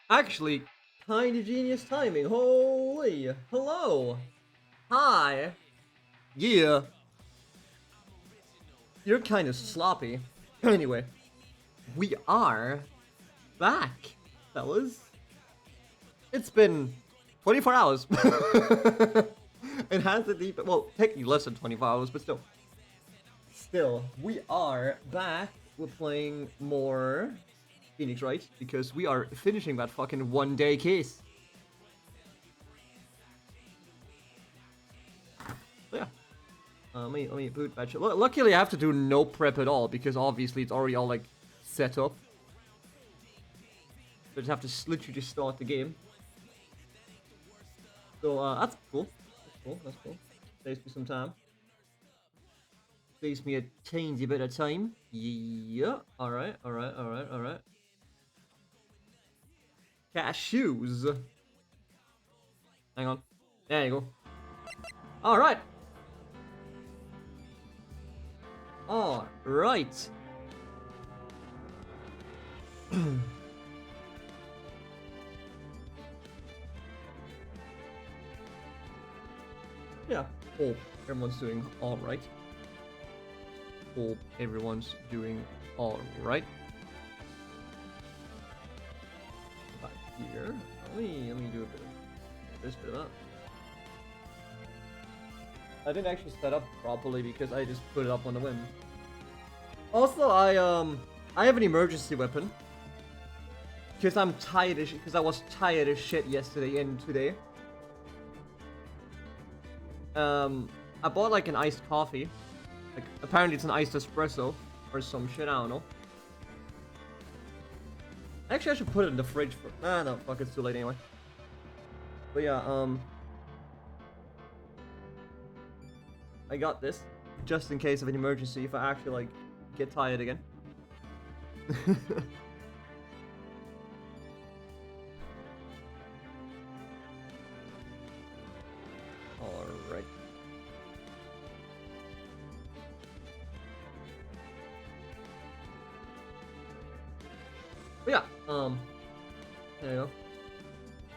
Actually, kinda genius timing. Holy. Hello. Hi. Yeah. You're kinda sloppy. Anyway, we are back, fellas. It's been 24 hours. It has a deep, well, technically less than 24 hours, but still. Still, we are back. We're playing more Phoenix, right? Because we are finishing that fucking 1 day case. So yeah. Let me boot that shit. Luckily, I have to do no prep at all because obviously it's already all like set up. So I just have to literally just start the game. So that's cool. That's cool. That's cool. Saves me some time. Saves me a teensy bit of time. Yeah. All right. All right. All right. All right. Cashews. Hang on. There you go. All right. All right. Yeah. Hope everyone's doing all right. Hope everyone's doing all right. Back here. Let me do a bit of this, bit of that. I didn't actually set up properly because I just put it up on the whim. Also, I have an emergency weapon because I'm tired as because I was tired as shit yesterday and today. I bought like an iced coffee. Like apparently it's an iced espresso or some shit. I don't know. Actually, I should put it in the fridge for. No, fuck, it's too late anyway. But yeah, I got this just in case of an emergency if I actually like get tired again. Alright. But yeah, there you go.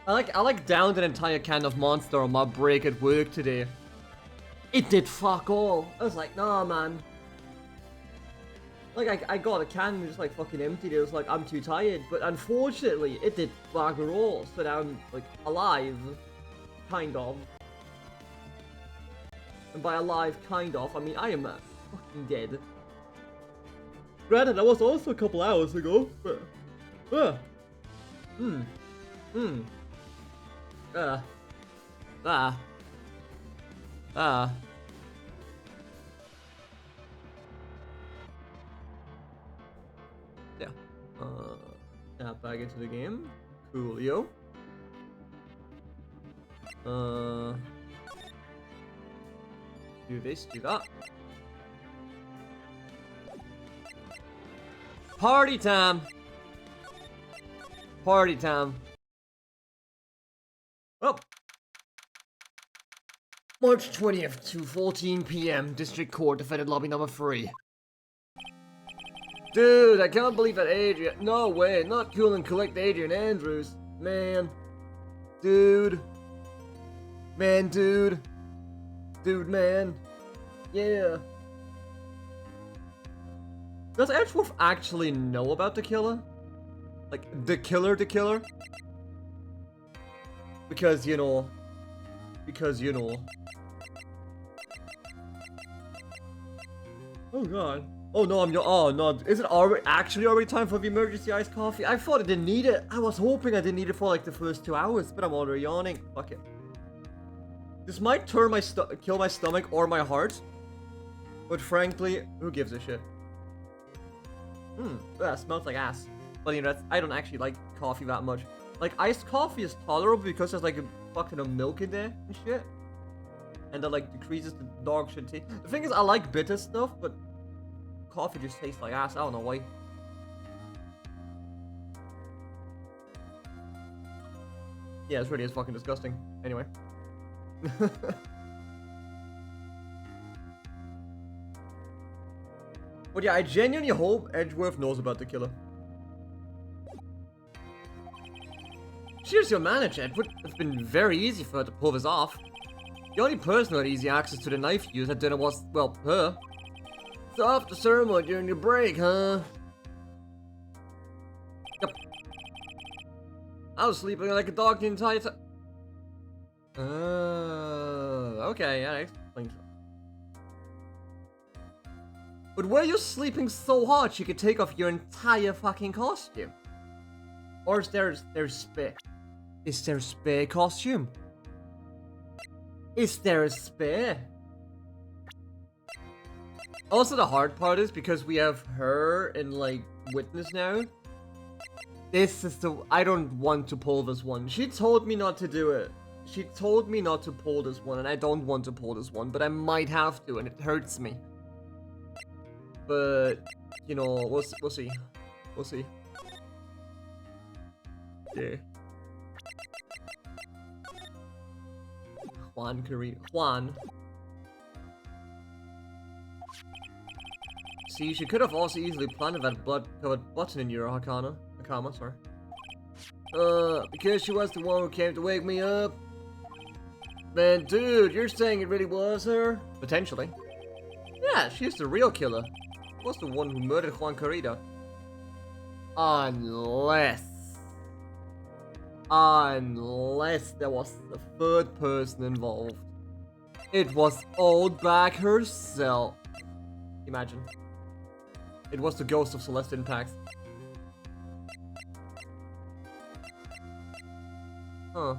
I like downed an entire can of Monster on my break at work today. It did fuck all. I was like, nah, man. Like, I got a can just like fucking emptied. It was like, I'm too tired. But unfortunately, it did fuck all. So now I'm like alive. Kind of. And by alive, kind of, I mean I am fucking dead. Granted, that was also a couple hours ago, but... Ah. Yeah. Tap back into the game. Coolio. Do this, do that. Party time! Party time. Oh. March 20th to 14 p.m. District Court, defendant lobby number 3. Dude, I can't believe that Adrian. No way, not cool and collect Adrian Andrews. Man. Dude. Man, dude. Dude, man. Yeah. Does Edgeworth actually know about the killer? Like, the killer? Because, you know. Oh god. Oh no, oh no, is it actually already time for the emergency iced coffee? I thought I didn't need it. I was hoping I didn't need it for like the first 2 hours, but I'm already yawning. Fuck it. This might turn kill my stomach or my heart. But frankly, who gives a shit? That smells like ass. But you know, I don't actually like coffee that much. Like, iced coffee is tolerable because there's like a fucking milk in there and shit. And that like decreases the dog shit taste. The thing is, I like bitter stuff, but coffee just tastes like ass. I don't know why. Yeah, it's really is fucking disgusting. Anyway. But yeah, I genuinely hope Edgeworth knows about the killer. She's your manager. It would have been very easy for her to pull this off. The only person who had easy access to the knife use at dinner was, well, her. So after ceremony during your break, huh? Yep. I was sleeping like a dog the entire time. Okay, yeah, that explains. But were you sleeping so hard you could take off your entire fucking costume? Or is there spare? Is there a spare costume? Is there a spare? Also, the hard part is because we have her in like witness now. This is the I don't want to pull this one. She told me not to do it. She told me not to pull this one, and I don't want to pull this one, but I might have to, and it hurts me. But you know, we'll see. We'll see. Yeah. Juan. See, she could have also easily planted that blood-covered button in your Hakama, sorry. Because she was the one who came to wake me up. Man, dude, you're saying it really was her? Potentially. Yeah, she's the real killer. She was the one who murdered Juan Carita. Unless there was a third person involved. It was Oldback herself. Imagine. It was the ghost of Celeste Impact. Huh.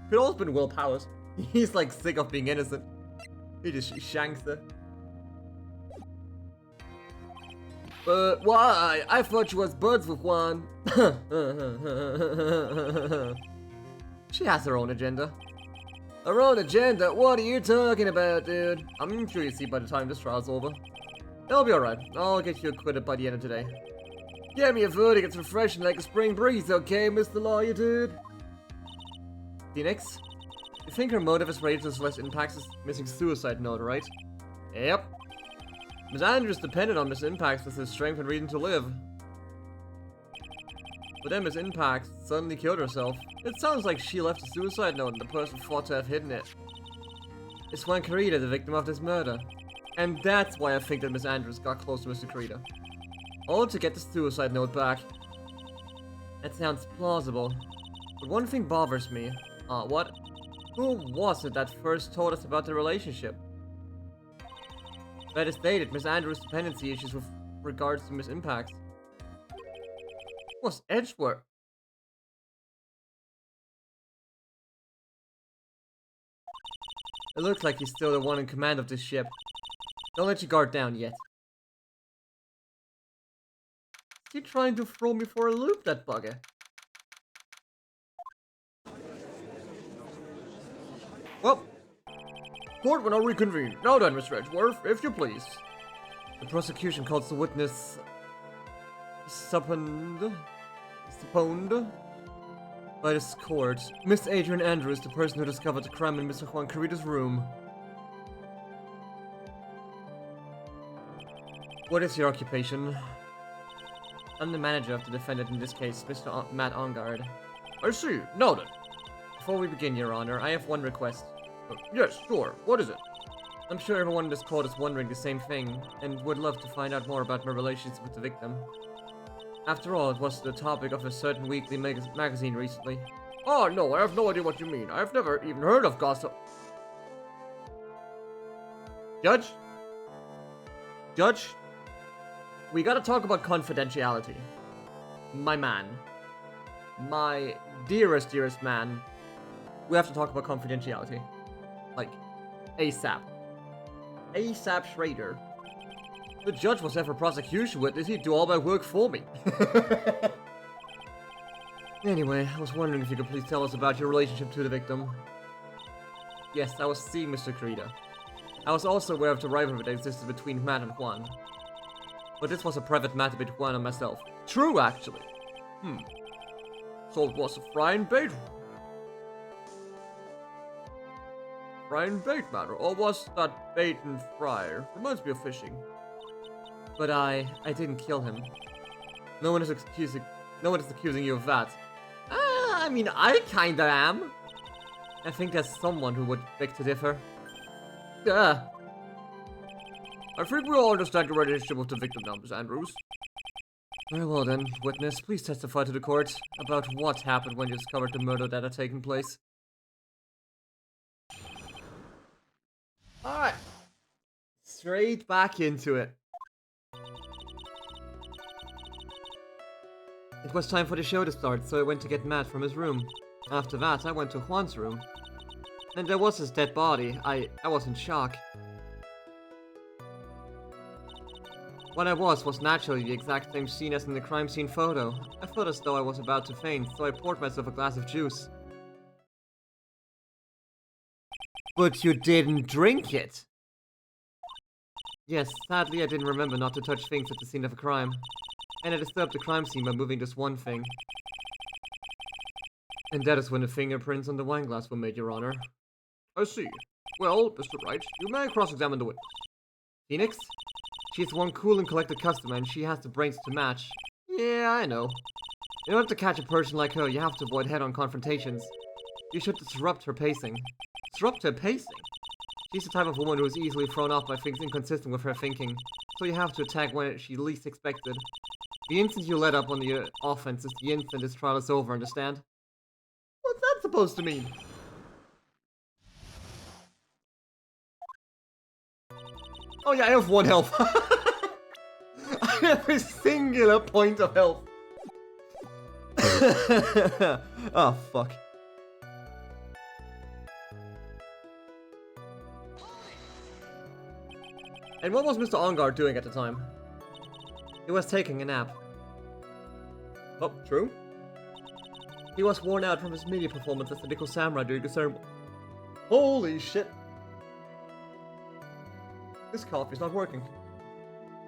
Could also been Will Powers. He's like sick of being innocent. He just shanks her. But why? I thought she was buds with Juan. She has her own agenda. Her own agenda? What are you talking about, dude? I'm sure you'll see by the time this trial's over. It'll be alright. I'll get you acquitted by the end of today. Get me a verdict. It's refreshing like a spring breeze, okay, Mr. Lawyer, dude? Phoenix? You think her motive is related to Celeste Impact's missing suicide note, right? Yep. Miss Andrews depended on Miss Impact with his strength and reason to live. But then Miss Impact suddenly killed herself. It sounds like she left a suicide note and the person thought to have hidden it. Is Juan Carita the victim of this murder? And that's why I think that Miss Andrews got close to Mr. Carita. All to get the suicide note back. That sounds plausible. But one thing bothers me. What? Who was it that first told us about the relationship? That is stated, Miss Andrews' dependency issues with regards to Miss Impact. Was Edgeworth? It looks like he's still the one in command of this ship. Don't let your guard down yet. Is he trying to throw me for a loop, that bugger? Well, court will now reconvene. Now then, Mr. Edgeworth, if you please. The prosecution calls the witness supponed by this court. Miss Adrian Andrews, the person who discovered the crime in Mr. Juan Carita's room. What is your occupation? I'm the manager of the defendant in this case, Mr. Matt Ongard. I see. Noted. Before we begin, Your Honor, I have one request. Yes, sure. What is it? I'm sure everyone in this court is wondering the same thing, and would love to find out more about my relations with the victim. After all, it was the topic of a certain weekly magazine recently. Oh no, I have no idea what you mean. I've never even heard of gossip. Judge? Judge? We gotta talk about confidentiality. My man. My dearest, dearest man. We have to talk about confidentiality. Like, ASAP. ASAP Schrader. The judge was ever prosecution witness, he'd do all my work for me. Anyway, I was wondering if you could please tell us about your relationship to the victim. Yes, I was seeing Mr. Carita. I was also aware of the rivalry that existed between Matt and Juan. But this was a private matter between Juan and myself. True, actually. So it was a fry and bait. Fry and bait matter, or was that bait and fry? Reminds me of fishing. But I didn't kill him. No one is accusing you of that. I mean, I kinda am. I think there's someone who would beg to differ. I think we all understand your relationship with the victim now, Miss Andrews. Very well then, witness, please testify to the court about what happened when you discovered the murder that had taken place. Alright. Straight back into it. It was time for the show to start, so I went to get Matt from his room. After that, I went to Juan's room. And there was his dead body. I was in shock. What I was naturally the exact same scene as in the crime scene photo. I felt as though I was about to faint, so I poured myself a glass of juice. But you didn't drink it! Yes, sadly I didn't remember not to touch things at the scene of a crime. And I disturbed the crime scene by moving this one thing. And that is when the fingerprints on the wine glass were made, Your Honor. I see. Well, Mr. Wright, you may cross-examine the witness. Phoenix? She's one cool and collected customer, and she has the brains to match. Yeah, I know. In order to catch a person like her, you have to avoid head-on confrontations. You should disrupt her pacing. Disrupt her pacing? She's the type of woman who is easily thrown off by things inconsistent with her thinking, so you have to attack when she least expected. The instant you let up on the offense is the instant this trial is over, understand? What's that supposed to mean? Oh yeah, I have 1 health. I have a singular point of health. Oh, fuck. And what was Mr. Ongard doing at the time? He was taking a nap. Oh, true. He was worn out from his media performance as the Nickel Samurai during the ceremony. Holy shit. This coffee's not working.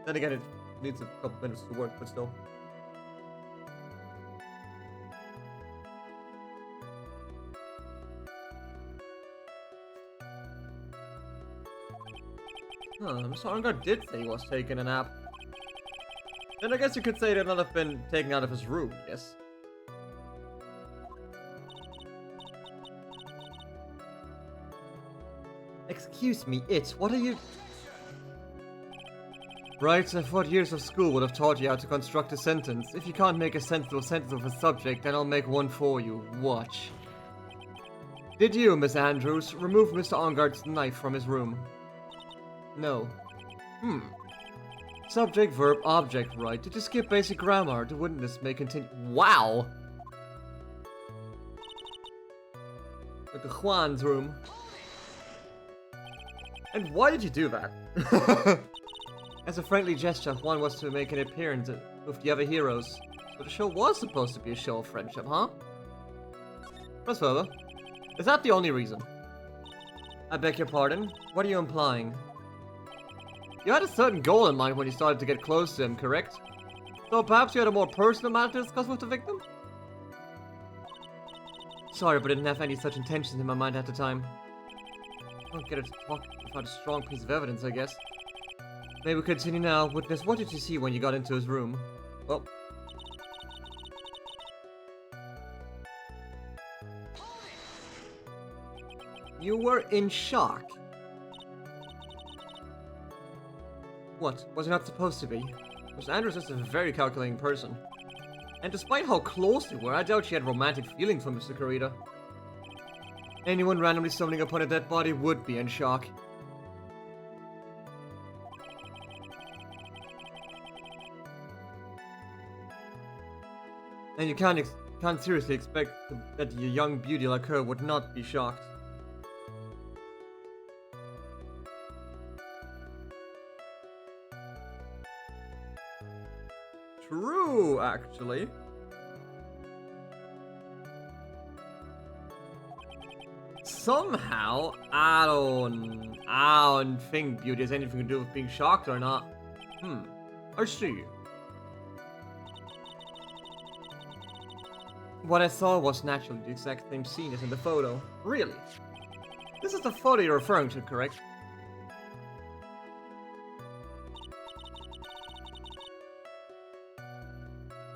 Then again, it needs a couple minutes to work, but still. Huh, Mr. Ongard did say he was taking a nap. Then I guess you could say it had not have been taken out of his room, yes? Excuse me, what are you... Right, I thought years of school would have taught you how to construct a sentence. If you can't make a sensible sentence of a subject, then I'll make one for you. Watch. Did you, Miss Andrews, remove Mr. Ongard's knife from his room? No. Subject, verb, object, right. Did you skip basic grammar? The witness may continue. Wow! At the Juan's room. And why did you do that? As a friendly gesture, Juan was to make an appearance with the other heroes. So the show was supposed to be a show of friendship, huh? Press further. Is that the only reason? I beg your pardon? What are you implying? You had a certain goal in mind when you started to get close to him, correct? So perhaps you had a more personal matter to discuss with the victim? Sorry, but I didn't have any such intentions in my mind at the time. I don't get it to talk without a strong piece of evidence, I guess. May we continue now? Witness, what did you see when you got into his room? Well... You were in shock. What? Was he not supposed to be? Miss Andrews is a very calculating person. And despite how close they were, I doubt she had romantic feelings for Mr. Kurita. Anyone randomly stumbling upon a dead body would be in shock. And you can't seriously expect that a young beauty like her would not be shocked. True, actually. Somehow, I don't think beauty has anything to do with being shocked or not. I see. What I saw was naturally the exact same scene as in the photo. Really? This is the photo you're referring to, correct?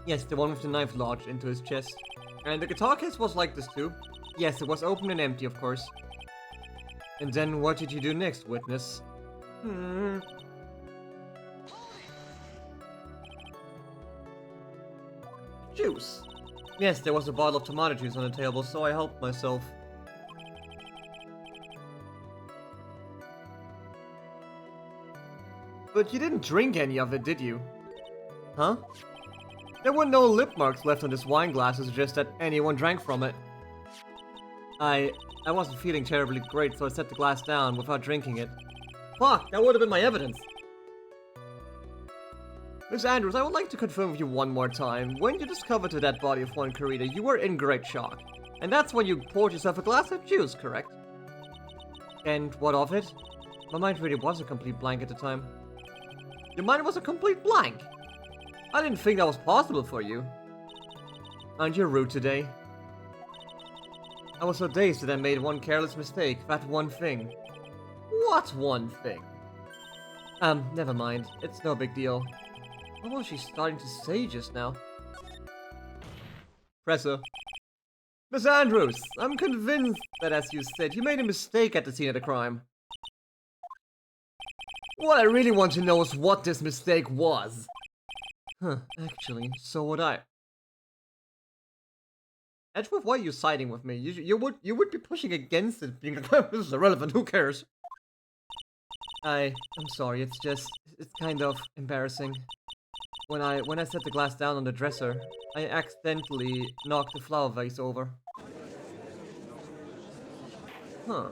Yes, the one with the knife lodged into his chest. And the guitar case was like this too. Yes, it was open and empty, of course. And then what did you do next, witness? Juice. Yes, there was a bottle of tomato juice on the table, so I helped myself. But you didn't drink any of it, did you? Huh? There were no lip marks left on this wine glass to suggest that anyone drank from it. I wasn't feeling terribly great, so I set the glass down without drinking it. Fuck, that would have been my evidence. Miss Andrews, I would like to confirm with you one more time. When you discovered the dead body of one Karita, you were in great shock. And that's when you poured yourself a glass of juice, correct? And what of it? My mind really was a complete blank at the time. Your mind was a complete blank? I didn't think that was possible for you. Aren't you rude today? I was so dazed that I made one careless mistake, that one thing. What one thing? Never mind. It's no big deal. What was she starting to say just now? Presser. Miss Andrews, I'm convinced that, as you said, you made a mistake at the scene of the crime. What I really want to know is what this mistake was. Actually, so would I. Edgeworth, why are you siding with me? You would be pushing against it, being like, this is irrelevant, who cares? I'm sorry, it's kind of embarrassing. When I set the glass down on the dresser, I accidentally knocked the flower vase over. Huh.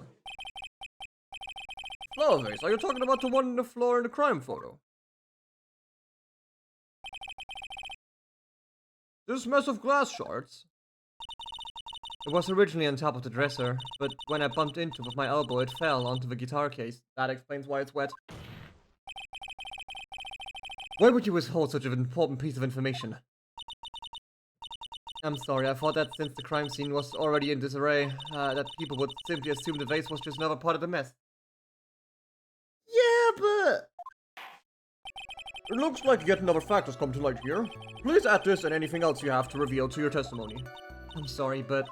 Flower vase? Are you talking about the one on the floor in the crime photo? This mess of glass shards? It was originally on top of the dresser, but when I bumped into it with my elbow, it fell onto the guitar case. That explains why it's wet. Why would you withhold such an important piece of information? I'm sorry, I thought that since the crime scene was already in disarray, that people would simply assume the vase was just another part of the mess. Yeah, but... It looks like yet another fact has come to light here. Please add this and anything else you have to reveal to your testimony. I'm sorry, but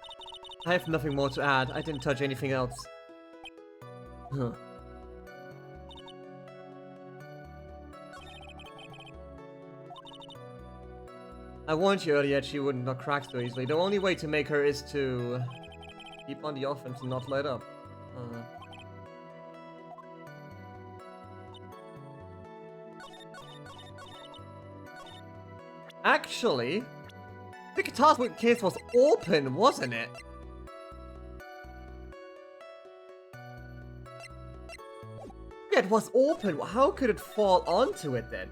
I have nothing more to add. I didn't touch anything else. Huh. I warned you earlier that she wouldn't not crack so easily. The only way to make her is to keep on the offense and not let up. Actually, the guitar case was open, wasn't it? Yeah, it was open. How could it fall onto it then?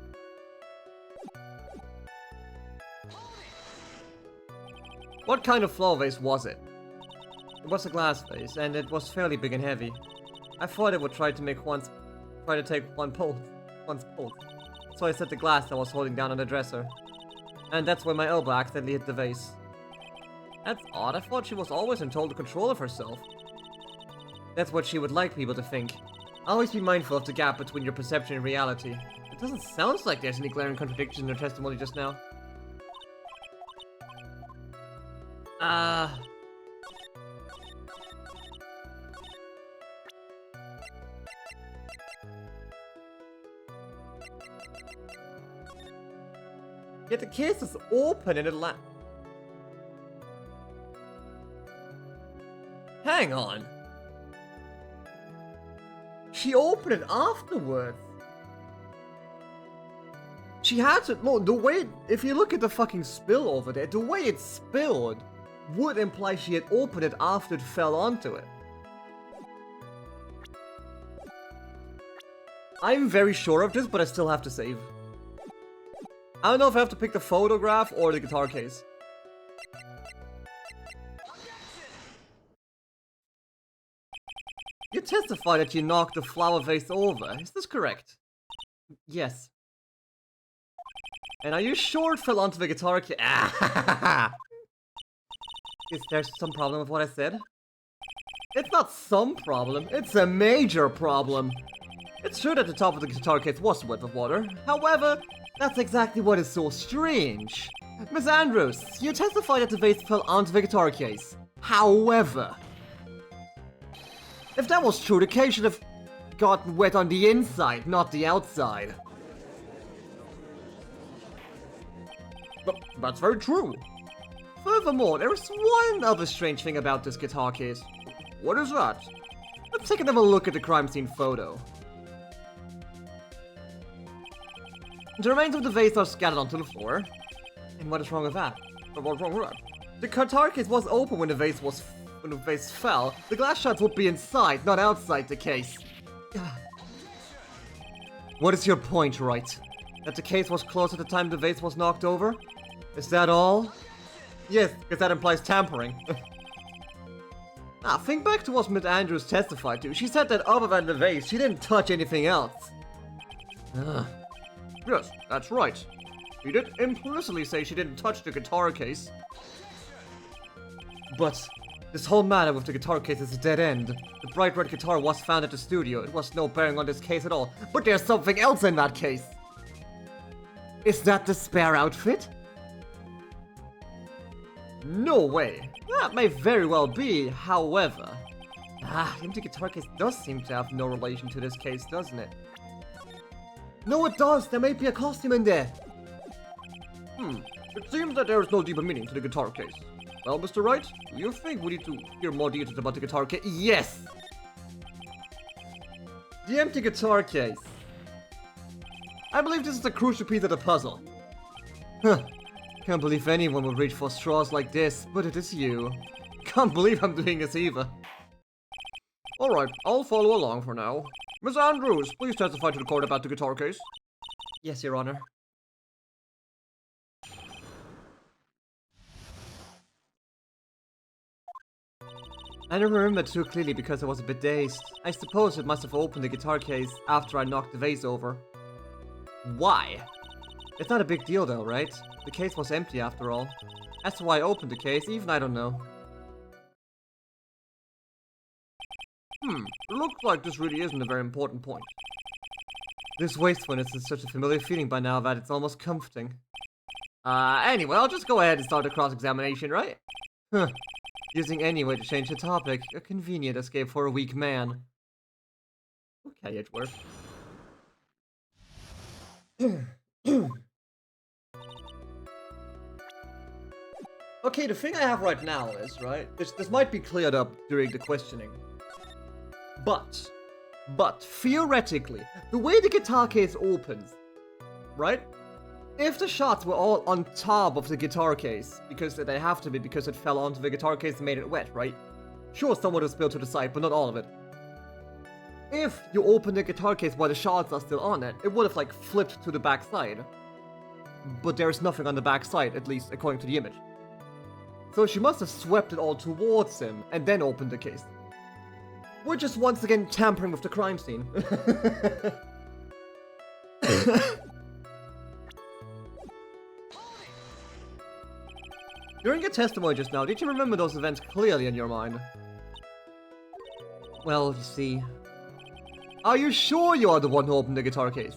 What kind of flower vase was it? It was a glass vase, and it was fairly big and heavy. I thought it would try to take one pull. So I set the glass I was holding down on the dresser. And that's when my elbow accidentally hit the vase. That's odd, I thought she was always in total control of herself. That's what she would like people to think. Always be mindful of the gap between your perception and reality. It doesn't sound like there's any glaring contradictions in her testimony just now. Yet the case is open and it Hang on. She opened it afterwards. She had to... No, the way... If you look at the fucking spill over there, the way it spilled would imply she had opened it after it fell onto it. I'm very sure of this, but I still have to save. I don't know if I have to pick the photograph or the guitar case. You testify that you knocked the flower vase over. Is this correct? Yes. And are you sure it fell onto the guitar case? Is there some problem with what I said? It's not some problem, it's a major problem. It's true that the top of the guitar case was wet with water. However, that's exactly what is so strange. Miss Andrews, you testified that the vase fell onto the guitar case. However, if that was true, the case should have gotten wet on the inside, not the outside. But that's very true. Furthermore, there is one other strange thing about this guitar case. What is that? Let's take another look at the crime scene photo. The remains of the vase are scattered onto the floor. And what is wrong with that? What's wrong with that? The guitar case was open when the vase fell. The glass shards would be inside, not outside the case. What is your point, Wright? That the case was closed at the time the vase was knocked over? Is that all? Yes, because that implies tampering. Think back to what Miss Andrews testified to. She said that other than the vase, she didn't touch anything else. Yes, that's right. She did implicitly say she didn't touch the guitar case. But this whole matter with the guitar case is a dead end. The bright red guitar was found at the studio. It was no bearing on this case at all. But there's something else in that case. Is that the spare outfit? No way. That may very well be, however. The empty guitar case does seem to have no relation to this case, doesn't it? No, it does. There may be a costume in there. It seems that there is no deeper meaning to the guitar case. Well, Mr. Wright, do you think we need to hear more details about the guitar case? Yes! The empty guitar case. I believe this is a crucial piece of the puzzle. Can't believe anyone would reach for straws like this, but it is you. Can't believe I'm doing this either. Alright, I'll follow along for now. Miss Andrews, please testify to the court about the guitar case. Yes, Your Honor. I don't remember too clearly because I was a bit dazed. I suppose it must have opened the guitar case after I knocked the vase over. Why? It's not a big deal though, right? The case was empty after all. As to why I opened the case, even I don't know. Looks like this really isn't a very important point. This wastefulness is such a familiar feeling by now that it's almost comforting. Anyway, I'll just go ahead and start the cross-examination, right? Using any way to change the topic. A convenient escape for a weak man. Okay, Edgeworth. Okay, the thing I have right now is, right, this might be cleared up during the questioning. But, theoretically, the way the guitar case opens, right? If the shots were all on top of the guitar case, because they have to be because it fell onto the guitar case and made it wet, right? Sure, some would have spilled to the side, but not all of it. If you open the guitar case while the shots are still on it, it would have, like, flipped to the back side. But there's nothing on the back side, at least according to the image. So she must have swept it all towards him and then opened the case. Which is once again tampering with the crime scene. During your testimony just now, did you remember those events clearly in your mind? Well, you see... Are you sure you are the one who opened the guitar case?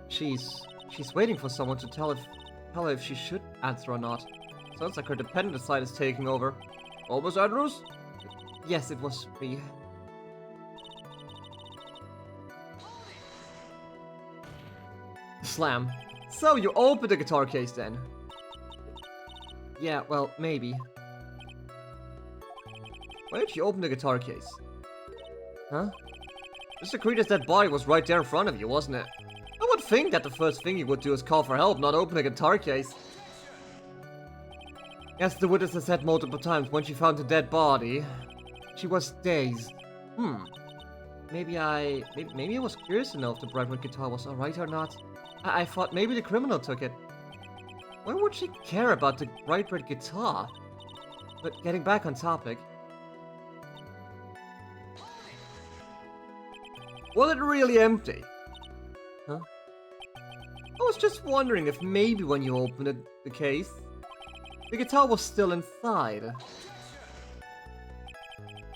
She's waiting for someone to tell her if she should answer or not. Sounds like her dependent side is taking over. Oh, Miss Andrews? Yes, it was me. Slam. So, you opened the guitar case then? Yeah, well, maybe. Why did you open the guitar case? Huh? Mr. Creeder's dead body was right there in front of you, wasn't it? I would think that the first thing you would do is call for help, not open a guitar case. As the witness has said multiple times, when she found the dead body, she was dazed. Maybe I was curious to know if the bright red guitar was alright or not. I thought maybe the criminal took it. Why would she care about the bright red guitar? But getting back on topic. Was it really empty? Huh? I was just wondering if maybe when you opened the case, the guitar was still inside.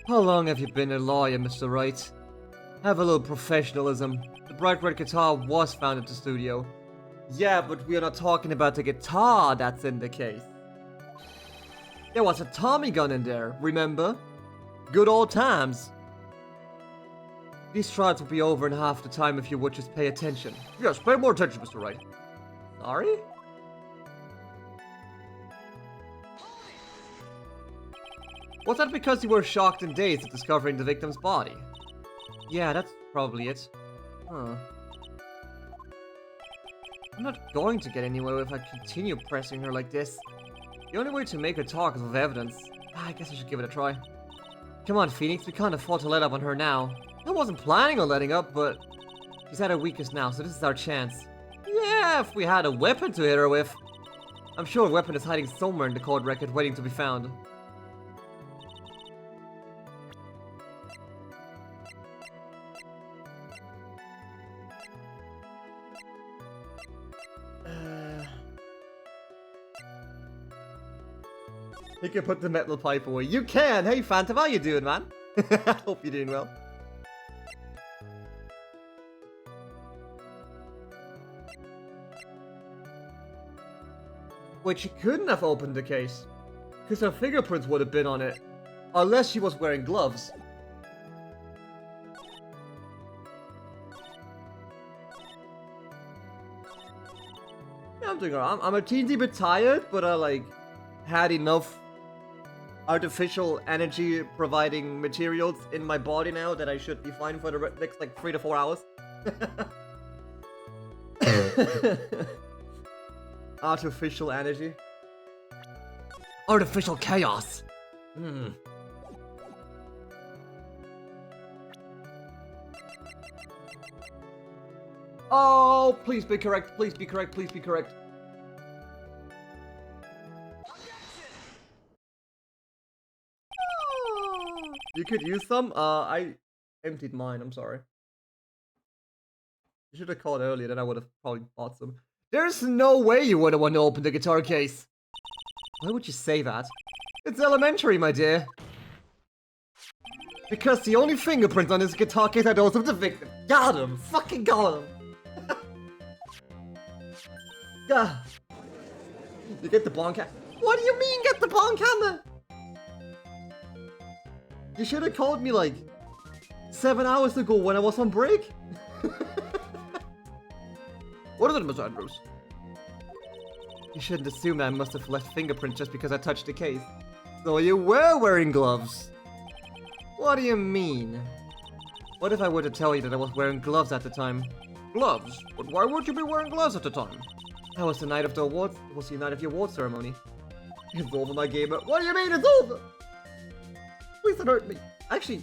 How long have you been a lawyer, Mr. Wright? Have a little professionalism. The bright red guitar was found at the studio. Yeah, but we are not talking about the guitar that's in the case. There was a Tommy gun in there, remember? Good old times. These trials will be over in half the time if you would just pay attention. Yes, pay more attention, Mr. Wright. Sorry? Was that because you were shocked and dazed at discovering the victim's body? Yeah, that's probably it. Huh. I'm not going to get anywhere if I continue pressing her like this. The only way to make her talk is with evidence. I guess I should give it a try. Come on, Phoenix, we can't afford to let up on her now. I wasn't planning on letting up, but she's at her weakest now, so this is our chance. Yeah, if we had a weapon to hit her with. I'm sure a weapon is hiding somewhere in the court record waiting to be found. You can put the metal pipe away. You can! Hey, Phantom, how you doing, man? Hope you're doing well. Wait, she couldn't have opened the case. Because her fingerprints would have been on it. Unless she was wearing gloves. Yeah, I'm doing alright. I'm a teensy bit tired, but I, like, had enough artificial energy providing materials in my body now that I should be fine for the next like 3 to 4 hours. Artificial energy. Artificial chaos. Oh, please be correct, please be correct, please be correct. You could use some? I emptied mine, I'm sorry. You should have called earlier, then I would have probably bought some. There's no way you would have wanted to open the guitar case. Why would you say that? It's elementary, my dear. Because the only fingerprints on this guitar case are those of the victim. Got him! Fucking got him! Yeah. You get the bonk hammer? What do you mean get the bonk hammer? You should have called me like 7 hours ago when I was on break. What is it, Mr. Andrews? You shouldn't assume that I must have left fingerprints just because I touched the case. So you were wearing gloves. What do you mean? What if I were to tell you that I was wearing gloves at the time? Gloves? But why would you be wearing gloves at the time? That was the night of the awards. It was the night of the award ceremony. It's over, my gamer. What do you mean it's over? Please don't hurt me. Actually,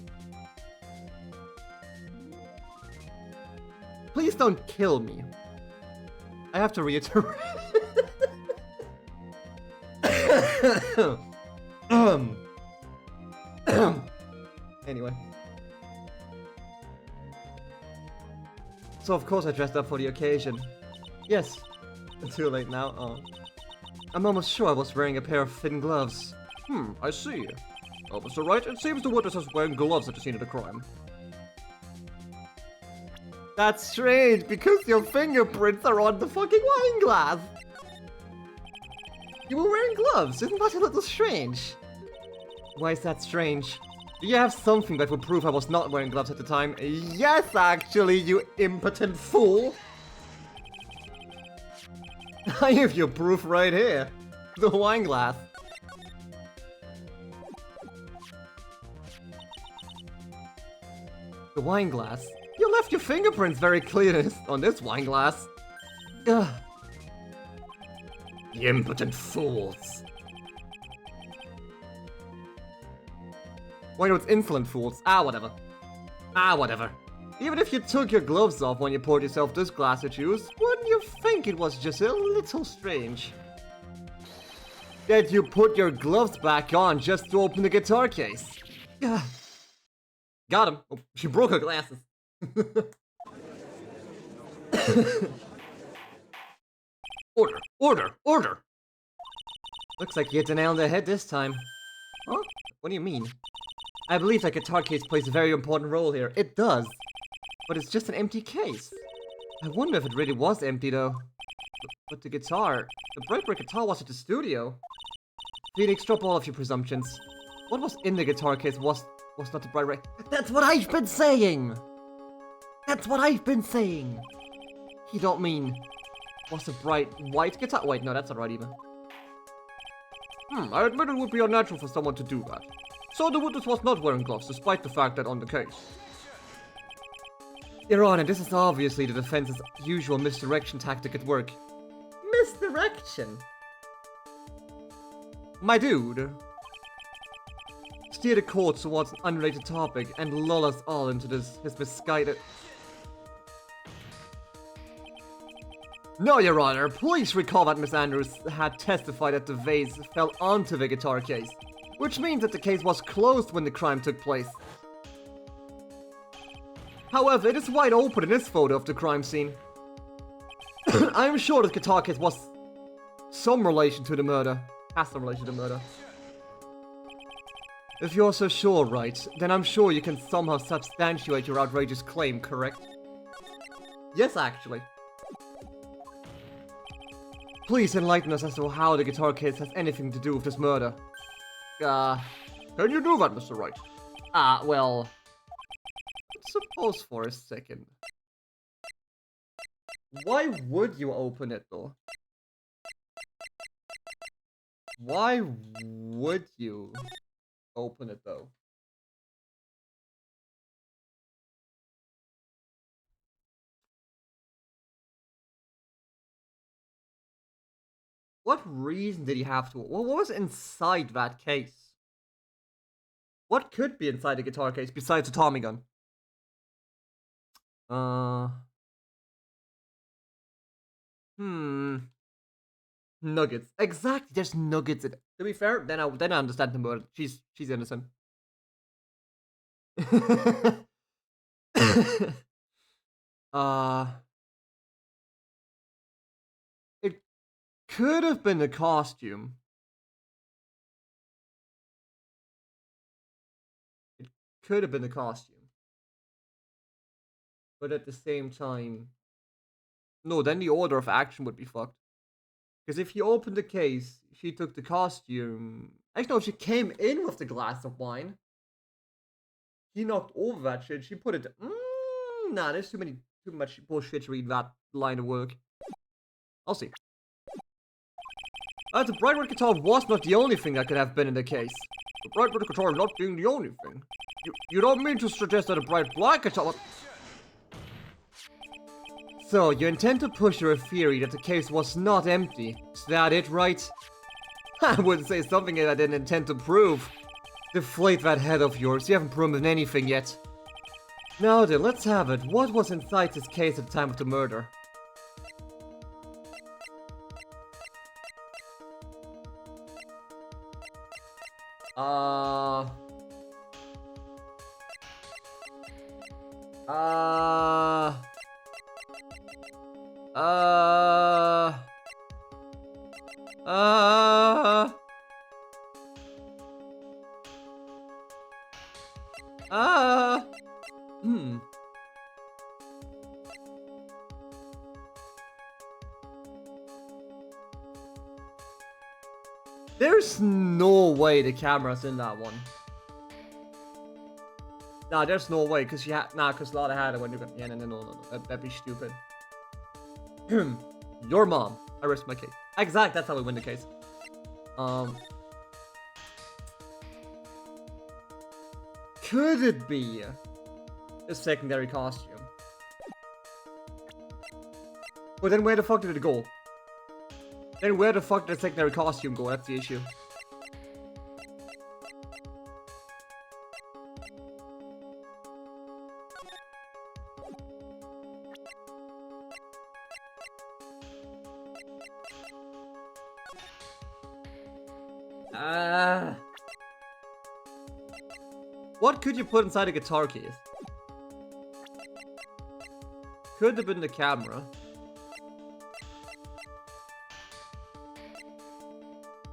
please don't kill me. I have to reiterate. Anyway. So of course I dressed up for the occasion. Yes. Too late now. Oh. I'm almost sure I was wearing a pair of thin gloves. I see. Officer Wright, it seems the witness was wearing gloves at the scene of the crime. That's strange, because your fingerprints are on the fucking wine glass! You were wearing gloves, isn't that a little strange? Why is that strange? Do you have something that would prove I was not wearing gloves at the time? Yes, actually, you impotent fool! I have your proof right here. The wine glass. The wine glass? You left your fingerprints very clear on this wine glass. Ugh. The impotent fools. Why no, it's insolent fools. Whatever. Whatever. Even if you took your gloves off when you poured yourself this glass of juice, wouldn't you think it was just a little strange? That you put your gloves back on just to open the guitar case. Ugh. Got him. Oh, she broke her glasses. Order! Order! Order! Looks like you hit the nail on the head this time. Huh? What do you mean? I believe that guitar case plays a very important role here. It does. But it's just an empty case. I wonder if it really was empty though. But the guitar, the Bright guitar was at the studio. Phoenix, drop all of your presumptions. What was in the guitar case was not the Bright. That's what I've been saying! That's what I've been saying! You don't mean... Was a bright white guitar? Wait, no, that's not right even. I admit it would be unnatural for someone to do that. So the witness was not wearing gloves, despite the fact that on the case. Your Honor, this is obviously the defense's usual misdirection tactic at work. Misdirection? My dude. Steer the court towards an unrelated topic and lull us all into his misguided... No, Your Honor, please recall that Miss Andrews had testified that the vase fell onto the guitar case, which means that the case was closed when the crime took place. However, it is wide open in this photo of the crime scene. I am sure the guitar case was some relation to the murder. Has some relation to the murder. If you're so sure, Wright, then I'm sure you can somehow substantiate your outrageous claim, correct? Yes, actually. Please enlighten us as to how the guitar case has anything to do with this murder. Can you do that, Mr. Wright? Well... Suppose for a second. Why would you open it, though? Why would you open it, though? What reason did he have to? What was inside that case? What could be inside the guitar case besides a Tommy gun? Nuggets. Exactly. There's nuggets in it. To be fair, then I understand the murder. She's innocent. It could have been the costume. It could have been the costume. But at the same time... No, then the order of action would be fucked. Because if you opened the case, she took the costume... Actually, no, she came in with the glass of wine. He knocked over that shit. She put it... Nah, there's too much bullshit to read that line of work. I'll see. The bright red guitar was not the only thing that could have been in the case. The bright red guitar not being the only thing. You don't mean to suggest that a bright black guitar... So, you intend to push your theory that the case was not empty. Is that it, right? I wouldn't say something that I didn't intend to prove. Deflate that head of yours, you haven't proven anything yet. Now then, let's have it. What was inside this case at the time of the murder? There's no way the camera's in that one. Nah, there's no way, cause cause Lada had it when you got... Yeah, no. That'd be stupid. Your mom. I rest my case. Exactly, that's how we win the case. Could it be a secondary costume? But then where the fuck did it go? Then where the fuck did the secondary costume go? That's the issue. What could you put inside a guitar case? Could have been the camera.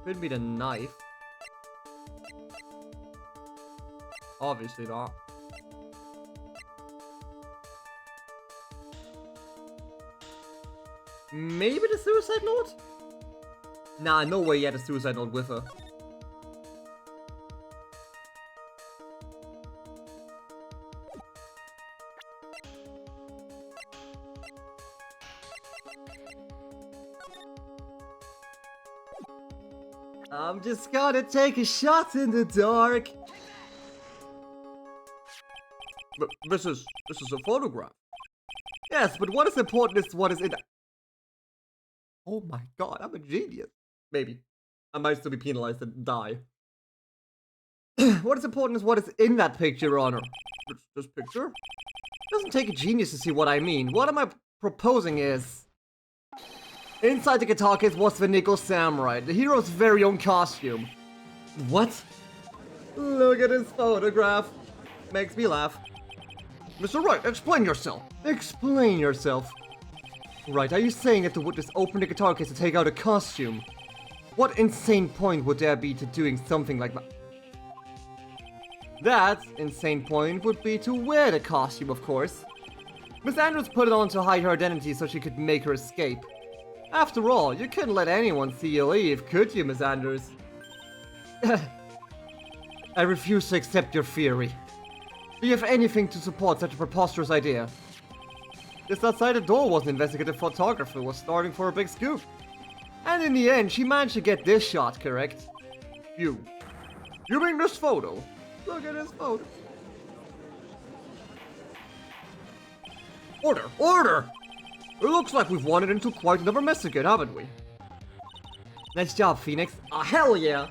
Could be the knife. Obviously not. Maybe the suicide note? Nah, no way he had a suicide note with her. I'm just gonna take a shot in the dark. But this is a photograph. Yes, but what is important is what is in. Oh my god, I'm a genius. Maybe. I might still be penalized and die. What is important is what is in that picture, Your Honor. This picture? It doesn't take a genius to see what I mean. What am I proposing is... Inside the guitar case was the Nickel Samurai, the hero's very own costume. What? Look at his photograph. Makes me laugh. Mr. Wright, explain yourself. Explain yourself. Right, are you saying that the witness opened the guitar case to take out a costume? What insane point would there be to doing something like that? That insane point would be to wear the costume, of course. Miss Andrews put it on to hide her identity so she could make her escape. After all, you couldn't let anyone see you leave, could you, Miss Andrews? I refuse to accept your theory. Do you have anything to support such a preposterous idea? Just outside the door was an investigative photographer who was starting for a big scoop. And in the end, she managed to get this shot correct. You mean this photo? Look at this photo. Order! Order! It looks like we've wandered into quite another mess again, haven't we? Nice job, Phoenix. Oh, hell yeah!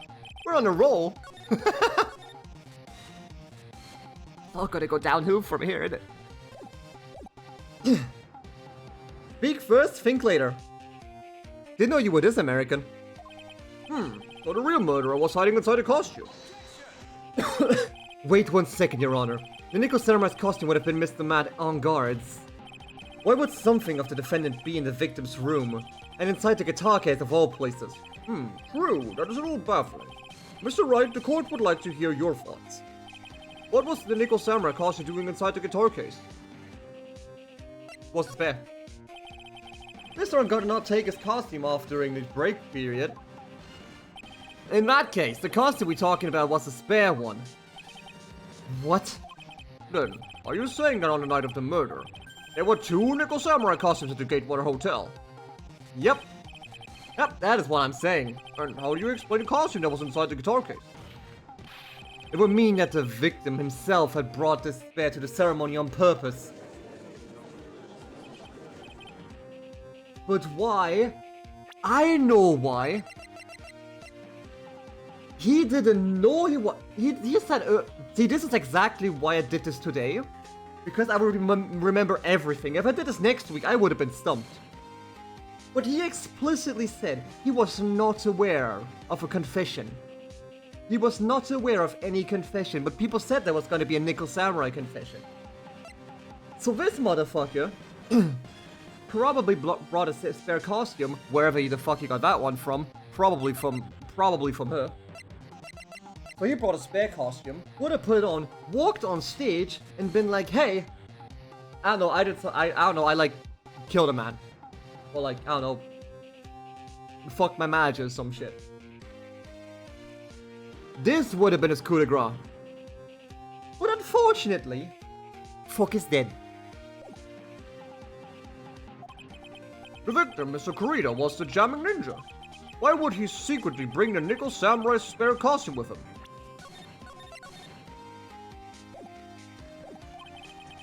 We're on a roll! All gonna go downhill from here, isn't it? Speak first, think later. Didn't know you were this American. So the real murderer was hiding inside a costume. Wait 1 second, Your Honor. The Nickel Samurai's costume would have been Mr. Mad on guards. Why would something of the defendant be in the victim's room, and inside the guitar case of all places? True, that is a little baffling. Mr. Wright, the court would like to hear your thoughts. What was the Nickel Samurai costume doing inside the guitar case? What's spare? Mr. Ungot did not take his costume off during the break period. In that case, the costume we're talking about was a spare one. What? Then, are you saying that on the night of the murder, there were 2 Nickel Samurai costumes at the Gatewater Hotel? Yep. Yep, that is what I'm saying. And how do you explain the costume that was inside the guitar case? It would mean that the victim himself had brought this spare to the ceremony on purpose. But why? I know why. He didn't know he said, see, this is exactly why I did this today. Because I would remember everything. If I did this next week, I would have been stumped. But he explicitly said he was not aware of a confession. He was not aware of any confession, but people said there was going to be a Nickel Samurai confession. So this motherfucker probably brought a spare costume, wherever the fuck he got that one from. Probably from her. So he brought a spare costume, would have put it on, walked on stage, and been like, hey, I don't know, I like, killed a man. Or like, I don't know, fuck my manager or some shit. This would have been his coup de grace. But unfortunately, fuck is dead. The victim, Mr. Kurita, was the jamming ninja. Why would he secretly bring the Nickel Samurai's spare costume with him?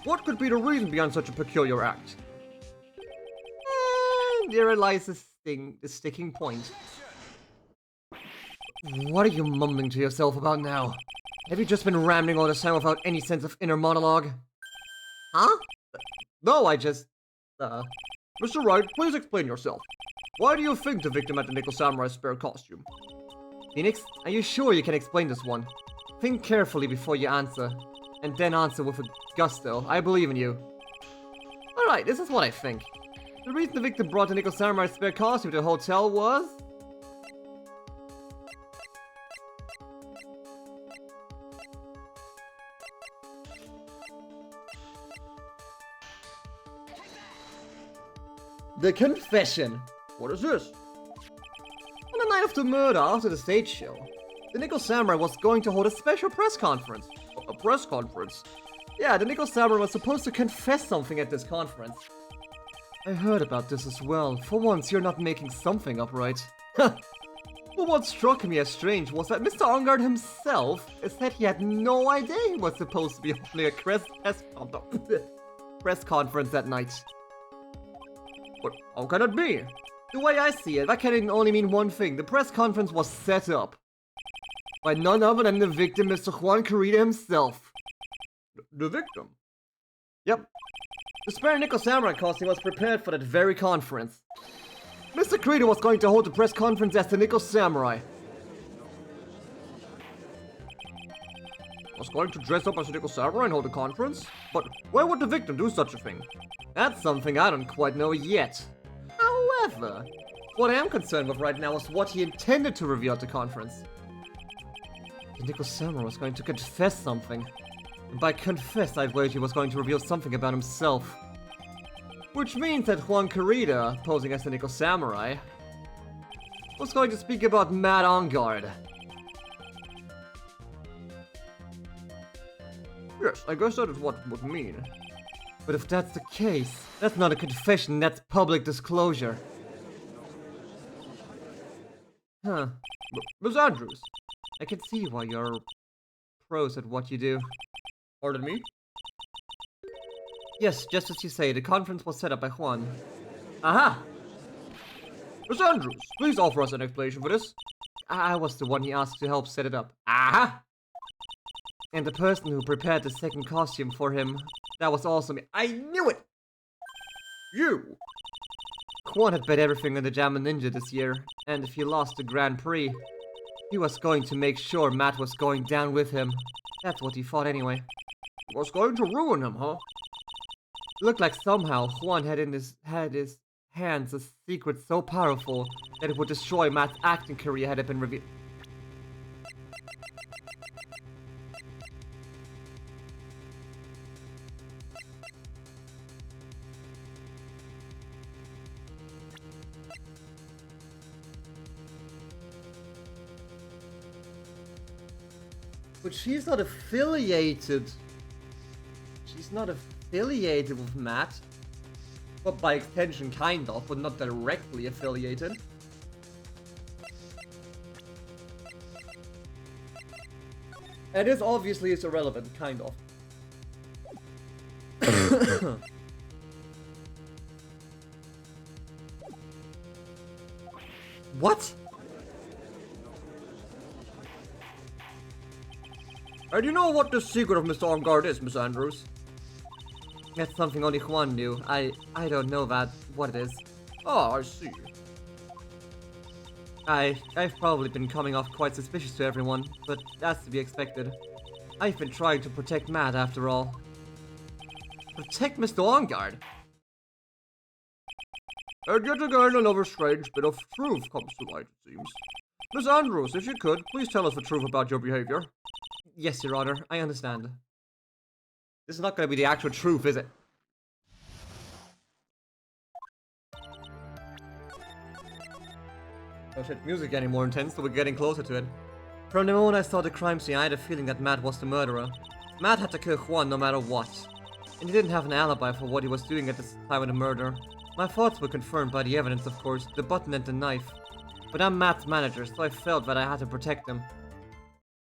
What could be the reason behind such a peculiar act? And there lies the sticking point. What are you mumbling to yourself about now? Have you just been rambling all this time without any sense of inner monologue? Huh? No, I just... Mr. Wright, please explain yourself. Why do you think the victim had the Nickel Samurai's spare costume? Phoenix, are you sure you can explain this one? Think carefully before you answer. And then answer with a gusto. I believe in you. Alright, this is what I think. The reason the victim brought the Nickel Samurai's spare costume to the hotel was... The confession. What is this? On the night of the murder, after the stage show, the Nickel Samurai was going to hold a special press conference. A press conference? Yeah, the Nickel Samurai was supposed to confess something at this conference. I heard about this as well. For once, you're not making something up, right? But what struck me as strange was that Mr. Ongard himself said he had no idea he was supposed to be holding a press conference that night. But how can it be? The way I see it, that can only mean one thing. The press conference was set up by none other than the victim, Mr. Juan Carita himself. The victim? Yep. To spare Nickel Samurai cost, he was prepared for that very conference. Mr. Carita was going to hold the press conference as the Nickel Samurai. Was going to dress up as a Nickel Samurai and hold a conference? But why would the victim do such a thing? That's something I don't quite know yet. However, what I am concerned with right now is what he intended to reveal at the conference. The Nickel Samurai was going to confess something. And by confess, I'd wager he was going to reveal something about himself. Which means that Juan Carita, posing as the Nickel Samurai, was going to speak about Matt Ongard. Yes, I guess that is what it would mean. But if that's the case, that's not a confession, that's public disclosure. Huh. Ms. Andrews, I can see why you're pros at what you do. Pardon me? Yes, just as you say, the conference was set up by Juan. Aha! Ms. Andrews, please offer us an explanation for this. I was the one he asked to help set it up. Aha! And the person who prepared the second costume for him, that was also me. I knew it! You! Juan had bet everything on the Jammer Ninja this year, and if he lost the Grand Prix, he was going to make sure Matt was going down with him. That's what he thought anyway. He was going to ruin him, huh? It looked like somehow Juan had in his hands a secret so powerful that it would destroy Matt's acting career had it been revealed. But she's not affiliated. She's not affiliated with Matt. But by extension, kind of, but not directly affiliated. And this obviously is irrelevant, kind of. What? And you know what the secret of Mr. Ongard is, Miss Andrews? That's something only Juan knew. I don't know what it is. Oh, I see. I've probably been coming off quite suspicious to everyone, but that's to be expected. I've been trying to protect Matt after all. Protect Mr. Ongard? And yet again, another strange bit of truth comes to light, it seems. Miss Andrews, if you could, please tell us the truth about your behavior. Yes, Your Honor, I understand. This is not going to be the actual truth, is it? Oh shit, music getting more intense, so we're getting closer to it. From the moment I saw the crime scene, I had a feeling that Matt was the murderer. Matt had to kill Juan no matter what. And he didn't have an alibi for what he was doing at the time of the murder. My thoughts were confirmed by the evidence, of course, the button and the knife. But I'm Matt's manager, so I felt that I had to protect him.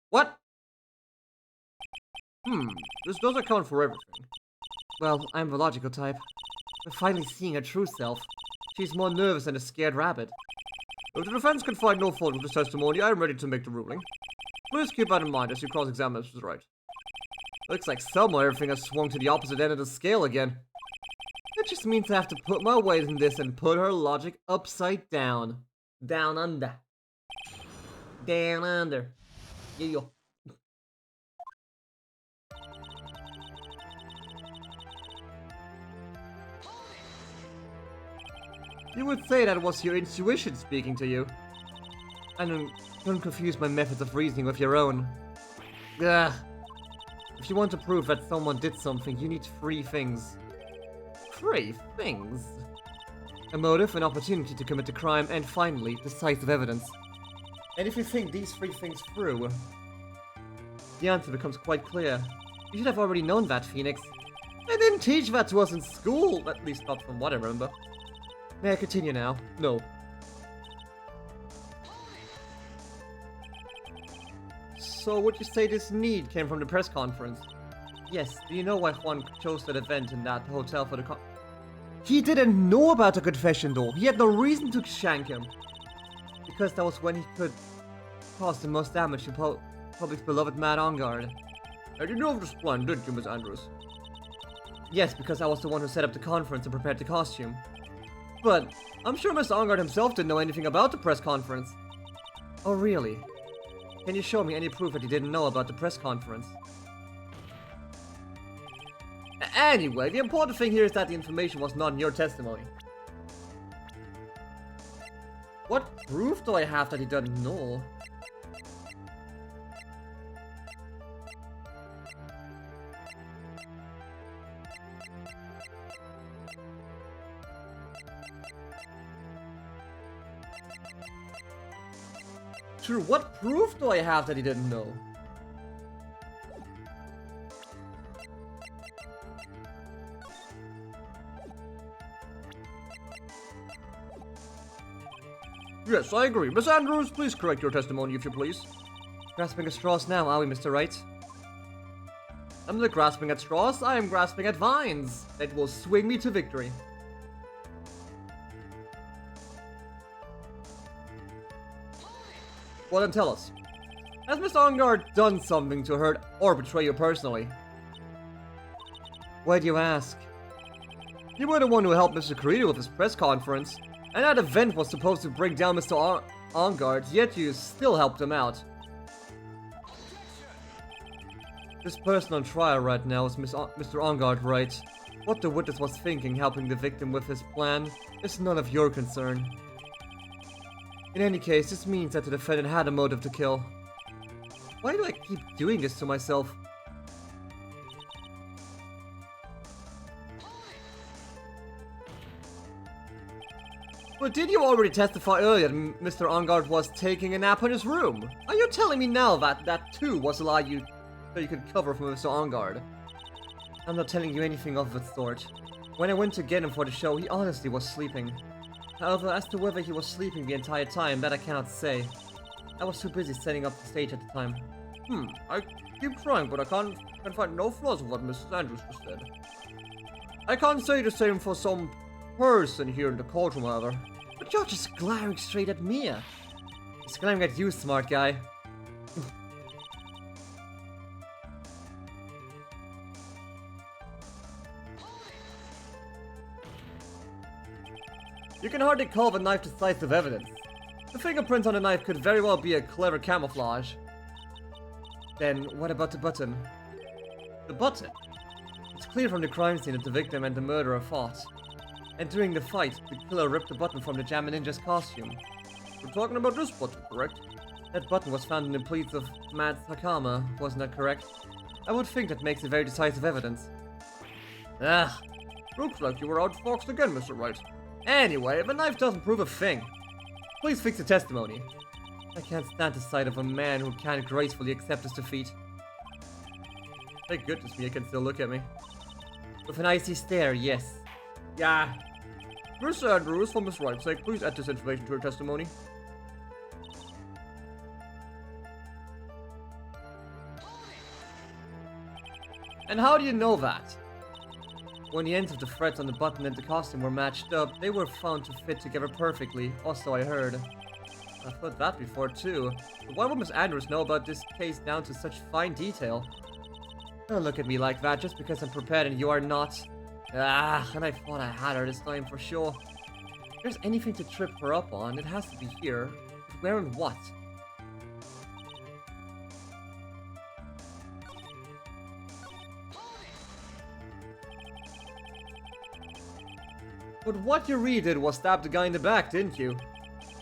What? This does account for everything. Well, I'm the logical type. We're finally seeing her true self. She's more nervous than a scared rabbit. If the defense can find no fault with this testimony, I am ready to make the ruling. Please keep that in mind as you cross-examine Mrs. Wright. Looks like somewhere everything has swung to the opposite end of the scale again. That just means I have to put my weight in this and put her logic upside down. Down under. Down under. Yeah. You would say that was your intuition speaking to you. And don't confuse my methods of reasoning with your own. Ugh. If you want to prove that someone did something, you need 3 things. 3 things? A motive, an opportunity to commit a crime, and finally, decisive evidence. And if you think these three things through, the answer becomes quite clear. You should have already known that, Phoenix. They didn't teach that to us in school, at least not from what I remember. May I continue now? No. So would you say this need came from the press conference? Yes, do you know why Juan chose that event in that hotel for the He didn't know about the confession though. He had no reason to shank him. Because that was when he could cause the most damage to public's beloved Mad On Guard. And you know of this plan, didn't you, Miss Andrews? Yes, because I was the one who set up the conference and prepared the costume. But I'm sure Mr. On Guard himself didn't know anything about the press conference. Oh really? Can you show me any proof that he didn't know about the press conference? Anyway, the important thing here is that the information was not in your testimony. What proof do I have that he doesn't know? True, what proof do I have that he didn't know? Yes, I agree. Miss Andrews, please correct your testimony if you please. Grasping at straws now, are we, Mr. Wright? I'm not grasping at straws, I am grasping at vines that will swing me to victory. Well then tell us, has Mr. On Guard done something to hurt or betray you personally? Why do you ask? You were the one who helped Mr. Carino with his press conference, and that event was supposed to bring down Mr. On Guard, yet you still helped him out. This person on trial right now is Mr. On Guard, right? What the witness was thinking helping the victim with his plan is none of your concern. In any case, this means that the defendant had a motive to kill. Why do I keep doing this to myself? But did you already testify earlier that Mr. On Guard was taking a nap in his room? Are you telling me now that that too was a lie you could cover from Mr. On Guard? I'm not telling you anything of the sort. When I went to get him for the show, he honestly was sleeping. However, as to whether he was sleeping the entire time, that I cannot say. I was too busy setting up the stage at the time. I keep trying, but I can't find no flaws with what Mrs. Andrews just said. I can't say the same for some person here in the courtroom, however. But you're just glaring straight at me. Just glaring at you, smart guy. You can hardly call the knife decisive evidence. The fingerprints on the knife could very well be a clever camouflage. Then, what about the button? The button? It's clear from the crime scene that the victim and the murderer fought. And during the fight, the killer ripped the button from the Jammin Ninja's costume. We're talking about this button, correct? That button was found in the pleats of Mad Hakama, wasn't that correct? I would think that makes it very decisive evidence. Ah, looks like you were outfoxed again, Mr. Wright. Anyway, the knife doesn't prove a thing. Please fix the testimony. I can't stand the sight of a man who can't gracefully accept his defeat. Thank goodness Mia can still look at me. With an icy stare, yes. Yeah. Miss Andrews, for Miss Wright's sake, please add this information to her testimony. And how do you know that? When the ends of the threads on the button and the costume were matched up, they were found to fit together perfectly, also I heard. I've heard that before too. But why would Miss Andrews know about this case down to such fine detail? Don't look at me like that just because I'm prepared and you are not. Ah, and I thought I had her this time for sure. If there's anything to trip her up on, it has to be here. But where and what? But what you really did was stab the guy in the back, didn't you?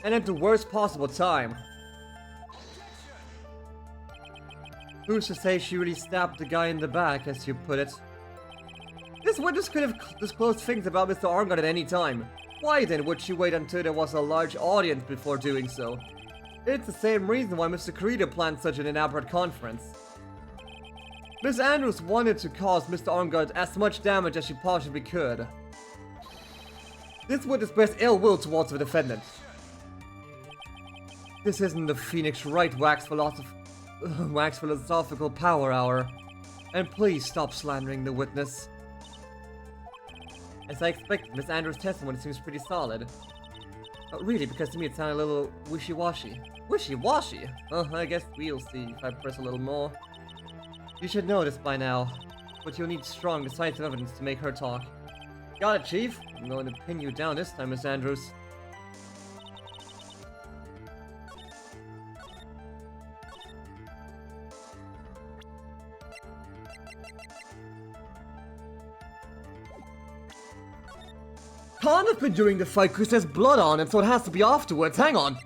And at the worst possible time. Who's to say she really stabbed the guy in the back, as you put it? This witness could have disclosed things about Mr. On Guard at any time. Why then would she wait until there was a large audience before doing so? It's the same reason why Mr. Carita planned such an elaborate conference. Miss Andrews wanted to cause Mr. Armgard as much damage as she possibly could. This would express ill will towards the defendant. This isn't the Phoenix Wright wax philosophical power hour. And please stop slandering the witness. As I expected, Miss Andrews' testimony seems pretty solid. Really, because to me it sounded a little wishy-washy. Wishy-washy? I guess we'll see if I press a little more. You should know this by now, but you'll need strong, decisive evidence to make her talk. Got it, Chief. I'm going to pin you down this time, Miss Andrews. Can't have been during the fight because there's blood on it, so it has to be afterwards. Hang on.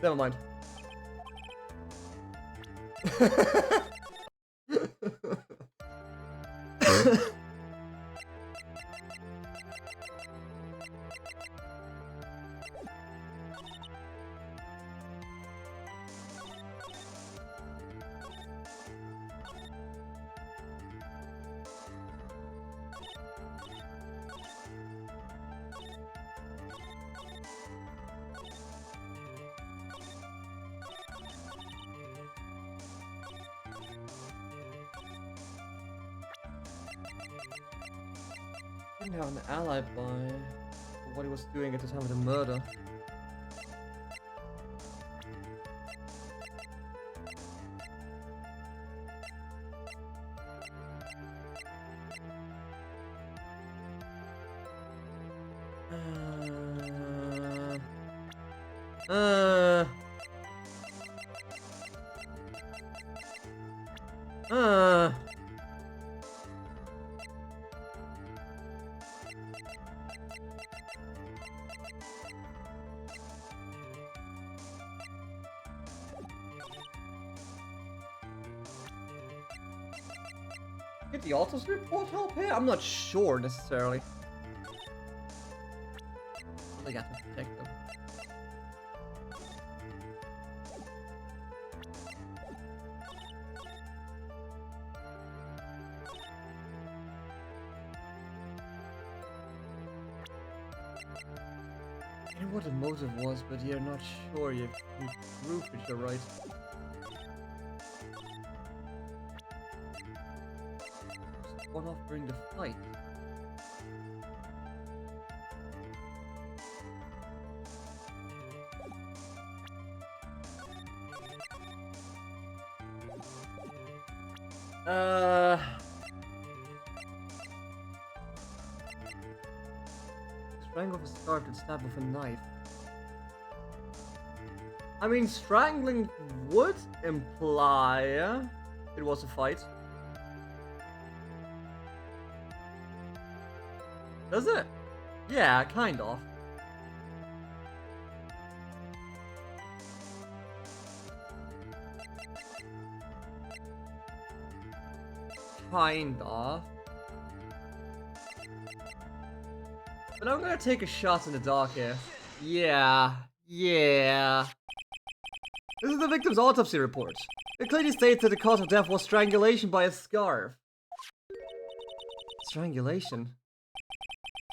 Never mind. Didn't have an alibi for what he was doing at the time of the murder. Did the autopsy report help here? I'm not sure necessarily. I got to protect them. I know what the motive was, but you're not sure you prove it, you're right. One off during the fight. Strangle with a scarf and stab with a knife. I mean, strangling would imply it was a fight. Does it? Yeah, kind of. Kind of. But I'm gonna take a shot in the dark here. Yeah. This is the victim's autopsy report. It clearly states that the cause of death was strangulation by a scarf. Strangulation?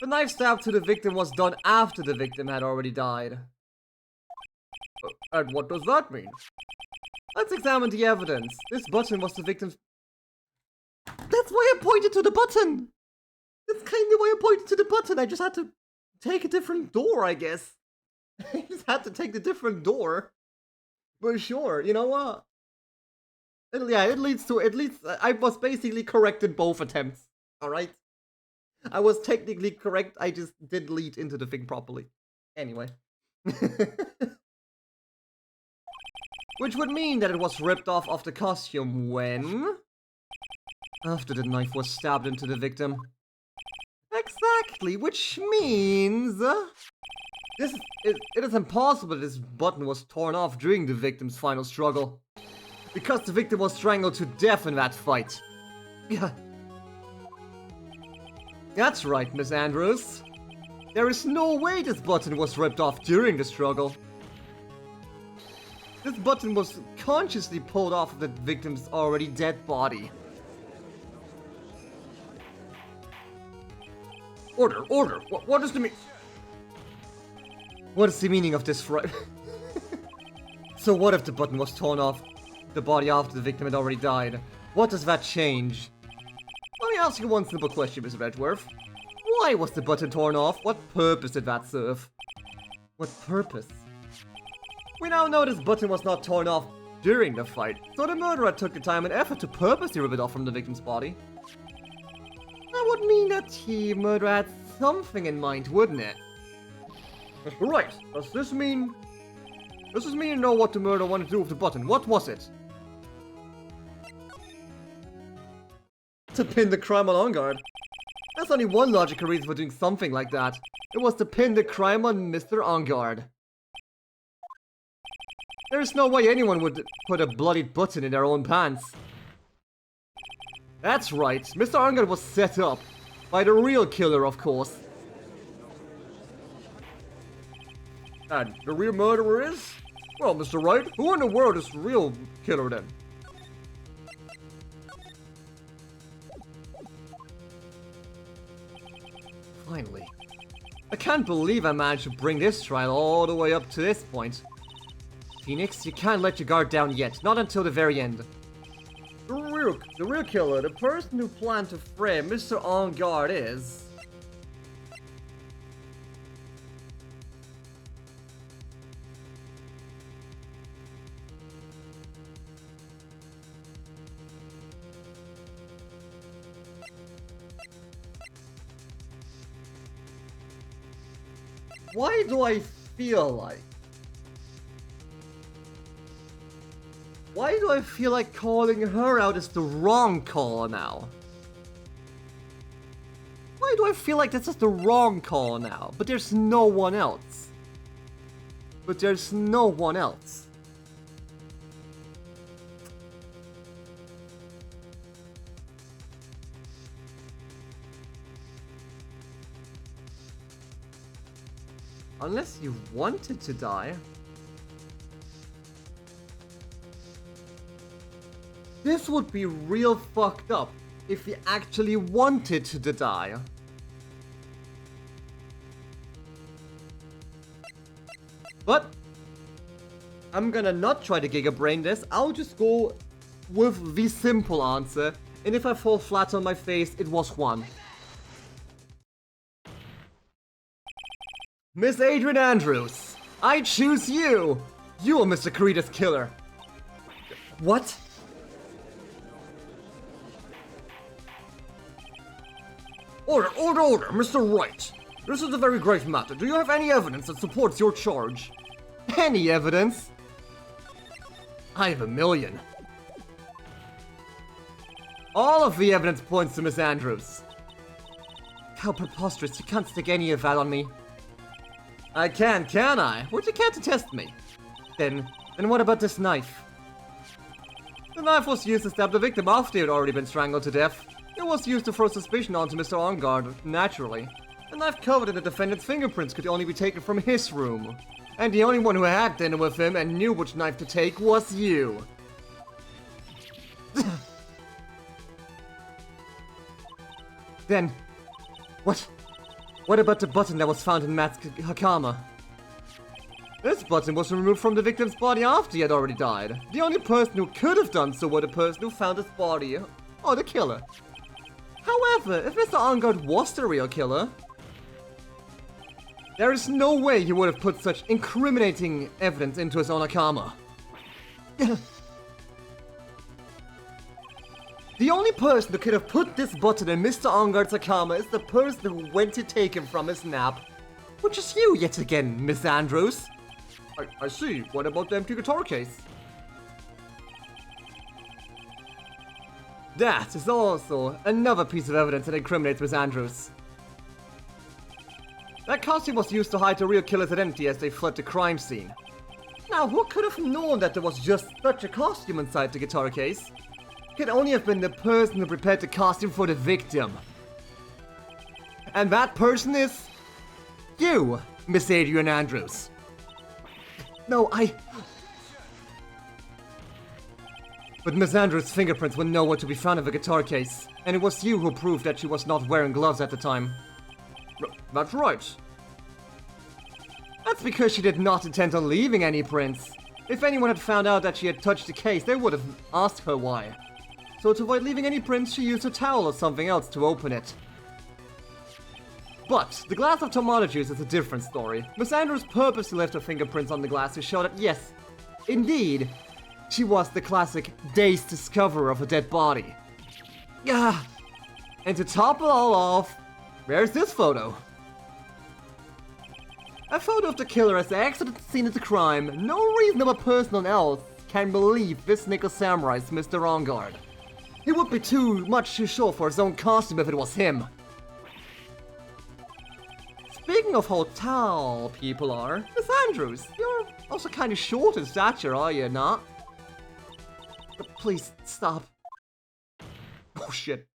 The knife stab to the victim was done after the victim had already died. And what does that mean? Let's examine the evidence. This button was the victim's... That's why I pointed to the button! That's kind of why I pointed to the button. I just had to take a different door, I guess. I just had to take the different door. But sure, you know what? It leads to... I was basically correct in both attempts. Alright? I was technically correct, I just didn't lead into the thing properly. Anyway. Which would mean that it was ripped off of the costume when? After the knife was stabbed into the victim. Exactly, which means... it is impossible that this button was torn off during the victim's final struggle. Because the victim was strangled to death in that fight. Yeah. That's right, Miss Andrews. There is no way this button was ripped off during the struggle. This button was consciously pulled off of the victim's already dead body. Order, order! What is the What is the meaning of this fright? So what if the button was torn off the body after the victim had already died? What does that change? Let me ask you one simple question, Mr. Edgeworth. Why was the button torn off? What purpose did that serve? What purpose? We now know this button was not torn off during the fight, so the murderer took the time and effort to purposely rip it off from the victim's body. That would mean that the murderer had something in mind, wouldn't it? Right. Does this mean you know what the murderer wanted to do with the button? What was it? To pin the crime on guard. There's only one logical reason for doing something like that. It was to pin the crime on Mr. Engard. There's no way anyone would put a bloodied button in their own pants. That's right, Mr. Engard was set up. By the real killer, of course. And the real murderer is? Well, Mr. Wright, who in the world is the real killer then? Finally. I can't believe I managed to bring this trial all the way up to this point. Phoenix, you can't let your guard down yet, not until the very end. The real killer, the person who planned to frame Mr. Engard is... Why do I feel like calling her out is the wrong call now? Why do I feel like this is the wrong call now? But there's no one else. Unless you wanted to die. This would be real fucked up if you actually wanted to die. But I'm gonna not try to Giga Brain this. I'll just go with the simple answer. And if I fall flat on my face, it was 1. Miss Adrian Andrews, I choose you! You are Mr. Karita's killer. What? Order, Mr. Wright. This is a very grave matter. Do you have any evidence that supports your charge? Any evidence? I have a million. All of the evidence points to Miss Andrews. How preposterous, you can't stick any of that on me. I can I? But you can't test me. Then what about this knife? The knife was used to stab the victim after he had already been strangled to death. It was used to throw suspicion onto Mr. Engard, naturally. The knife covered in the defendant's fingerprints could only be taken from his room. And the only one who had dinner with him and knew which knife to take was you. Then, what about the button that was found in Matt's Hakama? This button was removed from the victim's body after he had already died. The only person who could have done so was the person who found his body, or the killer. However, if Mr. Engard was the real killer, there is no way he would have put such incriminating evidence into his own Hakama. The only person who could have put this button in Mr. Engard's Hakama is the person who went to take him from his nap. Which is you yet again, Miss Andrews. I see. What about the empty guitar case? That is also another piece of evidence that incriminates Miss Andrews. That costume was used to hide the real killer's identity as they fled the crime scene. Now, who could have known that there was just such a costume inside the guitar case? It could only have been the person who prepared the costume for the victim. And that person is... you, Miss Adrian Andrews. No, But Miss Andrews' fingerprints were nowhere to be found in the guitar case. And it was you who proved that she was not wearing gloves at the time. That's right. That's because she did not intend on leaving any prints. If anyone had found out that she had touched the case, they would have asked her why. So to avoid leaving any prints, she used a towel or something else to open it. But the glass of tomato juice is a different story. Miss Andrews purposely left her fingerprints on the glass to show that, yes, indeed, she was the classic dazed discoverer of a dead body. Ah, and to top it all off, there's this photo. A photo of the killer as the accident scene of the crime. No reasonable person else can believe this nickel samurai is Mr. Rongard. He would be too much too short for his own costume if it was him. Speaking of how tall people are, Miss Andrews, you're also kind of short in stature, are you not? Please, stop. Oh shit.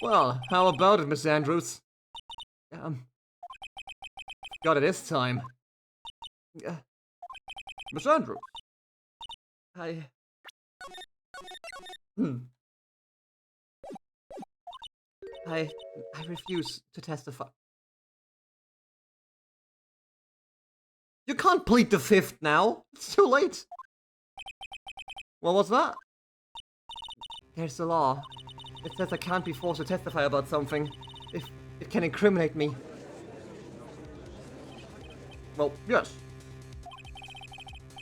Well, how about it, Miss Andrews? Got it this time. Miss Andrews. I refuse to testify. You can't plead the fifth now. It's too late. Well, what's that? There's the law. It says I can't be forced to testify about something if it can incriminate me. Well, yes.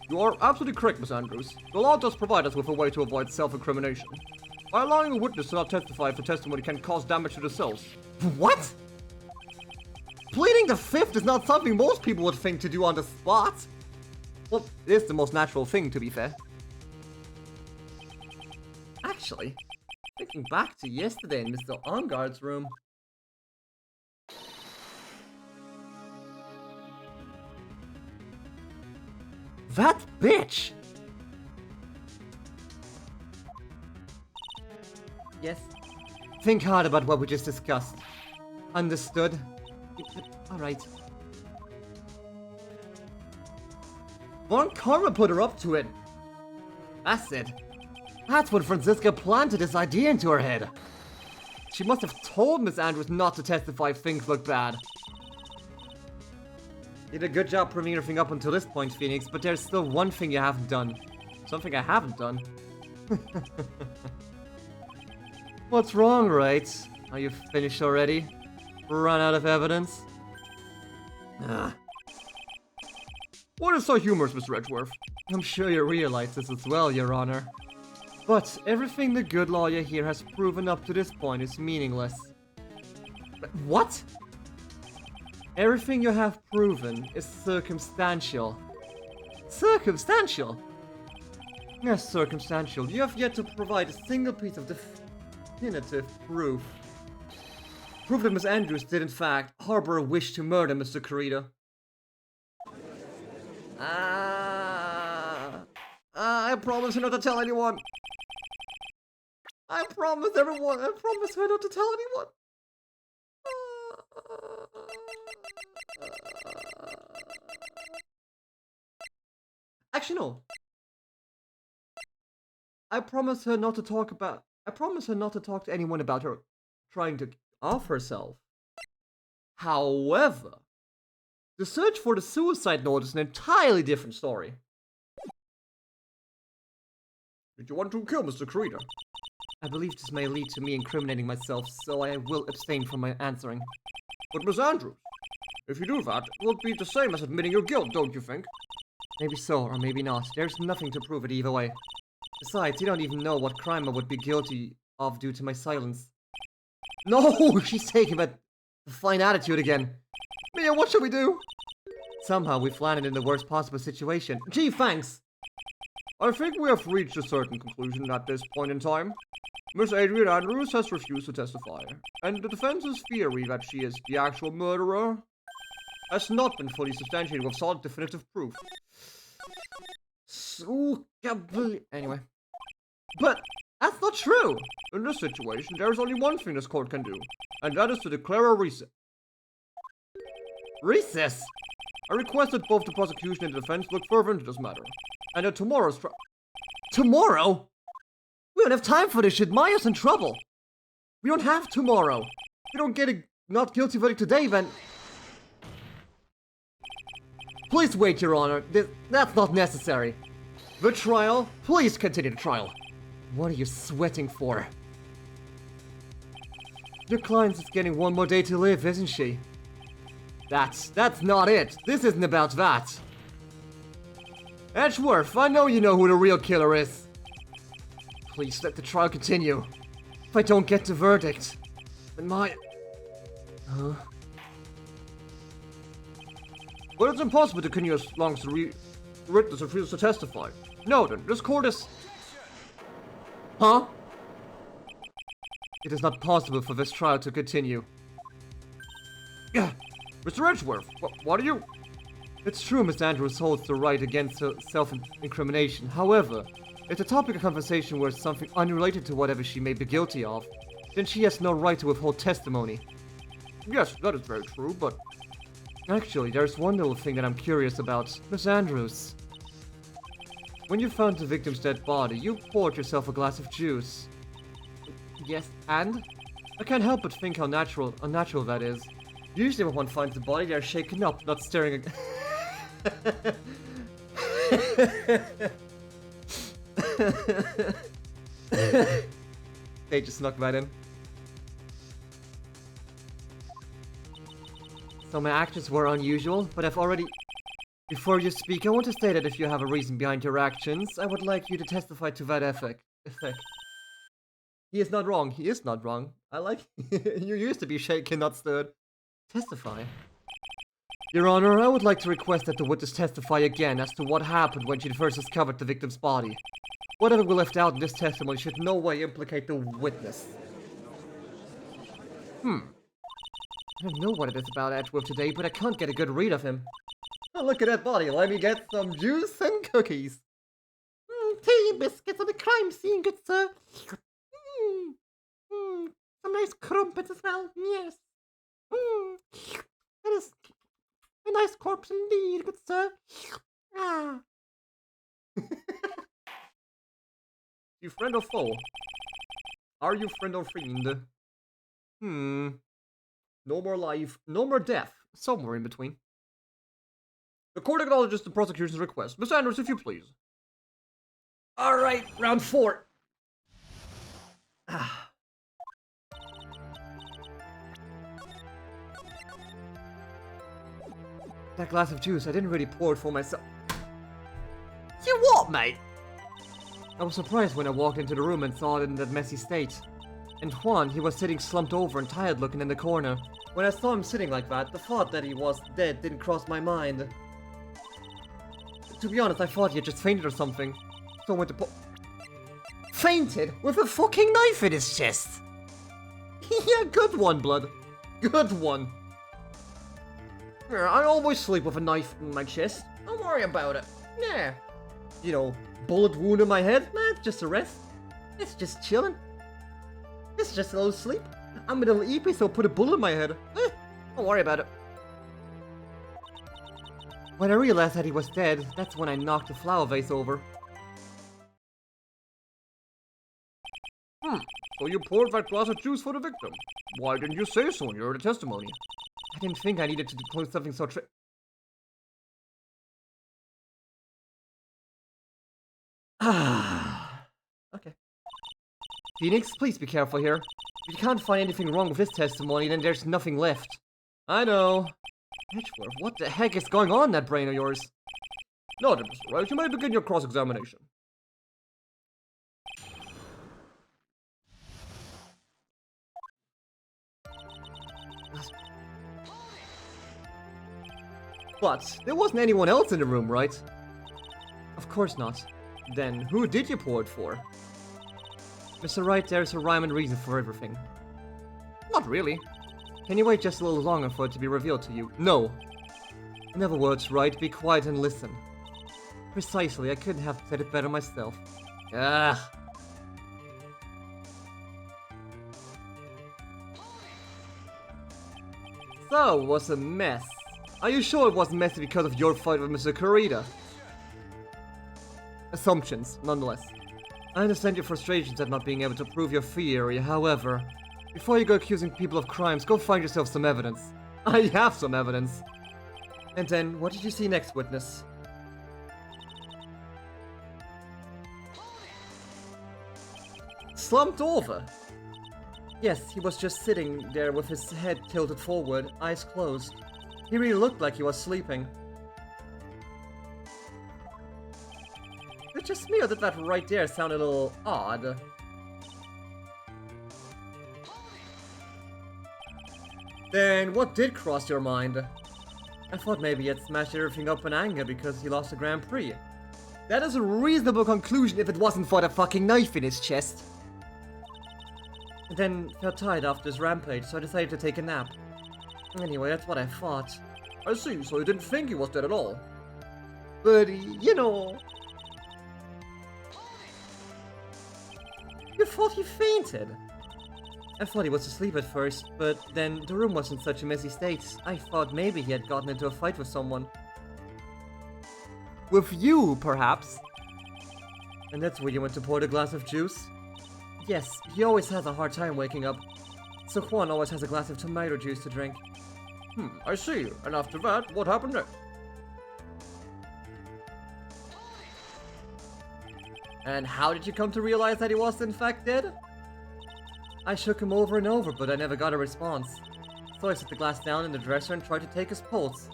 You are absolutely correct, Miss Andrews. The law does provide us with a way to avoid self-incrimination. By allowing a witness to not testify if the testimony can cause damage to the cells. What? Pleading the fifth is not something most people would think to do on the spot. Well, it is the most natural thing, to be fair. Actually, thinking back to yesterday in Mr. Ongard's room. That bitch! Yes. Think hard about what we just discussed. Understood? Alright. Von Karma put her up to it. That's it. That's when Franziska planted this idea into her head. She must have told Miss Andrews not to testify if things look bad. You did a good job proving everything up until this point, Phoenix, but there's still one thing you haven't done. Something I haven't done. What's wrong, Wright? Are you finished already? Run out of evidence? Ah. What is so humorous, Mr. Edgeworth? I'm sure you realize this as well, Your Honor. But everything the good lawyer here has proven up to this point is meaningless. What? Everything you have proven is circumstantial. Circumstantial? Yes, circumstantial. You have yet to provide a single piece of definitive proof. Proof that Miss Andrews did in fact harbor a wish to murder Mr. Corrida. I promise her not to tell anyone. I promise everyone. I promise her not to tell anyone. Actually, no. I promise her not to talk to anyone about her trying to off herself. However, the search for the suicide note is an entirely different story. Did you want to kill Mr. Corrida? I believe this may lead to me incriminating myself, so I will abstain from my answering. But Miss Andrews, if you do that, it will be the same as admitting your guilt, don't you think? Maybe so, or maybe not. There's nothing to prove it either way. Besides, you don't even know what crime I would be guilty of due to my silence. No, she's taking a fine attitude again. Mia, what should we do? Somehow we've landed in the worst possible situation. Gee, thanks. I think we have reached a certain conclusion at this point in time. Miss Adrian Andrews has refused to testify, and the defense's theory that she is the actual murderer has not been fully substantiated with solid definitive proof. Anyway. But that's not true! In this situation, there is only one thing this court can do, and that is to declare a recess. Recess? I request that both the prosecution and the defense look further into this matter, and that tomorrow's Tomorrow? We don't have time for this shit. Maya's in trouble. We don't have tomorrow. We don't get a not guilty verdict today, then... Please wait, Your Honor. That's not necessary. The trial? Please continue the trial. What are you sweating for? Your client is getting one more day to live, isn't she? That's not it. This isn't about that. Edgeworth, I know you know who the real killer is. Please let the trial continue. If I don't get the verdict, then my... Huh? Well, it's impossible to continue as long as the witness refuses to testify. No, then, this court is... Huh? It is not possible for this trial to continue. Mr. Edgeworth, what are you... It's true Miss Andrews holds the right against self-incrimination. However, if the topic of conversation were something unrelated to whatever she may be guilty of, then she has no right to withhold testimony. Yes, that is very true, but... Actually, there's one little thing that I'm curious about. Miss Andrews. When you found the victim's dead body, you poured yourself a glass of juice. Yes, and? I can't help but think how unnatural that is. Usually when one finds the body, they're shaken up, not staring at... They just snuck right in. So my actions were unusual, but I've already... Before you speak, I want to say that if you have a reason behind your actions, I would like you to testify to that effect. He is not wrong. He is not wrong. I like... You used to be shaken, not stirred. Testify. Your Honor, I would like to request that the witness testify again as to what happened when she first discovered the victim's body. Whatever we left out in this testimony should in no way implicate the witness. I don't know what it is about Edgeworth today, but I can't get a good read of him. Oh, look at that body. Let me get some juice and cookies. Tea biscuits on the crime scene, good sir. Some nice crumpets as well. Yes. That is a nice corpse indeed, good sir. Ah. You friend or foe? Are you friend or fiend? No more life, no more death. Somewhere in between. The court acknowledges the prosecution's request. Miss Andrews, if you please. Alright, round 4. That glass of juice, I didn't really pour it for myself. You what, mate? I was surprised when I walked into the room and saw it in that messy state. And Juan, he was sitting slumped over and tired looking in the corner. When I saw him sitting like that, the thought that he was dead didn't cross my mind. To be honest, I thought he had just fainted or something. So I went to Fainted? With a fucking knife in his chest! Yeah, good one, blood. Good one. Yeah, I always sleep with a knife in my chest. Don't worry about it. Yeah. You know, bullet wound in my head? Nah, it's just a rest. It's just chilling. It's just a little sleep. I'm a little eepy, so put a bullet in my head. Don't worry about it. When I realized that he was dead, that's when I knocked the flower vase over. So you poured that glass of juice for the victim. Why didn't you say so in your testimony? I didn't think I needed to disclose something so Okay. Phoenix, please be careful here. If you can't find anything wrong with this testimony, then there's nothing left. I know. Edgeworth, what the heck is going on in that brain of yours? No, Mr. Wright, you may begin your cross-examination. But there wasn't anyone else in the room, right? Of course not. Then, who did you pour it for? Mr. Wright, there's a rhyme and reason for everything. Not really. Can you wait just a little longer for it to be revealed to you? No. In other words, Wright, be quiet and listen. Precisely, I couldn't have said it better myself. Ugh. So, it was a mess. Are you sure it wasn't messy because of your fight with Mr. Kurita? Assumptions, nonetheless. I understand your frustrations at not being able to prove your theory, however, before you go accusing people of crimes, go find yourself some evidence. I have some evidence. And then, what did you see next, witness? Slumped over? Yes, he was just sitting there with his head tilted forward, eyes closed. He really looked like he was sleeping. It's just me or did that right there sound a little odd? Then what did cross your mind? I thought maybe he had smashed everything up in anger because he lost the Grand Prix. That is a reasonable conclusion if it wasn't for the fucking knife in his chest. And then felt tired after his rampage, so I decided to take a nap. Anyway, that's what I thought. I see, so you didn't think he was dead at all. But, you know... You thought he fainted? I thought he was asleep at first, but then the room was in such a messy state. I thought maybe he had gotten into a fight with someone. With you, perhaps? And that's where you went to pour the glass of juice? Yes, he always has a hard time waking up. So Juan always has a glass of tomato juice to drink. I see. And after that, what happened next? And how did you come to realize that he was in fact dead? I shook him over and over, but I never got a response. So I set the glass down in the dresser and tried to take his pulse.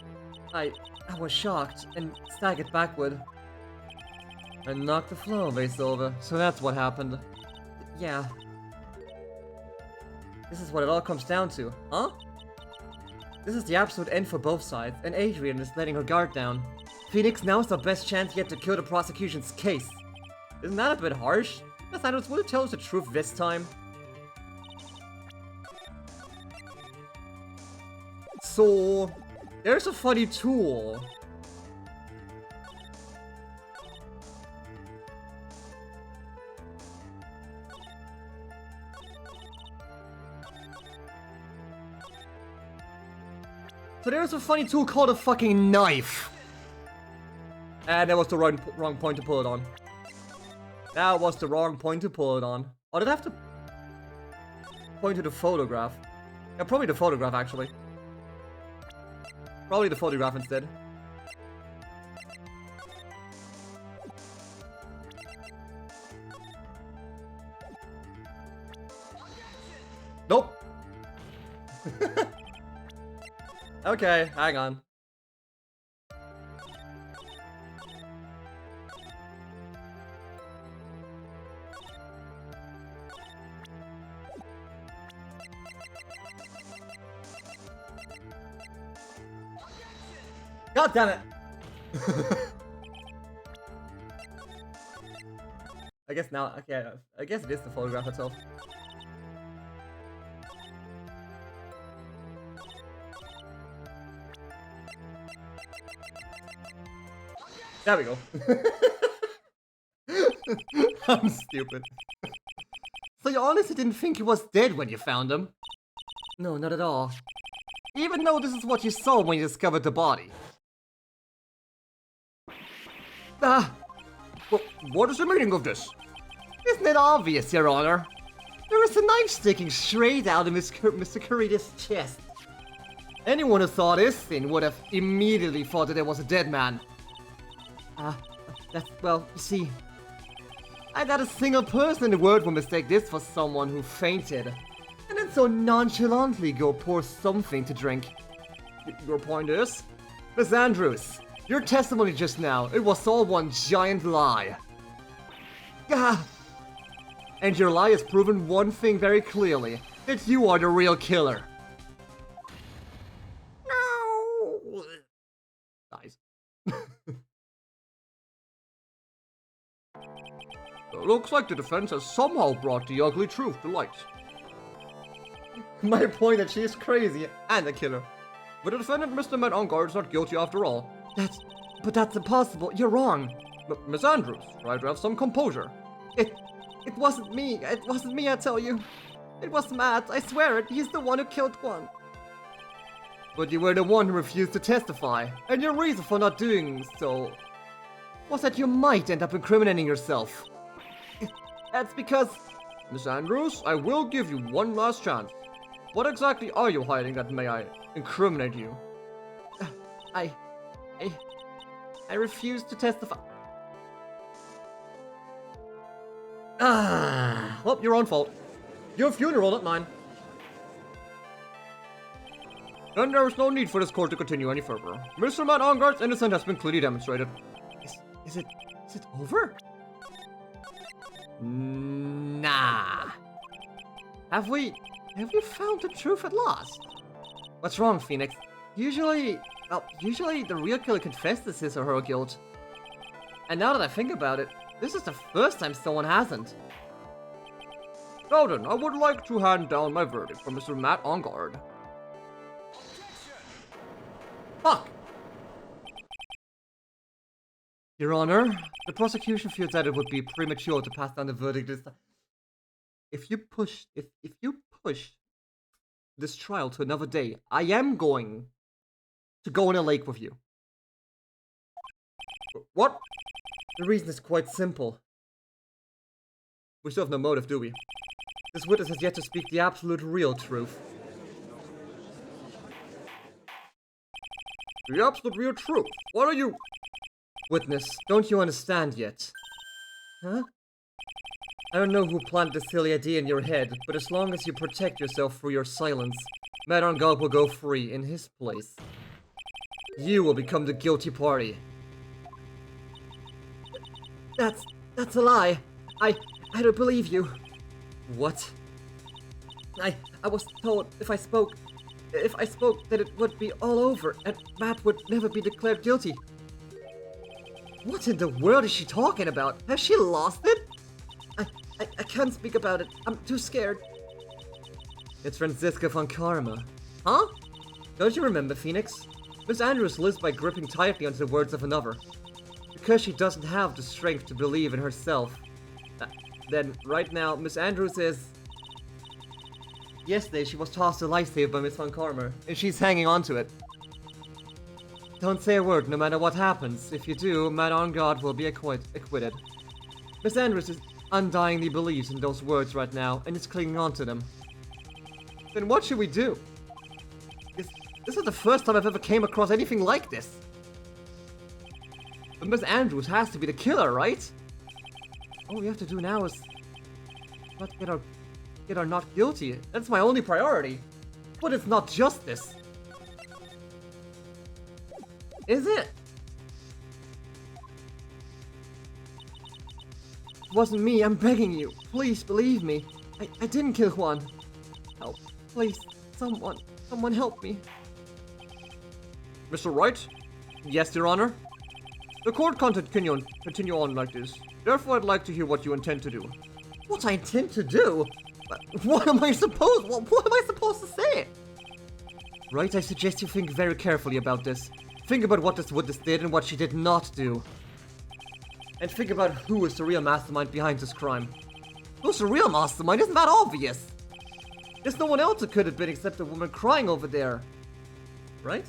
I was shocked and staggered backward. I knocked the flower vase over, so that's what happened. Yeah. This is what it all comes down to, huh? This is the absolute end for both sides, and Adrian is letting her guard down. Phoenix, now is our best chance yet to kill the prosecution's case. Isn't that a bit harsh? Nathanos, will you tell us the truth this time? So, there's a funny tool. So there's a funny tool called a fucking knife. And that was the wrong point to pull it on. That was the wrong point to pull it on. Oh, did I have to point to the photograph? Yeah, probably the photograph, actually. Probably the photograph instead. Nope. Okay, hang on. God damn it! I guess now, okay, I guess it is the photograph itself. There we go. I'm stupid. So you honestly didn't think he was dead when you found him? No, not at all. Even though this is what you saw when you discovered the body. Well, what is the meaning of this? Isn't it obvious, Your Honor? There is a knife sticking straight out of Mr. Kurita's chest. Anyone who saw this thing would have immediately thought that there was a dead man. Well, you see, not a single person in the world will mistake this for someone who fainted, and then so nonchalantly go pour something to drink. Your point is? Miss Andrews, your testimony just now, it was all one giant lie. And your lie has proven one thing very clearly, that you are the real killer. No. Nice. Looks like the defense has somehow brought the ugly truth to light. My point that she is crazy and a killer. But the defendant, Mr. Met on guard, is not guilty after all. But that's impossible. You're wrong. Miss Andrews, try to have some composure. It wasn't me. It wasn't me, I tell you. It was Matt. I swear it. He's the one who killed Quan. But you were the one who refused to testify. And your reason for not doing so was that you might end up incriminating yourself. That's because... Miss Andrews, I will give you one last chance. What exactly are you hiding that may I incriminate you? I refuse to testify. Well, your own fault. Your funeral, not mine. Then there is no need for this court to continue any further. Mr. Matt Ongart's innocence has been clearly demonstrated. Is it over? Nah. Have we found the truth at last? What's wrong, Phoenix? Usually the real killer confesses his or her guilt. And now that I think about it, this is the first time someone hasn't. Now then, I would like to hand down my verdict for Mr. Matt Ongard. Fuck! Your Honor, the prosecution feels that it would be premature to pass down the verdict this time. If you push this trial to another day, I am going to go in a lake with you. What? The reason is quite simple. We still have no motive, do we? This witness has yet to speak the absolute real truth. The absolute real truth? What are you... Witness, don't you understand yet? Huh? I don't know who planted this silly idea in your head, but as long as you protect yourself through your silence, Madame God will go free in his place. You will become the guilty party. That's a lie. I don't believe you. What? I was told if I spoke that it would be all over and Matt would never be declared guilty. What in the world is she talking about? Has she lost it? I can't speak about it. I'm too scared. It's Franziska von Karma. Huh? Don't you remember, Phoenix? Miss Andrews lives by gripping tightly onto the words of another. Because she doesn't have the strength to believe in herself. Then, right now, Miss Andrews is... Yesterday, she was tossed a lifesaver by Miss von Karma, and she's hanging on to it. Don't say a word, no matter what happens. If you do, Madame God will be acquitted. Miss Andrews undyingly believes in those words right now, and is clinging on to them. Then what should we do? This is the first time I've ever came across anything like this. But Miss Andrews has to be the killer, right? All we have to do now is not get her not guilty. That's my only priority. But it's not justice. Is it? It wasn't me, I'm begging you. Please believe me. I didn't kill Juan. Help. Please, someone help me. Mr. Wright? Yes, Your Honor? The court can't continue on like this. Therefore, I'd like to hear what you intend to do. What I intend to do? What am I supposed to say? Right, I suggest you think very carefully about this. Think about what this witness did and what she did not do. And think about who is the real mastermind behind this crime. Who's the real mastermind? Isn't that obvious? There's no one else it could have been except the woman crying over there. Right?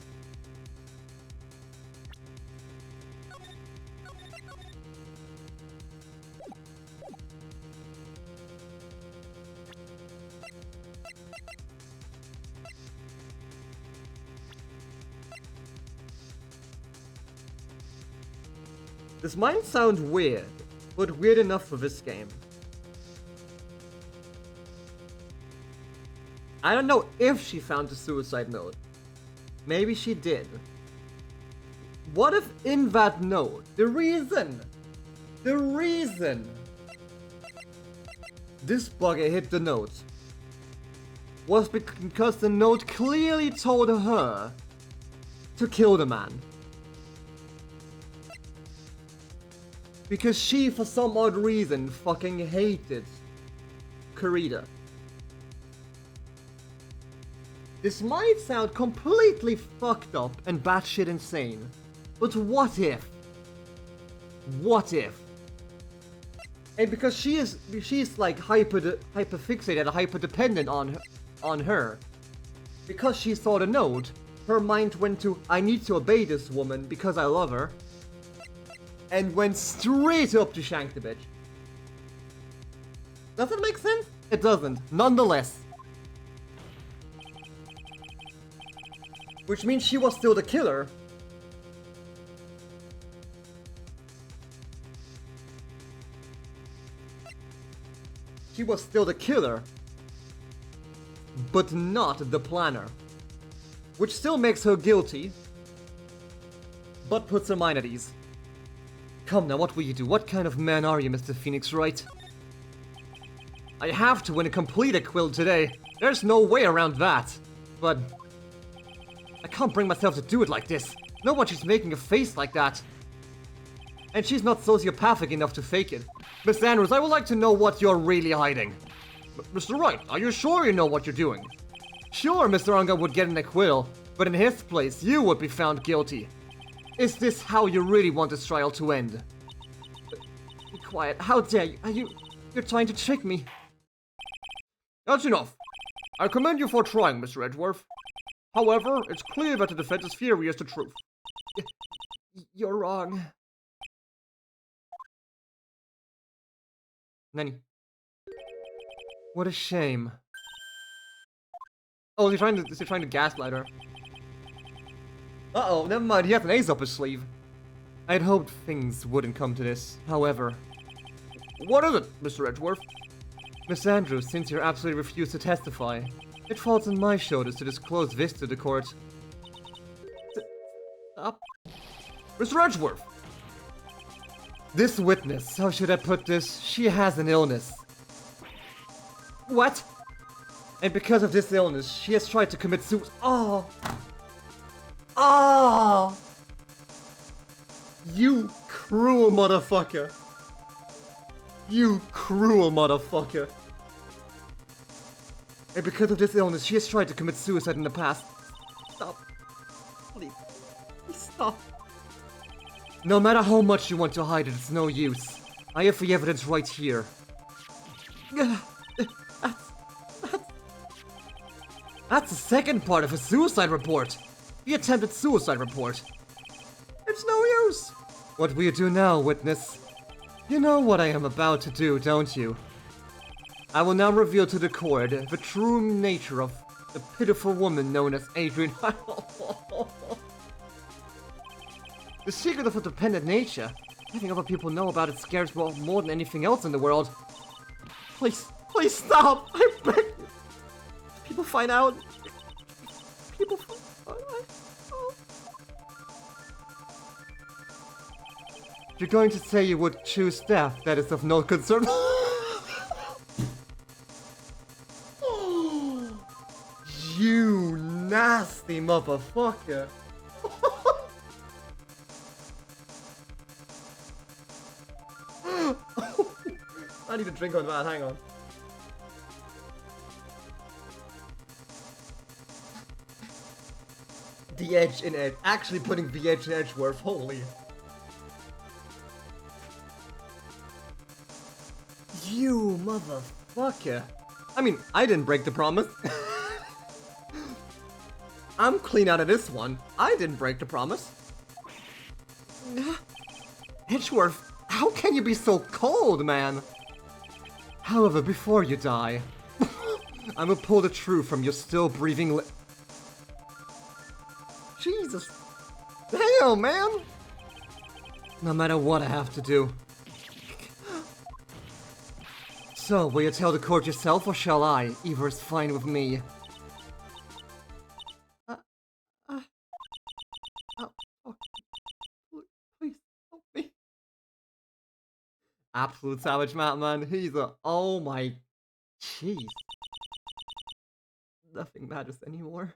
This might sound weird, but weird enough for this game. I don't know if she found the suicide note. Maybe she did. What if in that note, the reason this bugger hit the note was because the note clearly told her to kill the man. Because she, for some odd reason, fucking hated Kurita. This might sound completely fucked up and batshit insane, But what if? What if? And because she's like hyper fixated, hyper dependent on her. Because she saw the note, her mind went to, I need to obey this woman because I love her, and went straight up to shank the bitch. Does it make sense? It doesn't. Nonetheless. Which means she was still the killer. She was still the killer, but not the planner. Which still makes her guilty, but puts her mind at ease. Come now, what will you do? What kind of man are you, Mr. Phoenix Wright? I have to win a complete quill today. There's no way around that. But I can't bring myself to do it like this. No one she's making a face like that. And she's not sociopathic enough to fake it. Miss Andrews, I would like to know what you're really hiding. Mr. Wright, are you sure you know what you're doing? Sure, Mr. Unger would get an acquittal, but in his place, you would be found guilty. Is this how you really want this trial to end? Be quiet. How dare you? You're trying to trick me. That's enough. I commend you for trying, Mr. Edgeworth. However, it's clear that the defense's theory is the truth. You're wrong. Nanny. What a shame. Oh, is he trying to gaslight her? Uh-oh, never mind, he has an ace up his sleeve. I'd hoped things wouldn't come to this, however. What is it, Mr. Edgeworth? Miss Andrews, since you absolutely refuse to testify, it falls on my shoulders to disclose this to the court. Stop. Mr. Edgeworth! This witness, how should I put this? She has an illness. What? And because of this illness, she has tried to commit suicide. Oh! Oh! You cruel motherfucker! You cruel motherfucker! And because of this illness, she has tried to commit suicide in the past. Stop. Please. Please stop. No matter how much you want to hide it, it's no use. I have the evidence right here. That's the second part of a suicide report. The attempted suicide report. It's no use. What will you do now, witness? You know what I am about to do, don't you? I will now reveal to the court the true nature of the pitiful woman known as Adrian. The secret of her dependent nature. Having other people know about it scares me more than anything else in the world. Please, please stop! I beg you. People find out. People find out. Oh. You're going to say you would choose death, that is of no concern. You nasty motherfucker. I need a drink on that, hang on. The edge in Edge. Actually putting the edge in Edgeworth, holy. You motherfucker. I mean, I didn't break the promise. I'm clean out of this one. I didn't break the promise. Edgeworth, how can you be so cold, man? However, before you die, I'm gonna pull the truth from your still breathing Jesus. Damn, man! No matter what I have to do. So, will you tell the court yourself or shall I? Either is fine with me. Please help me. Absolute savage, man. He's a. Oh my. Jeez. Nothing matters anymore.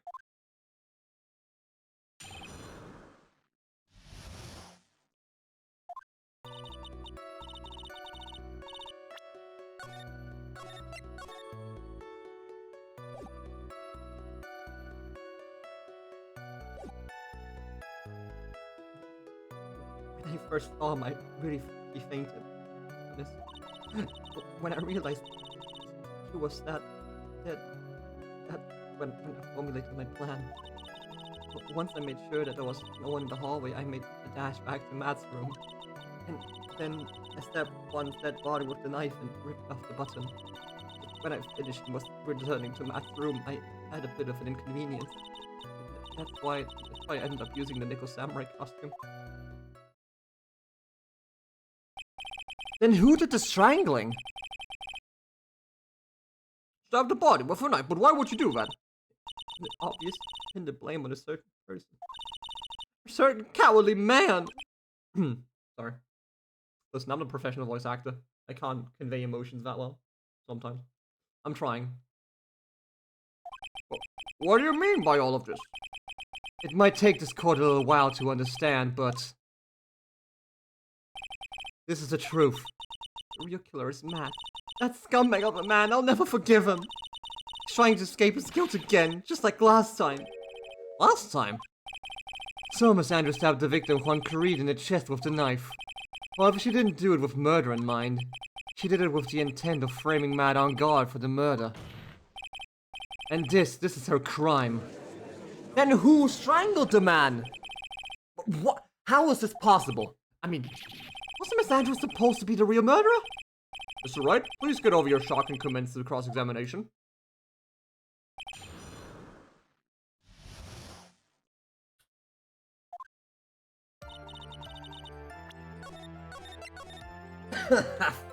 I first saw him, I really fainted. But when I realized he was that dead, when I formulated my plan. But once I made sure that there was no one in the hallway, I made a dash back to Matt's room. And then I stabbed one dead body with the knife and ripped off the button. When I finished and was returning to Matt's room, I had a bit of an inconvenience. That's why I ended up using the Nickel Samurai costume. Then who did the strangling? Stab the body with a knife, but why would you do that? It's obvious, pin the blame on a certain person. A certain cowardly man! Sorry. Listen, I'm a professional voice actor. I can't convey emotions that well. Sometimes. I'm trying. What do you mean by all of this? It might take this court a little while to understand, but... this is the truth. The real killer is Matt. That scumbag of a man, I'll never forgive him. He's trying to escape his guilt again, just like last time. Last time? So Miss Andrews stabbed the victim Juan Creed in the chest with the knife. However, she didn't do it with murder in mind. She did it with the intent of framing Matt on guard for the murder. And this is her crime. Then who strangled the man? What? How is this possible? I mean, wasn't Miss Andrews supposed to be the real murderer? Mr. Wright, please get over your shock and commence the cross-examination.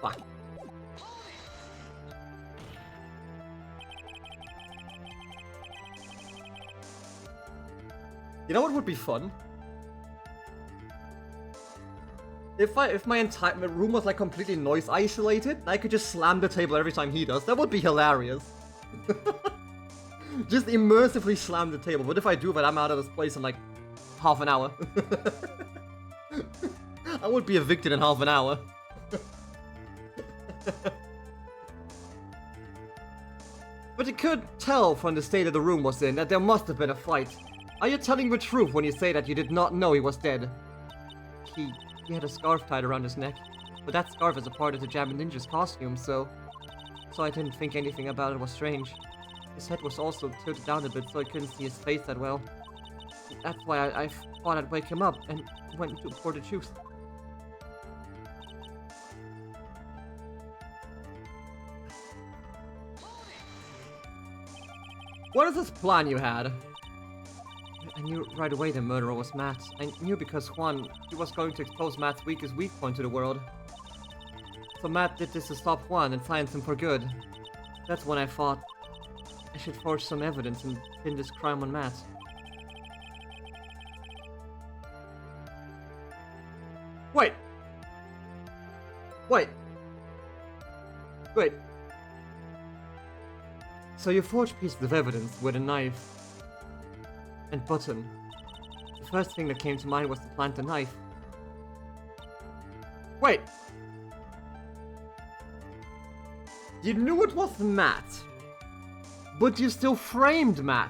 Fuck. You know what would be fun? If my entire room was like completely noise isolated, I could just slam the table every time he does. That would be hilarious. Just immersively slam the table. But if I do that, I'm out of this place in like half an hour. I would be evicted in half an hour. But you could tell from the state of the room was in that there must have been a fight. Are you telling the truth when you say that you did not know he was dead? He had a scarf tied around his neck, but that scarf is a part of the Jabba Ninja's costume, so I didn't think anything about it was strange. His head was also tilted down a bit, so I couldn't see his face that well. That's why I thought I'd wake him up and went for the juice. What is this plan you had? I knew right away the murderer was Matt. I knew because Juan, he was going to expose Matt's weakest weak point to the world. So Matt did this to stop Juan and silence him for good. That's when I thought I should forge some evidence and pin this crime on Matt. Wait! So you forged pieces of evidence with a knife and button. The first thing that came to mind was to plant the knife. Wait! You knew it was Matt, but you still framed Matt.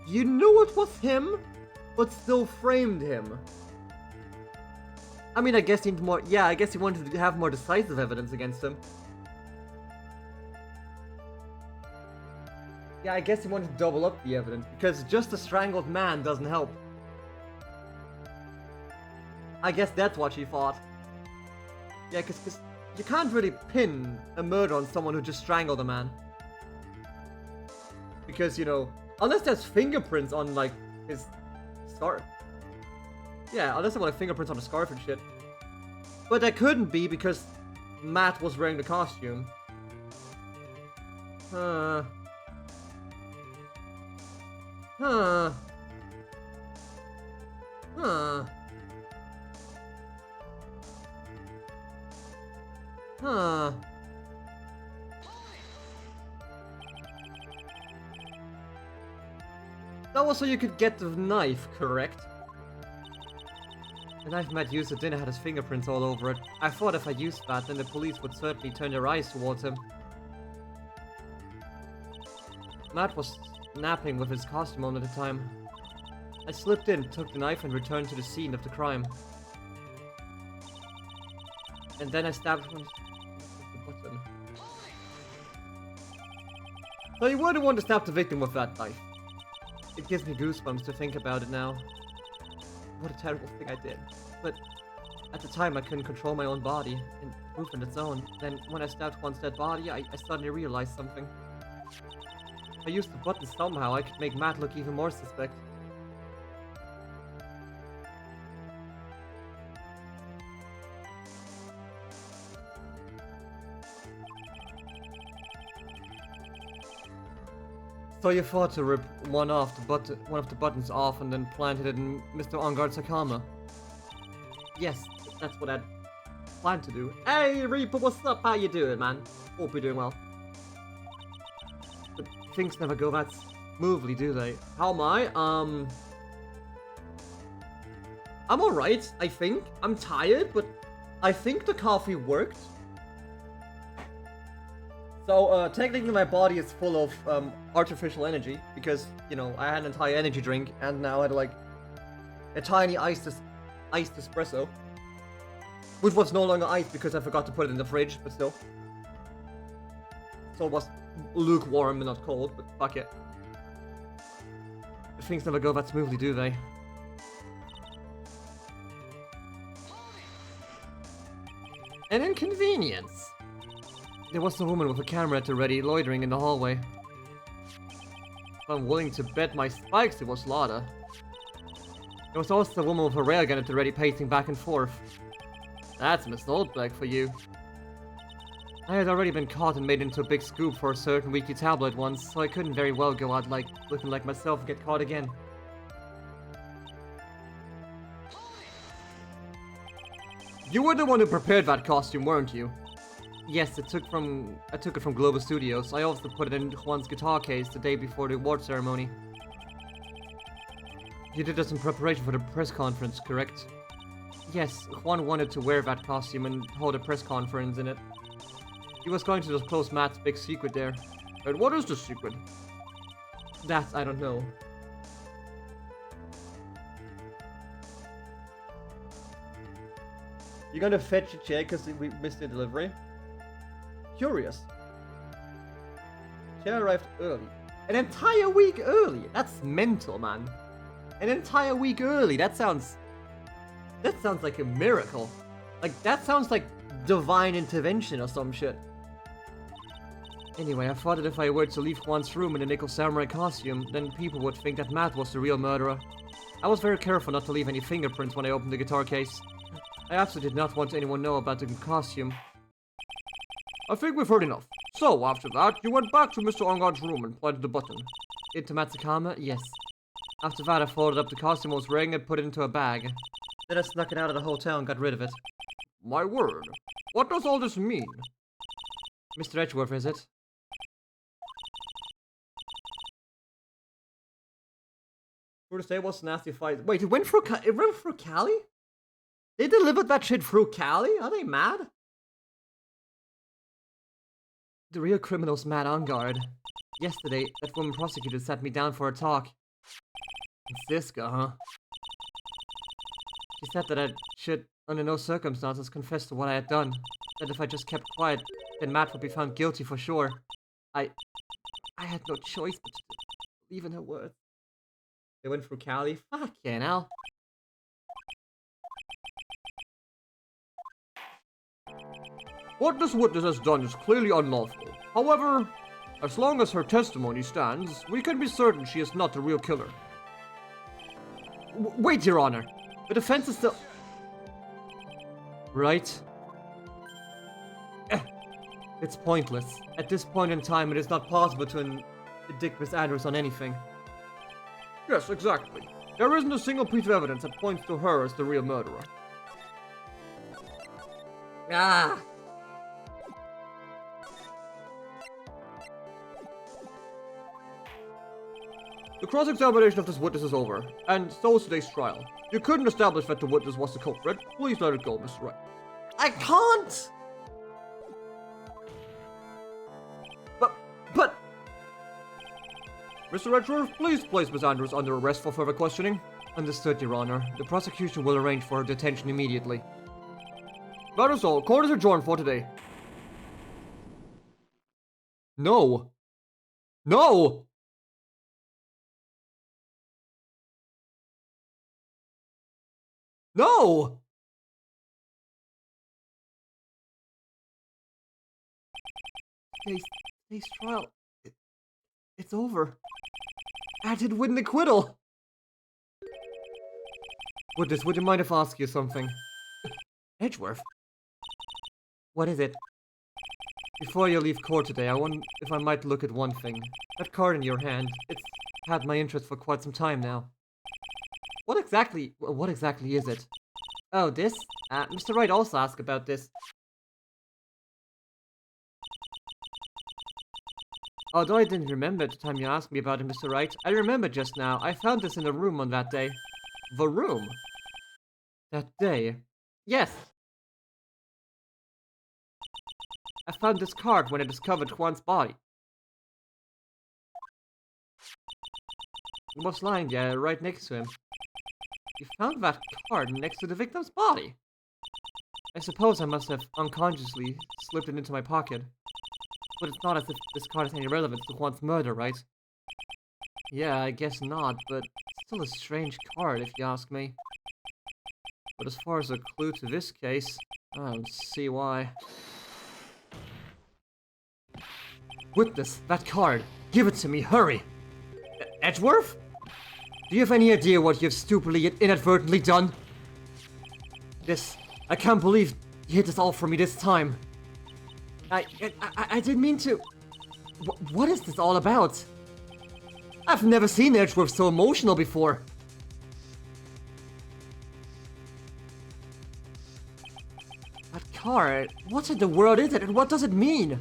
You knew it was him, but still framed him. I mean, I guess he needed more. Yeah, I guess he wanted to have more decisive evidence against him. Yeah, I guess he wanted to double up the evidence, because just a strangled man doesn't help. I guess that's what she thought. Yeah, because you can't really pin a murder on someone who just strangled a man. Because, you know, unless there's fingerprints on, like, his scarf. Yeah, unless there were like, fingerprints on the scarf and shit. But that couldn't be because Matt was wearing the costume. Huh. Huh. Huh. Huh. That was so you could get the knife, correct? The knife Matt used at dinner had his fingerprints all over it. I thought if I used that, then the police would certainly turn their eyes towards him. Matt was napping with his costume on at the time. I slipped in, took the knife, and returned to the scene of the crime. And then I stabbed him with the button. So you were the one to stab the victim with that knife. It gives me goosebumps to think about it now. What a terrible thing I did. But at the time I couldn't control my own body and move on its own. Then when I stabbed one's dead body, I suddenly realized something. If I used the button somehow, I could make Matt look even more suspect. So you thought to rip one of the buttons off and then planted it in Mr. Enguarde's Hakama? Yes, that's what I'd planned to do. Hey Reaper, what's up? How you doing, man? Hope you're doing well. But things never go that smoothly, do they? How am I? I'm alright, I think. I'm tired, but I think the coffee worked. So, technically my body is full of artificial energy, because, you know, I had an entire energy drink, and now I had, like, a tiny iced espresso. Which was no longer iced because I forgot to put it in the fridge, but still. So it was lukewarm and not cold, but fuck it. Things never go that smoothly, do they? An inconvenience. There was a woman with a camera at the ready, loitering in the hallway. I'm willing to bet my spikes it was Lada. There was also a woman with a railgun at the ready, pacing back and forth. That's Miss Oldbeck for you. I had already been caught and made into a big scoop for a certain weekly tabloid once, so I couldn't very well go out like looking like myself and get caught again. You were the one who prepared that costume, weren't you? Yes, I took it from Global Studios. I also put it in Juan's guitar case the day before the award ceremony. You did this in preparation for the press conference, correct? Yes, Juan wanted to wear that costume and hold a press conference in it. He was going to disclose Matt's big secret there. And what is the secret? That I don't know. You're gonna fetch a chair because we missed the delivery? Curious. Chair arrived early. An entire week early! That's mental, man. An entire week early, that sounds like a miracle. Like, that sounds like divine intervention or some shit. Anyway, I thought that if I were to leave Juan's room in a nickel samurai costume, then people would think that Matt was the real murderer. I was very careful not to leave any fingerprints when I opened the guitar case. I absolutely did not want anyone to know about the costume. I think we've heard enough. So, after that, you went back to Mr. Enguarde's room and planted the button. Into Matt's Hakama? Yes. After that, I folded up the costume I was wearing and put it into a bag. Then I snuck it out of the hotel and got rid of it. My word. What does all this mean? Mr. Edgeworth, is it? First day was a nasty fight. Wait, it went through Cali? They delivered that shit through Cali? Are they mad? The real criminal's Matt Enguarde. Yesterday, that woman prosecutor sat me down for a talk. It's Ziska, huh? She said that I should, under no circumstances, confess to what I had done. That if I just kept quiet, then Matt would be found guilty for sure. I had no choice but to believe in her words. They went through Cali? Fuck yeah, now. What this witness has done is clearly unlawful. However, as long as her testimony stands, we can be certain she is not the real killer. Wait, Your Honor. The defense is still... Right? It's pointless. At this point in time, it is not possible to indict Miss Andrews on anything. Yes, exactly. There isn't a single piece of evidence that points to her as the real murderer. Ah! The cross-examination of this witness is over, and so is today's trial. You couldn't establish that the witness was the culprit. Please let it go, Mr. Wright. I can't! But... Mr. Edgeworth, please place Miss Andrews under arrest for further questioning. Understood, Your Honor. The prosecution will arrange for her detention immediately. That is all. Court is adjourned for today. No. No! No! Case trial. It's over. I did win the acquittal. Witness, would you mind if I ask you something? Edgeworth? What is it? Before you leave court today, I wonder if I might look at one thing. That card in your hand. It's had my interest for quite some time now. What exactly is it? Oh, this? Mr. Wright also asked about this. Although I didn't remember at the time you asked me about it, Mr. Wright, I remember just now. I found this in the room on that day. The room? That day? Yes! I found this card when I discovered Juan's body. He was lying there, right next to him. You found that card next to the victim's body? I suppose I must have unconsciously slipped it into my pocket. But it's not as if this card has any relevance to Juan's murder, right? Yeah, I guess not, but still a strange card if you ask me. But as far as a clue to this case, I don't see why. Witness, that card! Give it to me, hurry! Edgeworth? Do you have any idea what you've stupidly yet inadvertently done? I can't believe you hid this all for me this time. I didn't mean to. What is this all about? I've never seen Edgeworth so emotional before. That card, what in the world is it and what does it mean?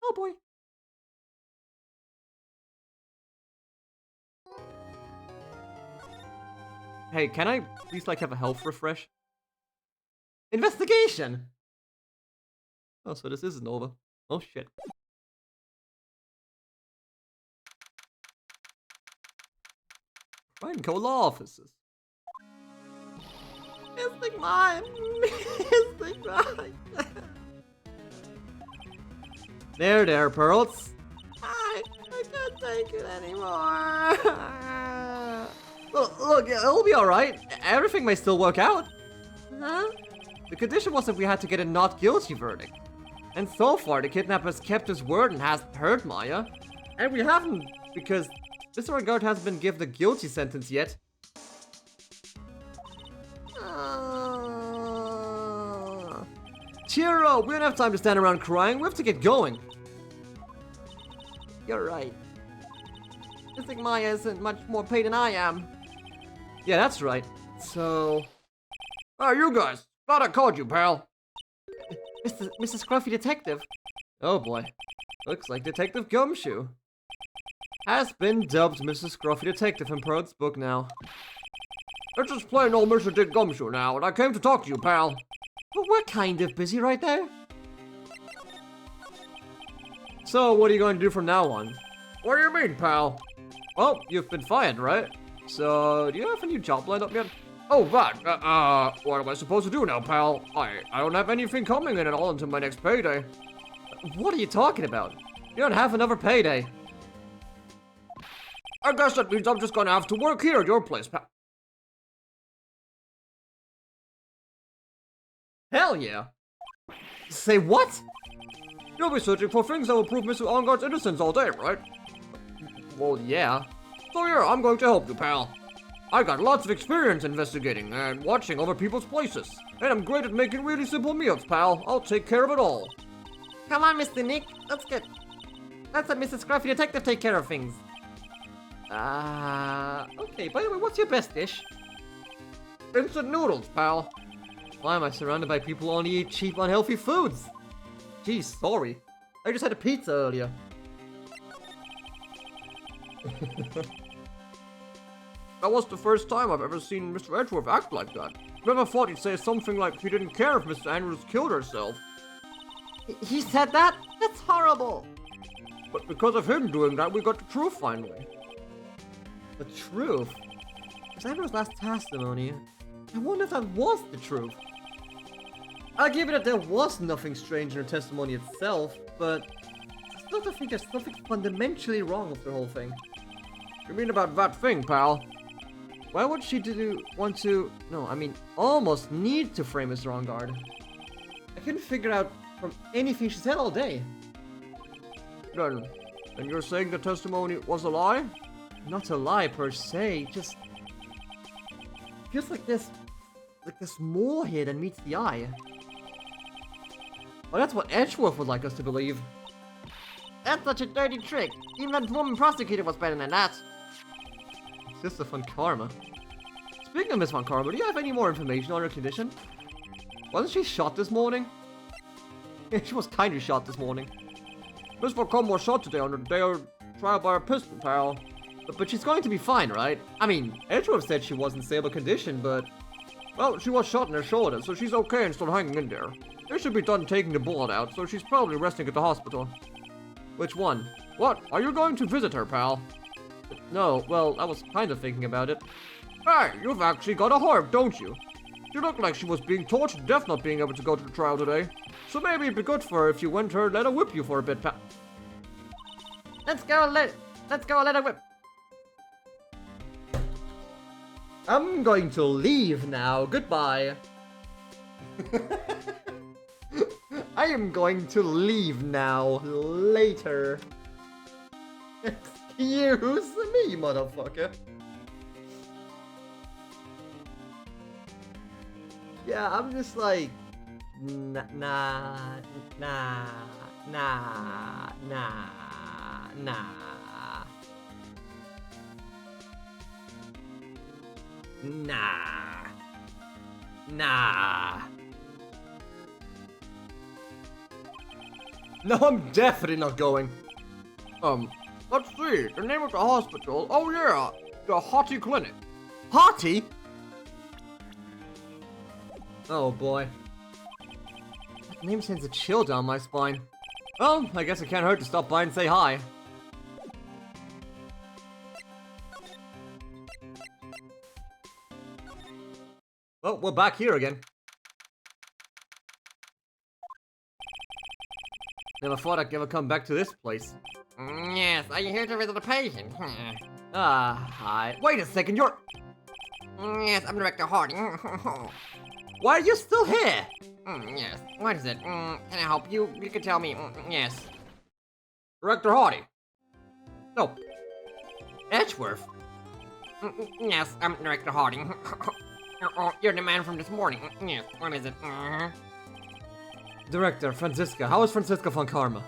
Oh boy. Hey, can I please have a health refresh? Investigation! Oh, so this isn't over. Oh shit. Rykan law offices. Mystic mine! Mystic mine! There, Pearls. I can't take it anymore. Look, it'll be alright. Everything may still work out. Huh? The condition was that we had to get a not guilty verdict. And so far, the kidnapper's kept his word and hasn't hurt Maya. And we haven't, because Mr. Regard hasn't been given a guilty sentence yet. Cheer up! We don't have time to stand around crying. We have to get going. You're right. I think Maya isn't much more paid than I am. Yeah, that's right. So... Oh, you guys! Thought I called you, pal. Mr. Scruffy Detective. Oh boy. Looks like Detective Gumshoe has been dubbed Mr. Scruffy Detective in Pearl's book now. It's just plain old Mr. Dick Gumshoe now, and I came to talk to you, pal. But we're kind of busy right there. So, what are you going to do from now on? What do you mean, pal? Well, you've been fired, right? So, do you have a new job lined up yet? Oh, that, what am I supposed to do now, pal? I don't have anything coming in at all until my next payday. What are you talking about? You don't have another payday. I guess that means I'm just gonna have to work here at your place, pal. Hell yeah. Say what? You'll be searching for things that will prove Mr. Onguard's innocence all day, right? Well, yeah. So yeah, I'm going to help you, pal. I got lots of experience investigating and watching other people's places. And I'm great at making really simple meals, pal. I'll take care of it all. Come on, Mr. Nick. Let's let Mrs. Scruffy Detective take care of things. Okay, by the way, what's your best dish? Instant noodles, pal. Why am I surrounded by people who only eat cheap, unhealthy foods? Geez, sorry. I just had a pizza earlier. That was the first time I've ever seen Mr. Edgeworth act like that. Never thought he'd say something like he didn't care if Mr. Andrews killed herself. He said that? That's horrible. But because of him doing that, we got the truth finally. The truth? Xander's last testimony. I wonder if that was the truth. I'll give it that there was nothing strange in her testimony itself, but I still don't think there's something fundamentally wrong with the whole thing. You mean about that thing, pal? Why would she almost need to frame as wrong guard? I couldn't figure out from anything she said all day. Then you're saying the testimony was a lie? Not a lie per se, just feels like this more here than meets the eye. Well, that's what Edgeworth would like us to believe. That's such a dirty trick. Even that woman prosecutor was better than that. Sister Von Karma. Speaking of Miss Von Karma, do you have any more information on her condition? Wasn't she shot this morning? Yeah, she was kinda shot this morning. Miss Von Karma was shot today on the day of trial by a pistol, pal. But she's going to be fine, right? I mean, Edgeworth said she was in stable condition, but... Well, she was shot in her shoulder, so she's okay and still hanging in there. They should be done taking the bullet out, so she's probably resting at the hospital. Which one? What? Are you going to visit her, pal? No, well, I was kind of thinking about it. Hey, you've actually got a heart, don't you? She looked like she was being tortured to death not being able to go to the trial today. So maybe it'd be good for her if you went to her and let her whip you for a bit, pal. Let's go let her whip. I'm going to leave now. Goodbye. I am going to leave now. Later. Excuse me, motherfucker. Yeah, I'm just like... Nah. No, I'm definitely not going. Let's see. The name of the hospital. Oh yeah, the Hottie Clinic. Hottie? Oh boy. That name sends a chill down my spine. Well, I guess it can't hurt to stop by and say hi. Well, we're back here again. Never thought I'd ever come back to this place. Yes, are you here to visit a patient? Hi. Wait a second, you're... Yes, I'm Director Harding. Why are you still here? Yes, what is it? Can I help you? You can tell me. Yes. Director Hardy. No. Edgeworth. Yes, I'm Director Harding. You're the man from this morning. Yes, what is it? Director, Franziska. How is Franziska Von Karma?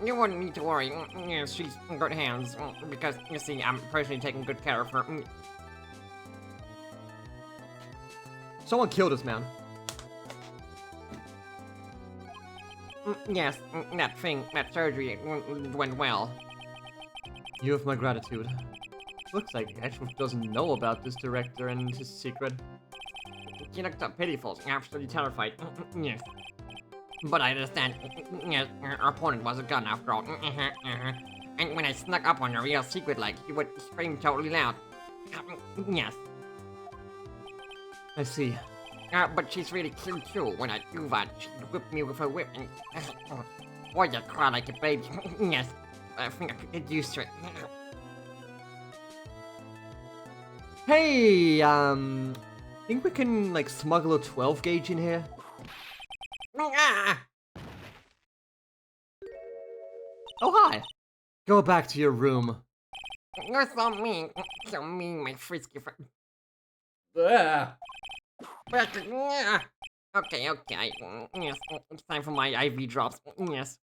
You wouldn't need to worry. Yes, she's in good hands. Because, you see, I'm personally taking good care of her. Someone killed this man. Yes, that surgery went well. You have my gratitude. Looks like Edgeworth doesn't know about this director and his secret. She looked up pitiful, absolutely terrified. Yes. But I understand. Yes, her opponent was a gun after all. And when I snuck up on her real secret, like, he would scream totally loud. Yes. I see. But she's really cute too. When I do that, she whipped me with her whip and... boy, you cry like a baby. Yes. I think I could get used to it. Hey, think we can, like, smuggle a 12 gauge in here? Oh, hi! Go back to your room. You're so mean. So mean, my frisky friend. Yeah. Okay. Yes, it's time for my IV drops. Yes.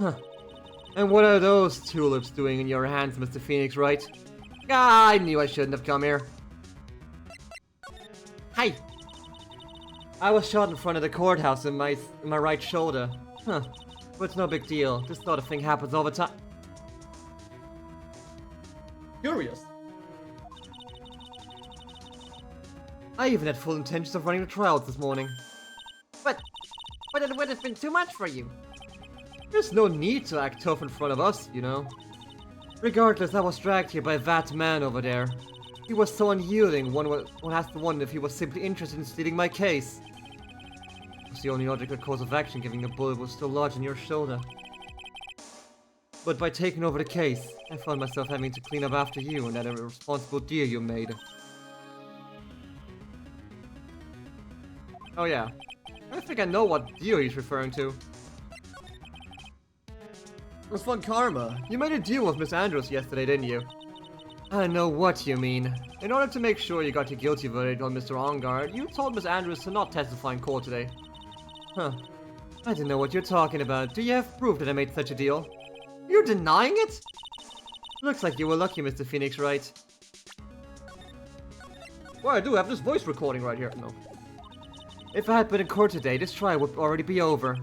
Huh. And what are those tulips doing in your hands, Mr. Phoenix, Wright? Ah, I knew I shouldn't have come here. Hey! I was shot in front of the courthouse in my right shoulder. Huh. But it's no big deal. This sort of thing happens all the time. Curious. I even had full intentions of running the trials this morning. But it would have been too much for you. There's no need to act tough in front of us, you know. Regardless, I was dragged here by that man over there. He was so unyielding, one has to wonder if he was simply interested in stealing my case. It was the only logical course of action, given the bullet was still lodged in your shoulder. But by taking over the case, I found myself having to clean up after you and that irresponsible deal you made. Oh yeah, I think I know what deal he's referring to. It was fun karma. You made a deal with Miss Andrews yesterday, didn't you? I know what you mean. In order to make sure you got your guilty verdict on Mr. Ongard, you told Miss Andrews to not testify in court today. Huh. I don't know what you're talking about. Do you have proof that I made such a deal? You're denying it? Looks like you were lucky, Mr. Phoenix, right? Well, I do have this voice recording right here. No. If I had been in court today, this trial would already be over.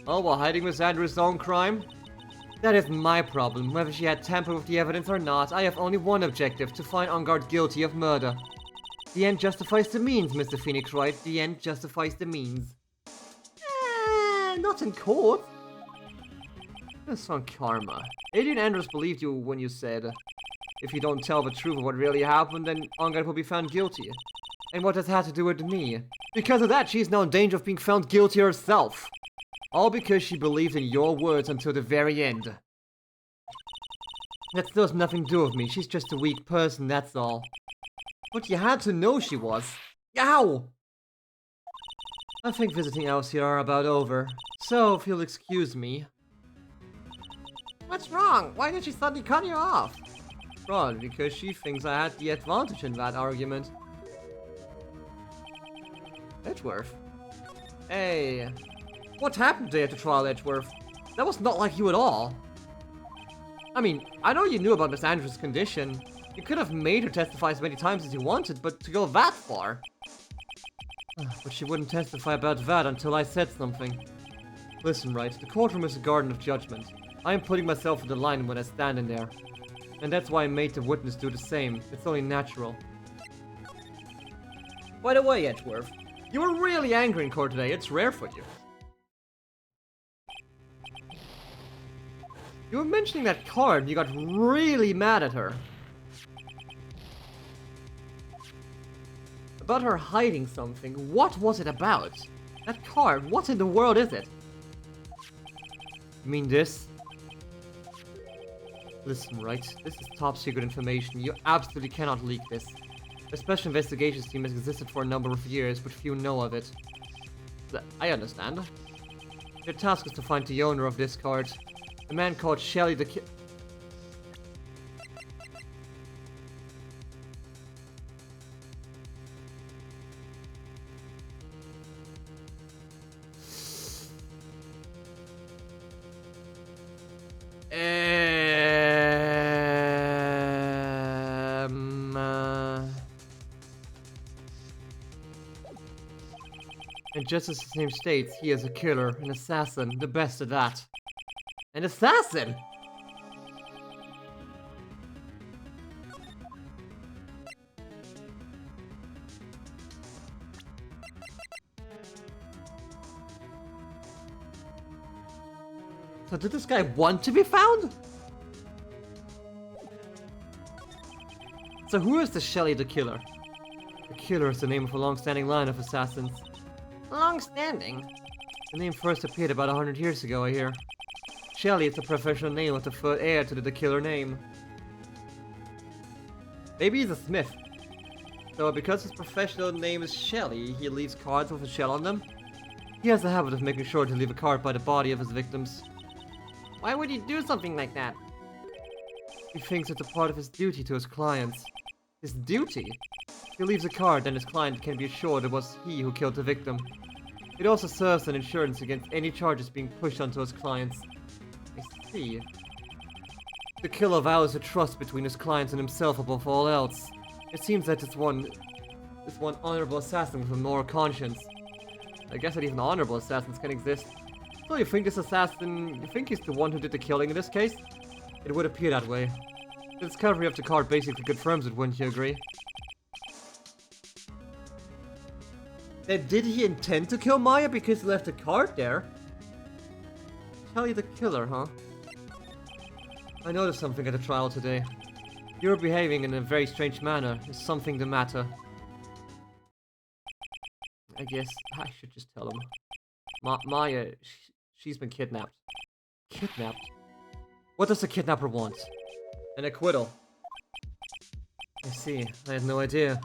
Oh, while hiding Miss Andrews' own crime? That is my problem. Whether she had tampered with the evidence or not, I have only one objective, to find Ongard guilty of murder. The end justifies the means, Mr. Phoenix, right? The end justifies the means. Not in court. That's on karma. Adrian Andrews believed you when you said, if you don't tell the truth of what really happened, then Ongard will be found guilty. And what does that have to do with me? Because of that, she's now in danger of being found guilty herself. All because she believed in your words until the very end. That still has nothing to do with me. She's just a weak person, that's all. But you had to know she was. Ow! I think visiting hours here are about over. So, if you'll excuse me. What's wrong? Why did she suddenly cut you off? Probably because she thinks I had the advantage in that argument. Edgeworth. Hey. What happened today at the trial, Edgeworth? That was not like you at all. I mean, I know you knew about Miss Andrews' condition. You could have made her testify as many times as you wanted, but to go that far... But she wouldn't testify about that until I said something. Listen, Wright, the courtroom is a garden of judgment. I am putting myself in the line when I stand in there. And that's why I made the witness do the same. It's only natural. By the way, Edgeworth, you were really angry in court today. It's rare for you. You were mentioning that card and you got really mad at her. About her hiding something. What was it about? That card, what in the world is it? You mean this? Listen, Wright, this is top secret information. You absolutely cannot leak this. The Special Investigations Team has existed for a number of years, but few know of it. I understand. Your task is to find the owner of this card. A man called Shelly the Ki- And just as his name states, he is a killer, an assassin, the best at that. An assassin! So did this guy want to be found? So who is the Shelly the Killer? The Killer is the name of a long-standing line of assassins. Long-standing? The name first appeared about 100 years ago, I hear. Shelly is the professional name of the first heir to the Killer name. Maybe he's a smith. So because his professional name is Shelly, he leaves cards with a shell on them. He has a habit of making sure to leave a card by the body of his victims. Why would he do something like that? He thinks it's a part of his duty to his clients. His duty? He leaves a card, then his client can be assured it was he who killed the victim. It also serves as insurance against any charges being pushed onto his clients. I see. The killer vows a trust between his clients and himself above all else. It seems that this one honorable assassin with a moral conscience. I guess that even honorable assassins can exist. So you think this assassin, you think he's the one who did the killing in this case? It would appear that way. The discovery of the card basically confirms it, wouldn't you agree? Did he intend to kill Maya because he left a card there? Shelly the killer, huh? I noticed something at the trial today. You're behaving in a very strange manner. Is something the matter? I guess I should just tell him. Maya, she's been kidnapped. Kidnapped? What does the kidnapper want? An acquittal. I see. I had no idea.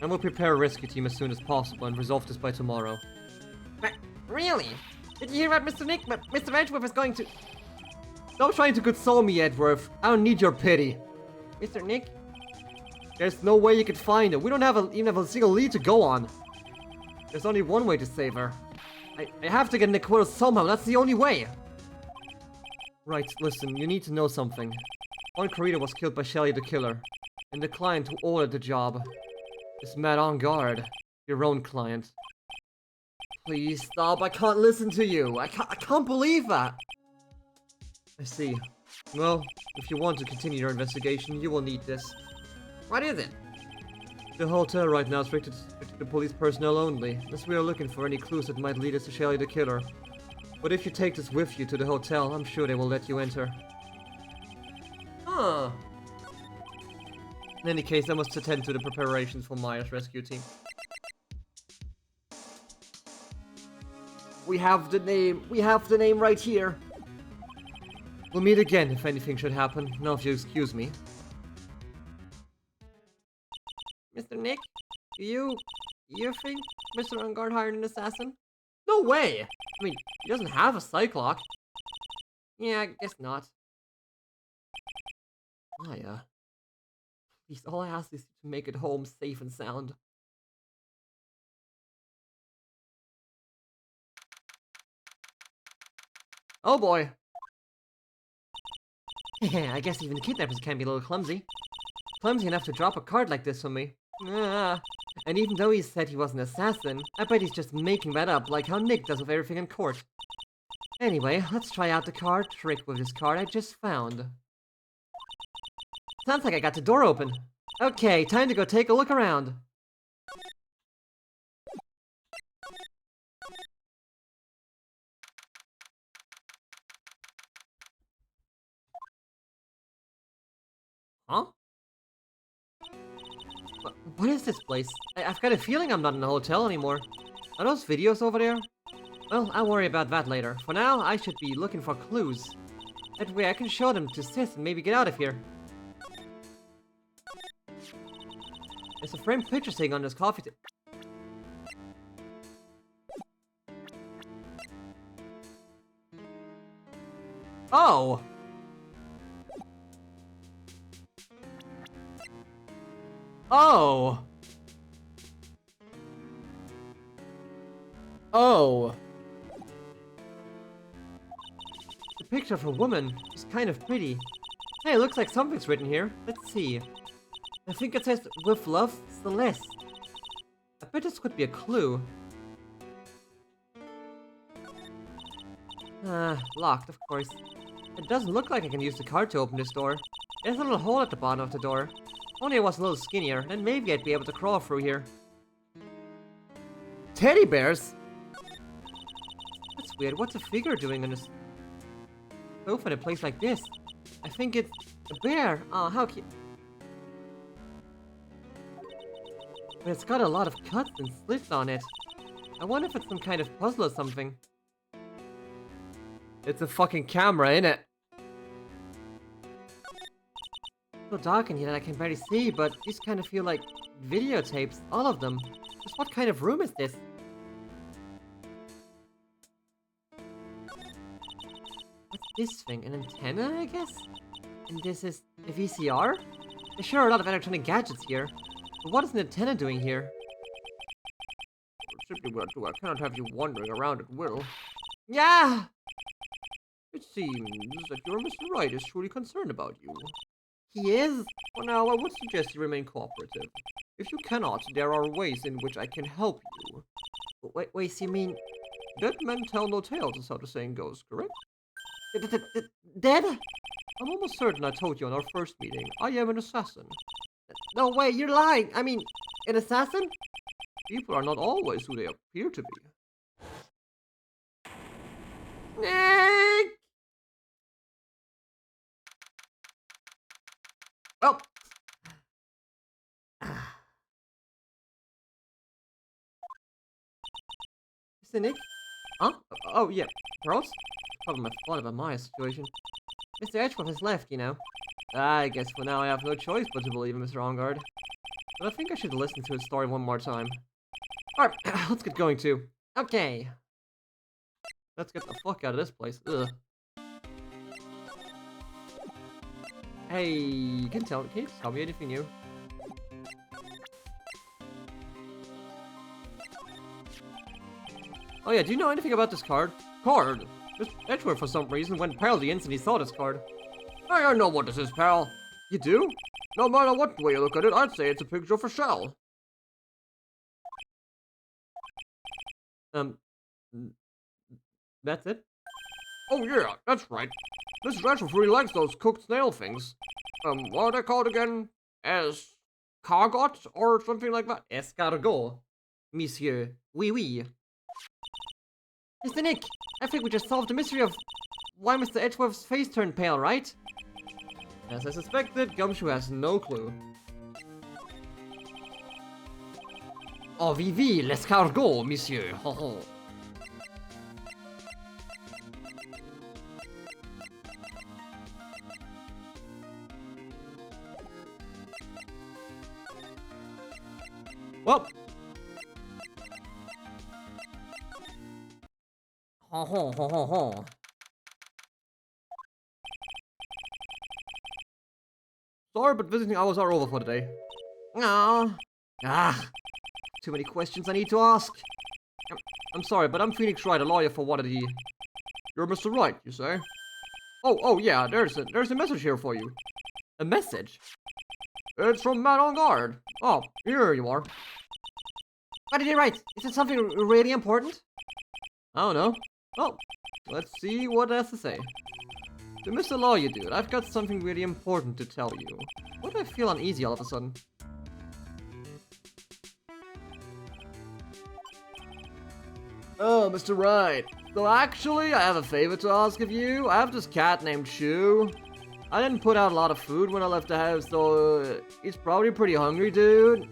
I will prepare a rescue team as soon as possible and resolve this by tomorrow. But really? Did you hear about Mr. Nick? But Mr. Edgeworth is going to... Stop trying to console me, Edgeworth. I don't need your pity. Mr. Nick? There's no way you could find her. We don't even have a single lead to go on. There's only one way to save her. I have to get an acquittal somehow. That's the only way. Right, listen. You need to know something. One Corita was killed by Shelly the killer. And the client who ordered the job is Matt on guard. Your own client. Please stop. I can't listen to you. I can't believe that. I see. Well, if you want to continue your investigation, you will need this. What is it? The hotel right now is restricted to police personnel only, as we are looking for any clues that might lead us to Shelly the killer. But if you take this with you to the hotel, I'm sure they will let you enter. Huh. In any case, I must attend to the preparations for Maya's rescue team. We have the name right here. We'll meet again if anything should happen. Now if you excuse me. Mr. Nick? Do you think Mr. Ungard hired an assassin? No way! I mean, he doesn't have a Cyclock. Yeah, I guess not. Maya. Please, all I ask is to make it home safe and sound. Oh boy. I guess even kidnappers can be a little clumsy. Clumsy enough to drop a card like this on me. And even though he said he was an assassin, I bet he's just making that up like how Nick does with everything in court. Anyway, let's try out the card trick with this card I just found. Sounds like I got the door open. Okay, time to go take a look around. Huh? What is this place? I've got a feeling I'm not in a hotel anymore. Are those videos over there? Well, I'll worry about that later. For now, I should be looking for clues. That way I can show them to Sis and maybe get out of here. There's a framed picture sitting on this coffee table. Oh! Oh! Oh! The picture of a woman is kind of pretty. Hey, it looks like something's written here. Let's see. I think it says, "With love, Celeste." I bet this could be a clue. Locked, of course. It doesn't look like I can use the card to open this door. There's a little hole at the bottom of the door. Only I was a little skinnier, then maybe I'd be able to crawl through here. Teddy bears? That's weird. What's a figure doing on this sofa in a place like this? I think it's a bear. Oh, how cute. But it's got a lot of cuts and slits on it. I wonder if it's some kind of puzzle or something. It's a fucking camera, innit? It's so dark in here that I can barely see, but these kind of feel like videotapes, all of them. Just what kind of room is this? What's this thing? An antenna, I guess? And this is a VCR? There's sure a lot of electronic gadgets here. But what is an antenna doing here? Simply well, too. I cannot have you wandering around at will. Yeah! It seems that your Mr. Wright is truly concerned about you. He is? For now, I would suggest you remain cooperative. If you cannot, there are ways in which I can help you. Wait, you mean... Dead men tell no tales, is how the saying goes, correct? Dead? I'm almost certain I told you on our first meeting. I am an assassin. No way, you're lying! I mean, an assassin? people are not always who they appear to be. Nick! Well. Mr. Nick? Huh? Oh, yeah. Pearls? Probably my fault about my situation. Mr. Edgeworth has left, you know. I guess for now I have no choice but to believe in Mr. Ongard. But I think I should listen to his story one more time. Alright, let's get going too. Okay. Let's get the fuck out of this place. Ugh. Hey, can you tell me anything new? Oh yeah, do you know anything about this card? Card? Mr. Edgeworth for some reason went pale the instant he saw this card. I know what this is, pal. You do? No matter what way you look at it, I'd say it's a picture of a shell. That's it? Oh yeah, that's right. Mrs. Edgeworth really likes those cooked snail things. What are they called again? Escargot or something like that? Escargot. Monsieur. Oui, oui. Mr. Nick, I think we just solved the mystery of why Mr. Edgeworth's face turned pale, right? As I suspected, Gumshoe has no clue. Oh, oui, oui, l'escargot, monsieur. Ho, ho. Well. Ho, ho, ho, ho, ho. Sorry, but visiting hours are over for today. Ah, too many questions I need to ask. I'm sorry, but I'm Phoenix Wright, a lawyer for one of the... You're Mr. Wright, you say? Oh, yeah, there's a message here for you. A message? It's from Matt on guard. Oh, here you are. What did he write? Is it something really important? I don't know. Oh, let's see what it has to say. To Mr. Lawyer Dude, I've got something really important to tell you. Why do I feel uneasy all of a sudden? Oh, Mr. Wright. So actually, I have a favor to ask of you. I have this cat named Shoe. I didn't put out a lot of food when I left the house, so he's probably pretty hungry, dude.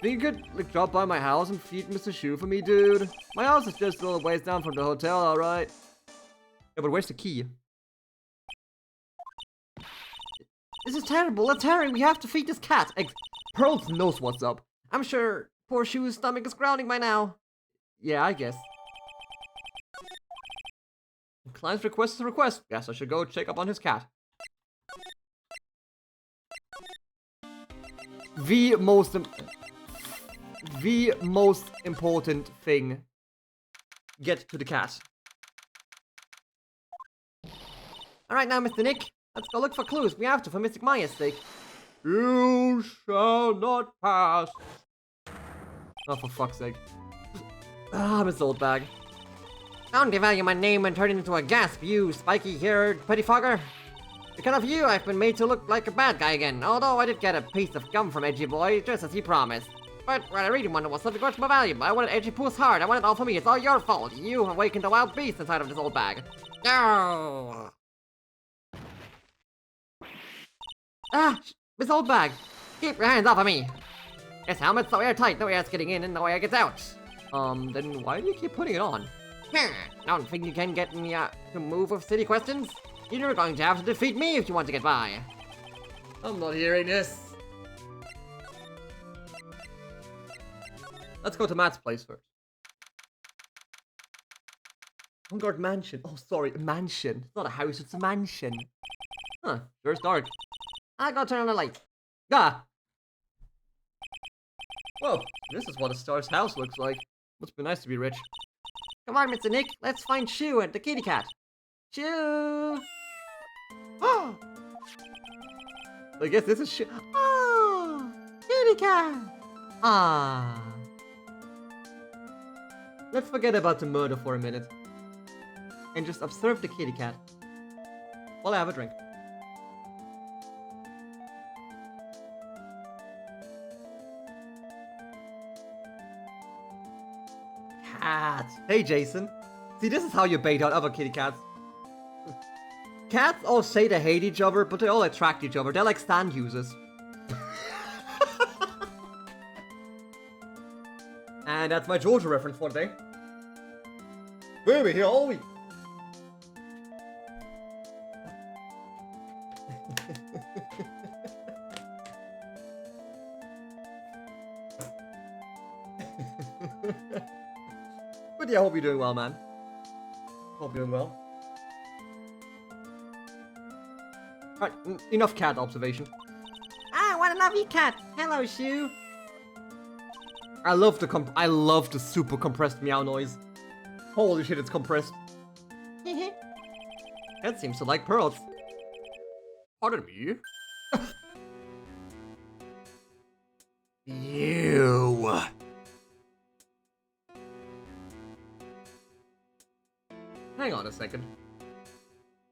Think you could, like, drop by my house and feed Mr. Shoe for me, dude? My house is just a little ways down from the hotel, alright? Yeah, but where's the key? This is terrible. Let's hurry. We have to feed this cat. Pearls knows what's up. I'm sure poor Shoe's stomach is growling by now. Yeah, I guess. Client's request is a request. Guess I should go check up on his cat. The most important thing. Get to the cat. Alright now, Mr. Nick. Let's go look for clues. We have to for Mystic Maya's sake. You shall not pass. Oh, for fuck's sake. Ah, Miss Old Bag. Don't devalue my name and turn it into a gasp, you spiky-haired pettifogger. Because of you, I've been made to look like a bad guy again. Although I did get a piece of gum from Edgy Boy, just as he promised. But what I really wanted was something much more valuable. I wanted Edgy Poo's heart. I wanted it all for me. It's all your fault. You awakened a wild beast inside of this old bag. No. Ah, Miss Old Bag. Keep your hands off of me. This helmet's so airtight, no air's getting in and no air gets out. Then why do you keep putting it on? Don't think you can get me to move with silly questions? You're going to have to defeat me if you want to get by. I'm not hearing this. Let's go to Matt's place first. Vanguard Mansion. Oh, sorry, a mansion. It's not a house, it's a mansion. Huh, sure it's dark. I'll go turn on the light. Ah! Whoa, this is what a star's house looks like. Must be nice to be rich. Come on, Mr. Nick, let's find Shoe and the kitty cat. Shoe! Oh! I guess this is Shoe. Oh! Kitty cat! Ah! Let's forget about the murder for a minute. And just observe the kitty cat. While I have a drink. cat. Hey, Jason. See, this is how you bait out other kitty cats. Cats all say they hate each other, but they all attract each other. They're like stand users. And that's my Georgia reference for today. Baby, here all week. But yeah, I hope you're doing well, man. Hope you're doing well. Alright, enough cat observation. Ah, what a lovely cat! Hello, Shoo! I love the super compressed meow noise. Holy shit, it's compressed. Cat seems to like pearls. Pardon me? You. Hang on a second.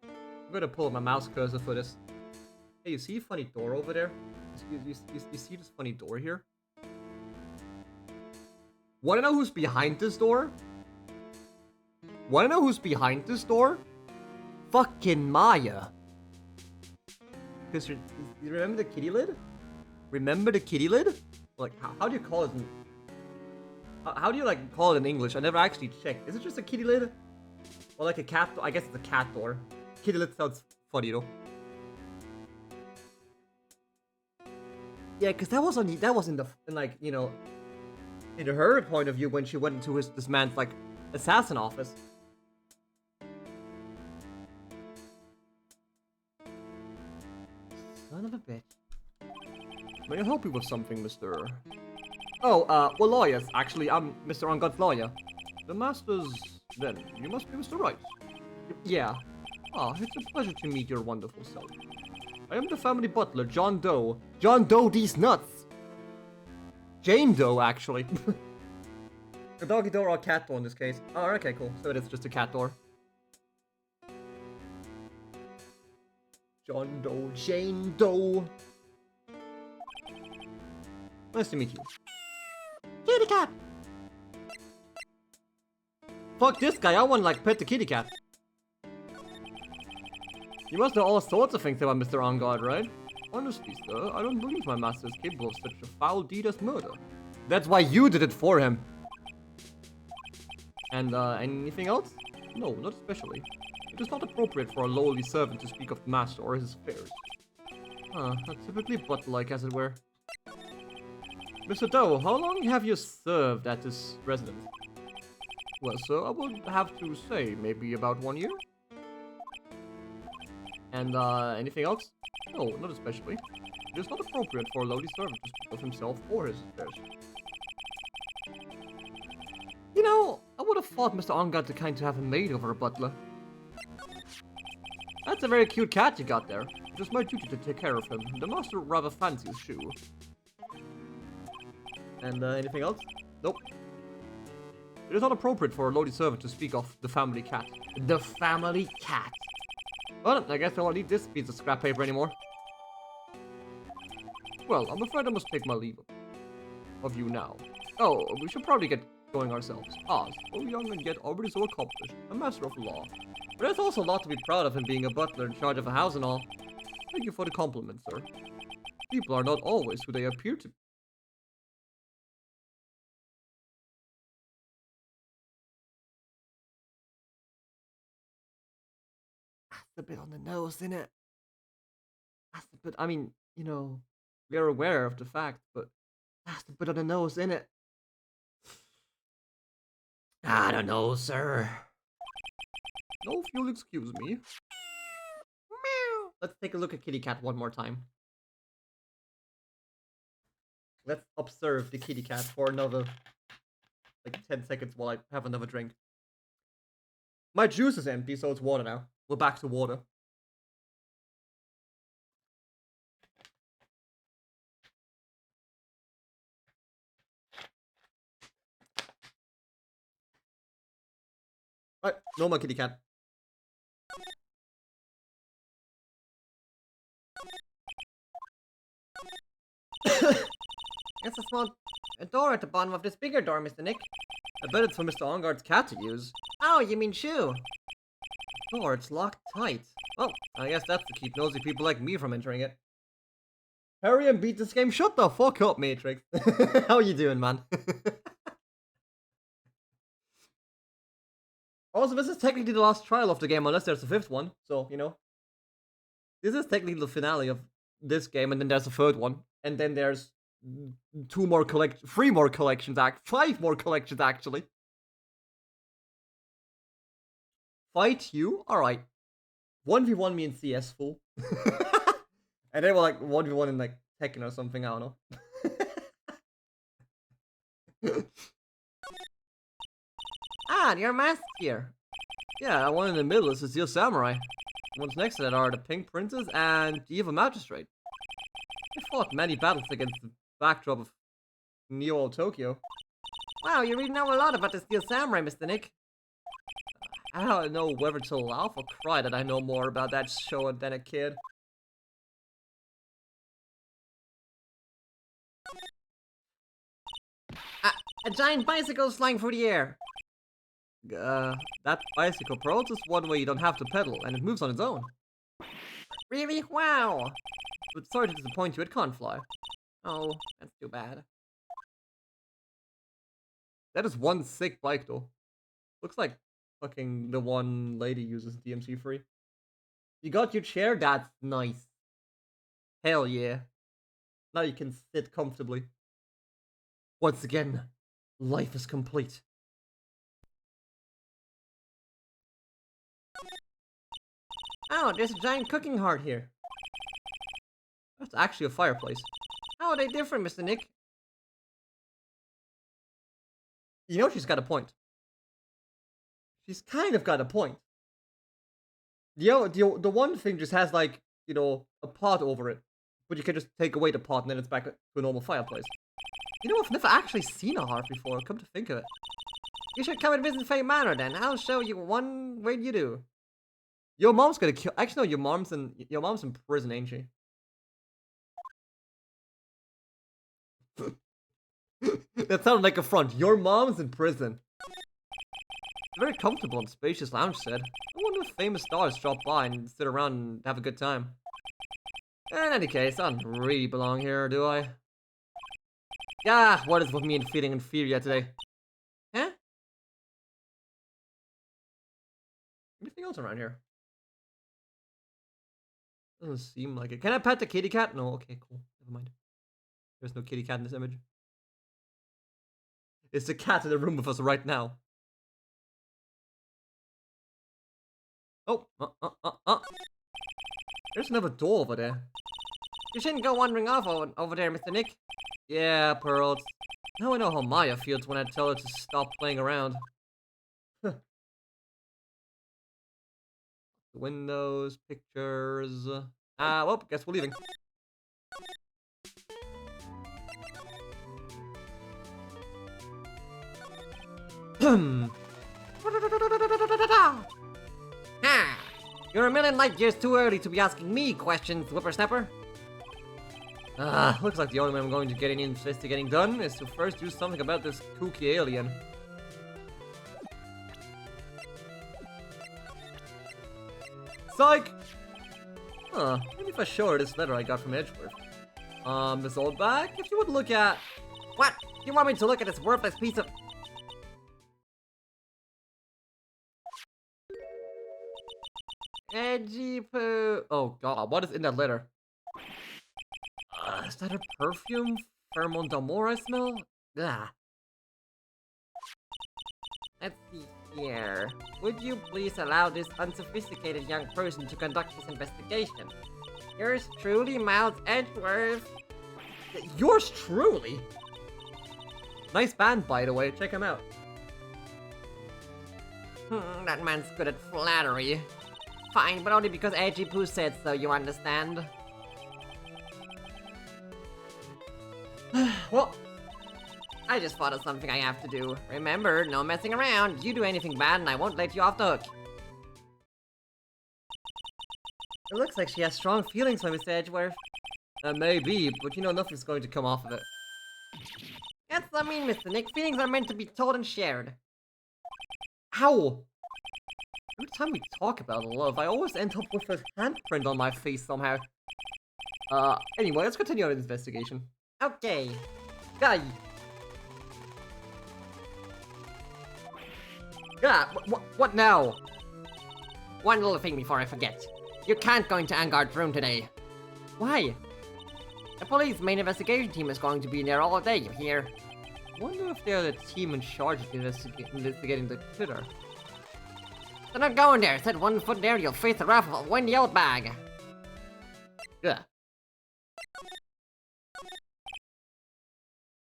I'm gonna pull up my mouse cursor for this. Hey, you see a funny door over there? You see this funny door here? Wanna know who's behind this door? Wanna know who's behind this door? Fucking Maya. Because you remember the kitty lid? Remember the kitty lid? Like, how do you call it in... How do you, like, call it in English? I never actually checked. Is it just a kitty lid? Or like a cat door? I guess it's a cat door. Kitty lid sounds funny, though. Yeah, because that was in like, you know... in her point of view when she went into this man's, like, assassin office. Son of a bitch. May I help you with something, Mr... Oh, well, lawyers. Actually, I'm Mr. Ungod's lawyer. The master's... Then, you must be Mr. Wright. Yeah. Ah, it's a pleasure to meet your wonderful self. I am the family butler, John Doe. John Doe these nuts! Jane Doe, actually. A doggy door or a cat door in this case. Oh, okay, cool. So it is just a cat door. John Doe, Jane Doe. Nice to meet you. Kitty cat! Fuck this guy, I want to like pet the kitty cat. You must know all sorts of things about Mr. Ongod, right? Honestly, sir, I don't believe my master is capable of such a foul deed as murder. That's why you did it for him. And, anything else? No, not especially. It is not appropriate for a lowly servant to speak of the master or his affairs. Typically butt-like, as it were. Mr. Doe, how long have you served at this residence? Well, sir, I would have to say maybe about 1 year. And, anything else? No, not especially. It is not appropriate for a lowly servant to speak of himself or his affairs. You know, I would have thought Mr. Ongod to kind to have a maid over a butler. That's a very cute cat you got there. It is my duty to take care of him. The master rather fancies Shoe. And, anything else? Nope. It is not appropriate for a lowly servant to speak of the family cat. The family cat. Well, I guess I won't need this piece of scrap paper anymore. Well, I'm afraid I must take my leave of you now. Oh, we should probably get going ourselves. Ah, so young and yet already so accomplished. A master of law. But there's also a lot to be proud of in being a butler in charge of a house and all. Thank you for the compliment, sir. People are not always who they appear to be. That's a bit on the nose, isn't it? That's a bit, I mean, you know, we're aware of the fact, but that's a bit on the nose, isn't it? I don't know, sir. No, if you'll excuse me. Meow. Let's take a look at Kitty Cat one more time. Let's observe the kitty cat for another, like, 10 seconds while I have another drink. My juice is empty, so it's water now. We're back to water. Alright, no more kitty cat. It's a small door at the bottom of this bigger door, Mr. Nick. I bet it's for Mr. Ongard's cat to use. Oh, you mean Shu? Door, it's locked tight. Well, I guess that's to keep nosy people like me from entering it. Hurry and beat this game. Shut the fuck up, Matrix. How you doing, man? Also, this is technically the last trial of the game, unless there's a fifth one. So, you know. This is technically the finale of this game, and then there's a third one. And then there's 5 more collections, actually. Fight you? Alright. 1v1 me in CS, fool. And then we're like 1v1 in like Tekken or something, I don't know. Ah, you're masked here. Yeah, that one in the middle is the Steel Samurai. The ones next to that are the Pink Princess and the Evil Magistrate. They fought many battles against the backdrop of Neo Tokyo. Wow, you really know a lot about the Steel Samurai, Mr. Nick. I don't know whether to laugh or cry that I know more about that show than a kid. A giant bicycle flying through the air. That bicycle pearls is one way you don't have to pedal, and it moves on its own. Really? Wow. But sorry to disappoint you, it can't fly. Oh, that's too bad. That is one sick bike, though. Looks like fucking the one lady uses DMC3. You got your chair? That's nice. Hell yeah. Now you can sit comfortably. Once again, life is complete. Oh, there's a giant cooking heart here. That's actually a fireplace. How are they different, Mr. Nick? You know she's got a point. She's kind of got a point. The one thing just has like, you know, a pot over it. But you can just take away the pot and then it's back to a normal fireplace. You know, I've never actually seen a heart before, come to think of it. You should come and visit Faye Manor then. I'll show you one when you do. Your mom's gonna kill. Actually, no, your mom's in prison, ain't she? That sounded like a front. Your mom's in prison. Very comfortable and spacious lounge set. I wonder if famous stars drop by and sit around and have a good time. In any case, I don't really belong here, do I? Ah, what is with me and feeling inferior today? Huh? Anything else around here? Doesn't seem like it. Can I pet the kitty cat? No, okay, cool. Never mind. There's no kitty cat in this image. It's the cat in the room with us right now. Oh, there's another door over there. You shouldn't go wandering off over there, Mr. Nick. Yeah, Pearls. Now I know how Maya feels when I tell her to stop playing around. Windows, pictures. Well, guess we're leaving. Ha! You're a million light years too early to be asking me questions, whippersnapper. Looks like the only way I'm going to get any investigating done is to first do something about this kooky alien. Psych! Maybe if I show her this letter I got from Edgeworth. Miss Oldback, if you would look at... What? You want me to look at this worthless piece of... Edgy poo... Oh god, what is in that letter? Is that a perfume? Pheromone d'Amour I smell? Ah. Let's see here. Would you please allow this unsophisticated young person to conduct this investigation? Yours truly, Miles Edgeworth. Yours truly? Nice band, by the way. Check him out. That man's good at flattery. Fine, but only because Edgy Poo said so, you understand? Well, I just thought of something I have to do. Remember, no messing around. You do anything bad and I won't let you off the hook. it looks like she has strong feelings for Miss Edgeworth. Maybe, but you know nothing's going to come off of it. That's what I mean, Mr. Nick. Feelings are meant to be told and shared. Ow! Every time we talk about love, I always end up with a handprint on my face somehow. Anyway, let's continue our investigation. Okay. Guy! Yeah, what now? One little thing before I forget. You can't go into Angard's room today. Why? The police main investigation team is going to be in there all day, you hear? Wonder if they're the team in charge of investigating the killer. They're not going there. Set one foot there, you'll face the wrath of a windy old bag. Yeah.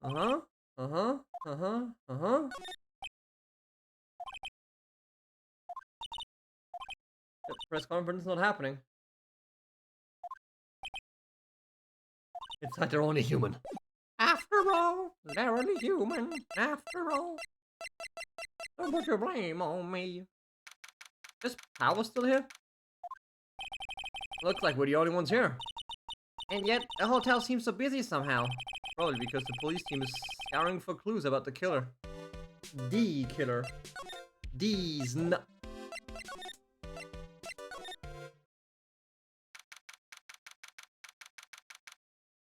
Uh-huh. Uh-huh. Uh-huh. Uh-huh. The press conference is not happening. It's like they're only human. After all, they're only human. After all. Don't put your blame on me. Is Power still here? Looks like we're the only ones here. And yet, the hotel seems so busy somehow. Probably because the police team is scouring for clues about the killer. The killer. These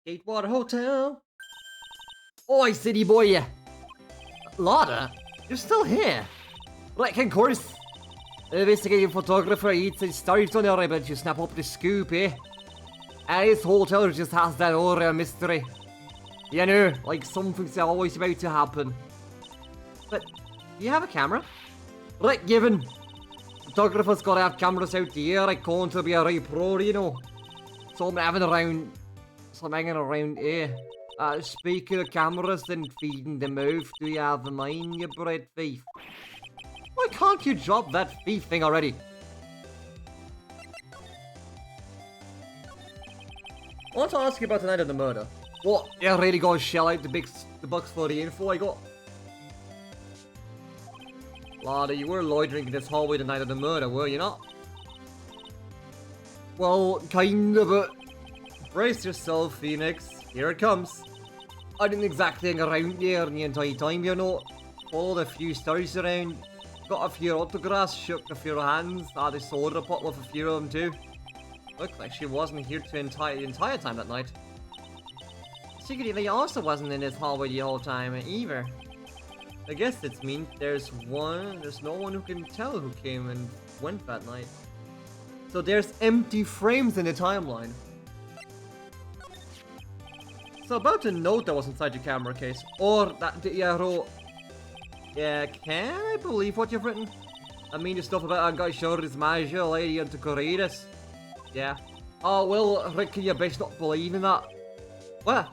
Gatewater Hotel. Oi, city boy. Lada, you're still here. Like, of course. Investigating photographer eats and starts on your but you snap up the scoop, eh? And this hotel just has that aura of mystery. You know, like something's always about to happen. But, do you have a camera? Right, given. Photographers gotta have cameras out here, I can't be a right pro, you know. So I'm having around, here. Speaking of cameras and feeding the mouth, do you have a mind, you bread thief? Why can't you drop that thief thing already? I want to ask you about the night of the murder. What, you really gonna shell out the bucks for the info I got? Lada, you were loitering in this hallway the night of the murder, were you not? Well, kind of, but... Brace yourself, Phoenix. Here it comes. I didn't exactly hang around there the entire time, you know. Followed a few stories around. Got a few autographs, shook a few hands. Had a soda pot with a few of them too. Looked like she wasn't here the entire time that night. Secretly also wasn't in this hallway the whole time either. I guess it means there's no one who can tell who came and went that night. So there's empty frames in the timeline. So about the note that was inside your camera case, or that you wrote. Yeah, can I believe what you've written? I mean the stuff about a guy showed his major lady into corridas. Yeah. Oh well, Rick, you best not believe in that. What?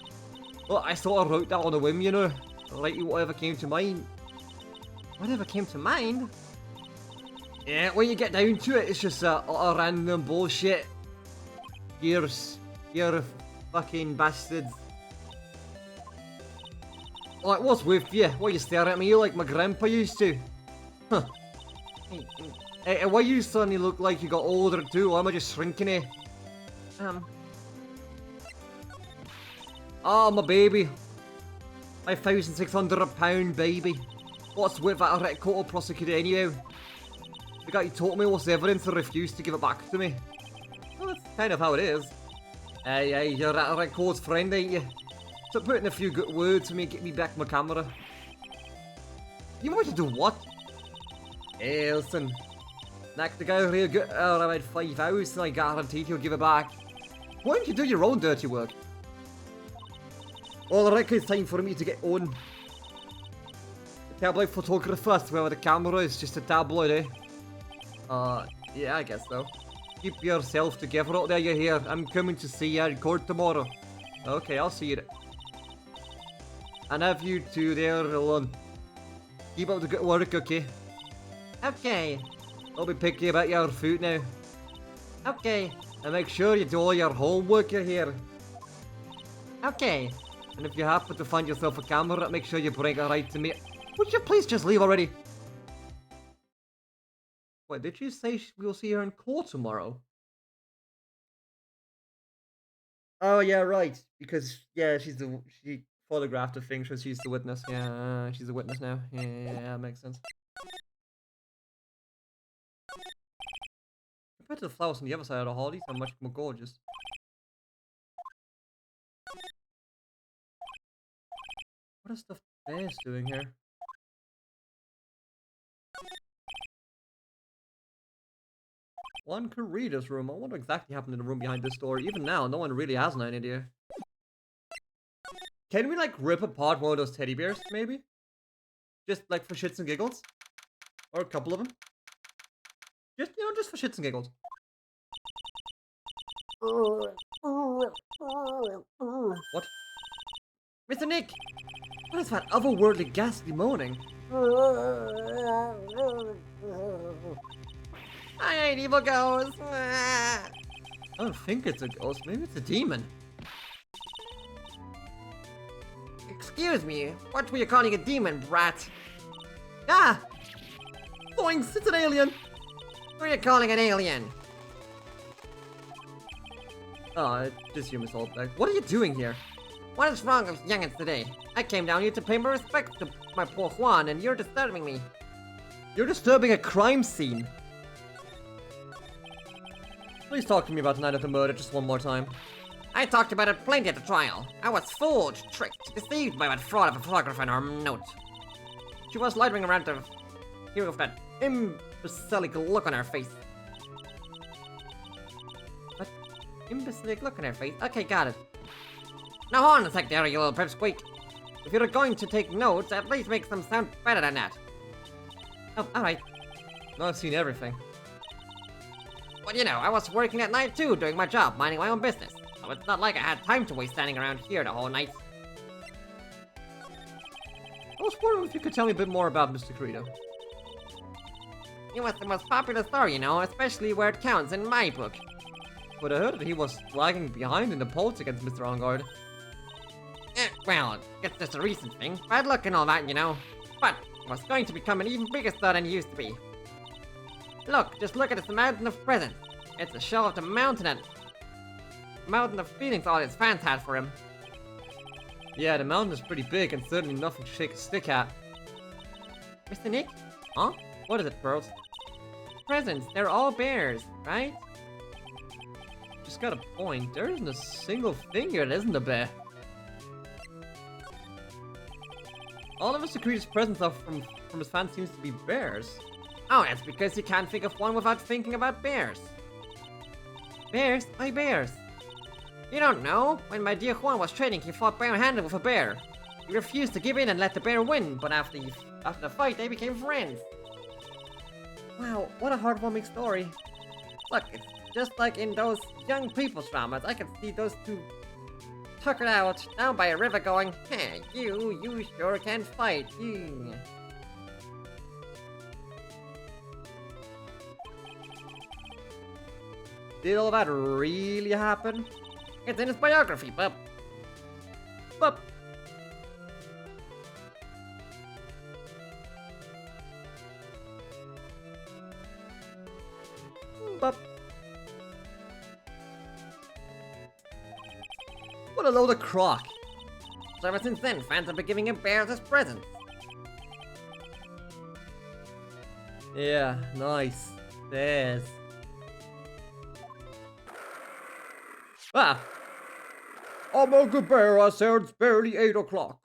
Well, I sort of wrote that on a whim, you know. Write you whatever came to mind. Whatever came to mind? Yeah, when you get down to it, it's just a random bullshit. You're fucking bastards. Like, what's with you? Why you staring at me like my grandpa used to? Huh. Hey, why you suddenly look like you got older too? Or am I just shrinking here? Oh, my baby. My £1,600 baby. What's with that red coat prosecutor anyhow? The guy taught me what's evidence and refused to give it back to me. Well, that's kind of how it is. Hey, you're that red coat's friend, ain't you? So put in a few good words for me, get me back my camera. You want me to do what? Hey, listen. Knock the guy real good about 5 hours and I guarantee he'll give it back. Why don't you do your own dirty work? Well, I reckon it's time for me to get on. The tabloid photographer, where the camera is just a tabloid, eh? Yeah, I guess so. Keep yourself together out there, you hear? I'm coming to see you in court tomorrow. Okay, I'll see you there. And have you two there alone. Keep up the good work, okay? Okay. I'll be picky about your food now. Okay. And make sure you do all your homework, you hear? Okay. And if you happen to find yourself a camera, make sure you bring it right to me. Would you please just leave already? Wait, did you say we'll see her in court tomorrow? Oh yeah, right. Because yeah, she photographed the thing, so she's the witness. Yeah, she's the witness now. Yeah, makes sense. Compared to the flowers on the other side of the hall, these are much more gorgeous. What is the bears doing here? One could read this room. I wonder what exactly happened in the room behind this door. Even now, no one really has an idea. Can we, like, rip apart one of those teddy bears, maybe? Just, like, for shits and giggles? Or a couple of them? Just, you know, just for shits and giggles. What? Mr. Nick! What is that otherworldly ghastly moaning? I ain't evil ghost! I don't think it's a ghost. Maybe it's a demon. Excuse me, what were you calling a demon, brat? Ah! Boinks! It's an alien! Who are you calling an alien? Oh, just human salt back. What are you doing here? What is wrong with youngins today? I came down here to pay my respects to my poor Juan, and you're disturbing me. You're disturbing a crime scene. Please talk to me about the night of the murder just one more time. I talked about it plenty at the trial. I was fooled, tricked, deceived by that fraud of a photographer in her note. She was loitering around to hear of that imbecilic look on her face. What? Imbecilic look on her face? Okay, got it. Now hold on a sec there, you little pipsqueak. If you're going to take notes, at least make them sound better than that. Oh, alright. No, I've seen everything. Well, you know, I was working at night too, doing my job, minding my own business. So it's not like I had time to waste standing around here the whole night. I was wondering if you could tell me a bit more about Mr. Credo. He was the most popular star, you know, especially where it counts in my book. But I heard that he was lagging behind in the polls against Mr. Ongard. Well, it's just a recent thing. Bad luck and all that, you know. But he was going to become an even bigger star than he used to be. Look, just look at this mountain of presents. It's a show of the mountain of feelings all his fans had for him. Yeah, the mountain is pretty big and certainly nothing to shake a stick at. Mr. Nick? Huh? What is it, Pearls? Presents, they're all bears, right? Just got a point. There isn't a single thing here that isn't a bear. All of Mr. Creed's presents are from his fans seems to be bears. Oh, that's because you can't think of one without thinking about bears. Bears? Why bears? You don't know? When my dear Juan was training, he fought bare-handed with a bear. He refused to give in and let the bear win, but after the fight, they became friends. Wow, what a heartwarming story. Look, it's just like in those young people's dramas. I can see those two tuckered out down by a river going, hey, you sure can fight, you. Did all that really happen? It's in his biography, Bub. But what a load of crock. So ever since then, fans have been giving him bears as presents. Yeah, nice. There's. Ah! I'm a good bear, I said. It's barely 8 o'clock.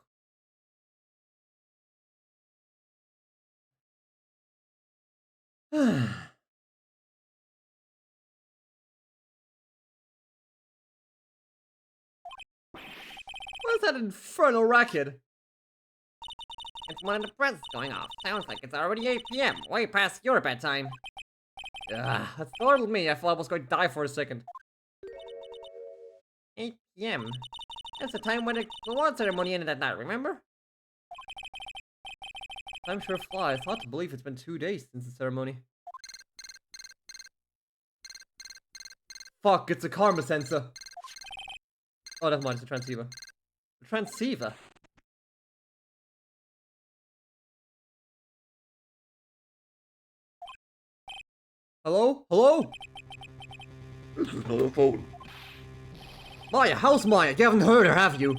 What is that infernal racket? It's one of the presents going off. Sounds like it's already 8 p.m., way past your bedtime. Ah, that startled me. I thought I was going to die for a second. 8 p.m. That's the time when the award ceremony ended that night, remember? Time sure flies. Hard to believe it's been 2 days since the ceremony. Fuck, it's a karma sensor. Oh, never mind, it's a transceiver. A transceiver? Hello? Hello? This is not a phone. Maya, how's Maya? You haven't heard her, have you?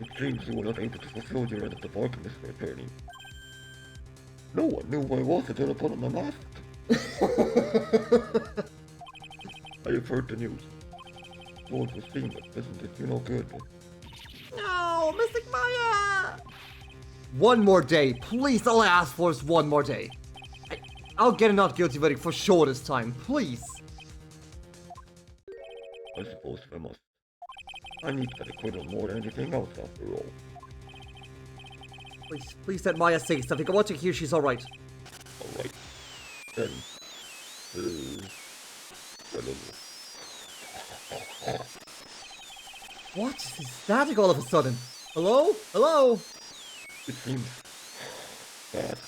It seems you were not able to fulfill your end of the bargain, Mr. Attorney. No one knew who I was until I put on my mask. I have heard the news. Lord was seen, but isn't it you no good? No, Mystic Maya! One more day. Please, all I ask for is one more day. I'll get a not guilty verdict for sure this time. Please. I suppose I must. I need that acquittal more than anything else after all. Please let Maya say something. I want to hear she's alright. Alright. Then, I don't know. What? Is static all of a sudden? Hello? Hello? It seems bad.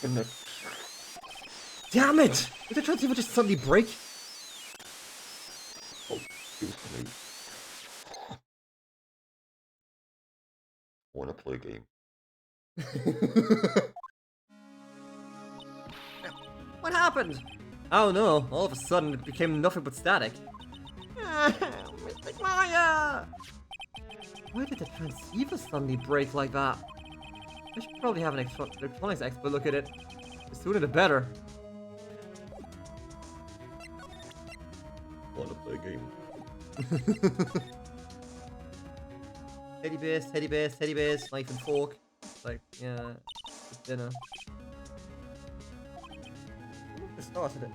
The next. Damn it! Did the transceiver just suddenly break? Oh, excuse me. Wanna play a game? What happened? I don't know. All of a sudden it became nothing but static. Mystic Maya! Why did the transceiver suddenly break like that? I should probably have an electronics expert look at it. The sooner the better. Wanna play a game? Teddy bears, knife and fork. Like, yeah, it's dinner. It started it.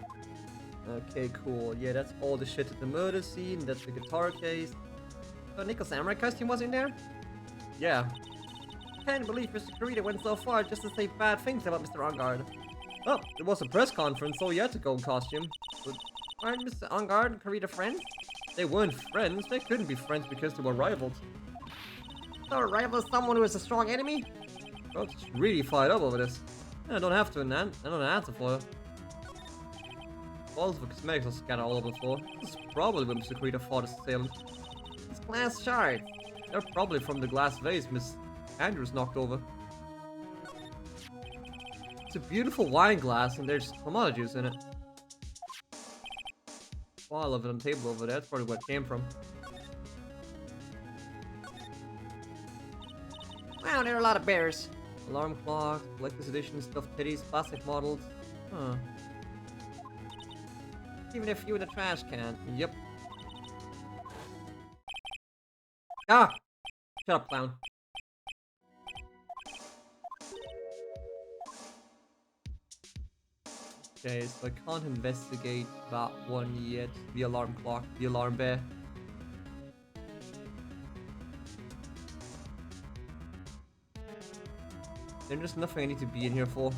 Okay, cool. Yeah, that's all the shit at the murder scene. That's the guitar case. Oh, Nick's samurai costume was in there? Yeah. Can't believe Mr. Kurita went so far just to say bad things about Mr. Ongard. Oh, it was a press conference, so you had to go in costume. But aren't Mr. Ongard and Kurita friends? They weren't friends. They couldn't be friends because they were rivals. So a rival is someone who is a strong enemy? Bro, just really fired up over this. I don't have to I don't have an answer for it. Balls of cosmetics are scattered all over the floor. This is probably where Mr. Kurita fought his assailant. These glass shards. They're probably from the glass vase Miss Andrews knocked over. It's a beautiful wine glass and there's tomato juice in it. Bottle of it on the table over there. That's probably where it came from. Wow, there are a lot of bears. Alarm clock, collector's edition, stuffed titties, plastic models. Huh. Even a few in the trash can. Yep. Ah! Shut up, clown. Okay, so I can't investigate that one yet. The alarm clock, the alarm bear. There's just nothing I need to be in here for.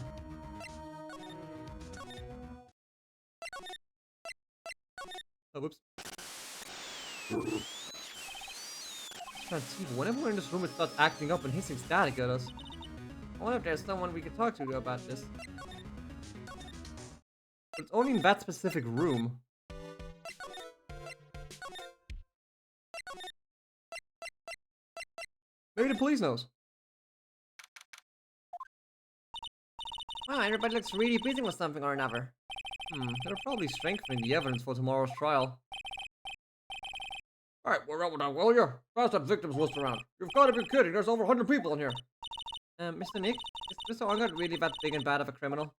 Oh, whoops. Transceiver, whenever we're in this room, it starts acting up and hissing static at us. I wonder if there's someone we could talk to about this. But it's only in that specific room. Maybe the police knows. Wow, everybody looks really busy with something or another. They're probably strengthening the evidence for tomorrow's trial. Alright, we're out with that, will you? Pass that victims list around. You've got to be kidding, there's over 100 people in here. Mr. Nick, is Mr. Ongard really that big and bad of a criminal?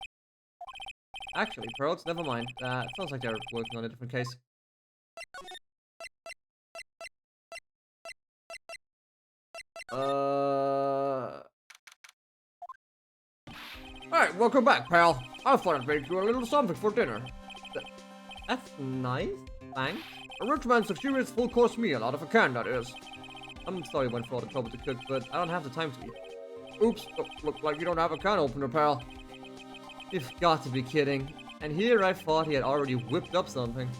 Actually, Pearls, never mind. It sounds like they're working on a different case. Alright, welcome back, pal. I thought I'd make you a little something for dinner. That's nice, thanks. A rich man's luxurious full-course meal out of a can, that is. I'm sorry I went for all the trouble to cook, but I don't have the time to eat. Oops, look like you don't have a can opener, pal. You've got to be kidding. And here I thought he had already whipped up something.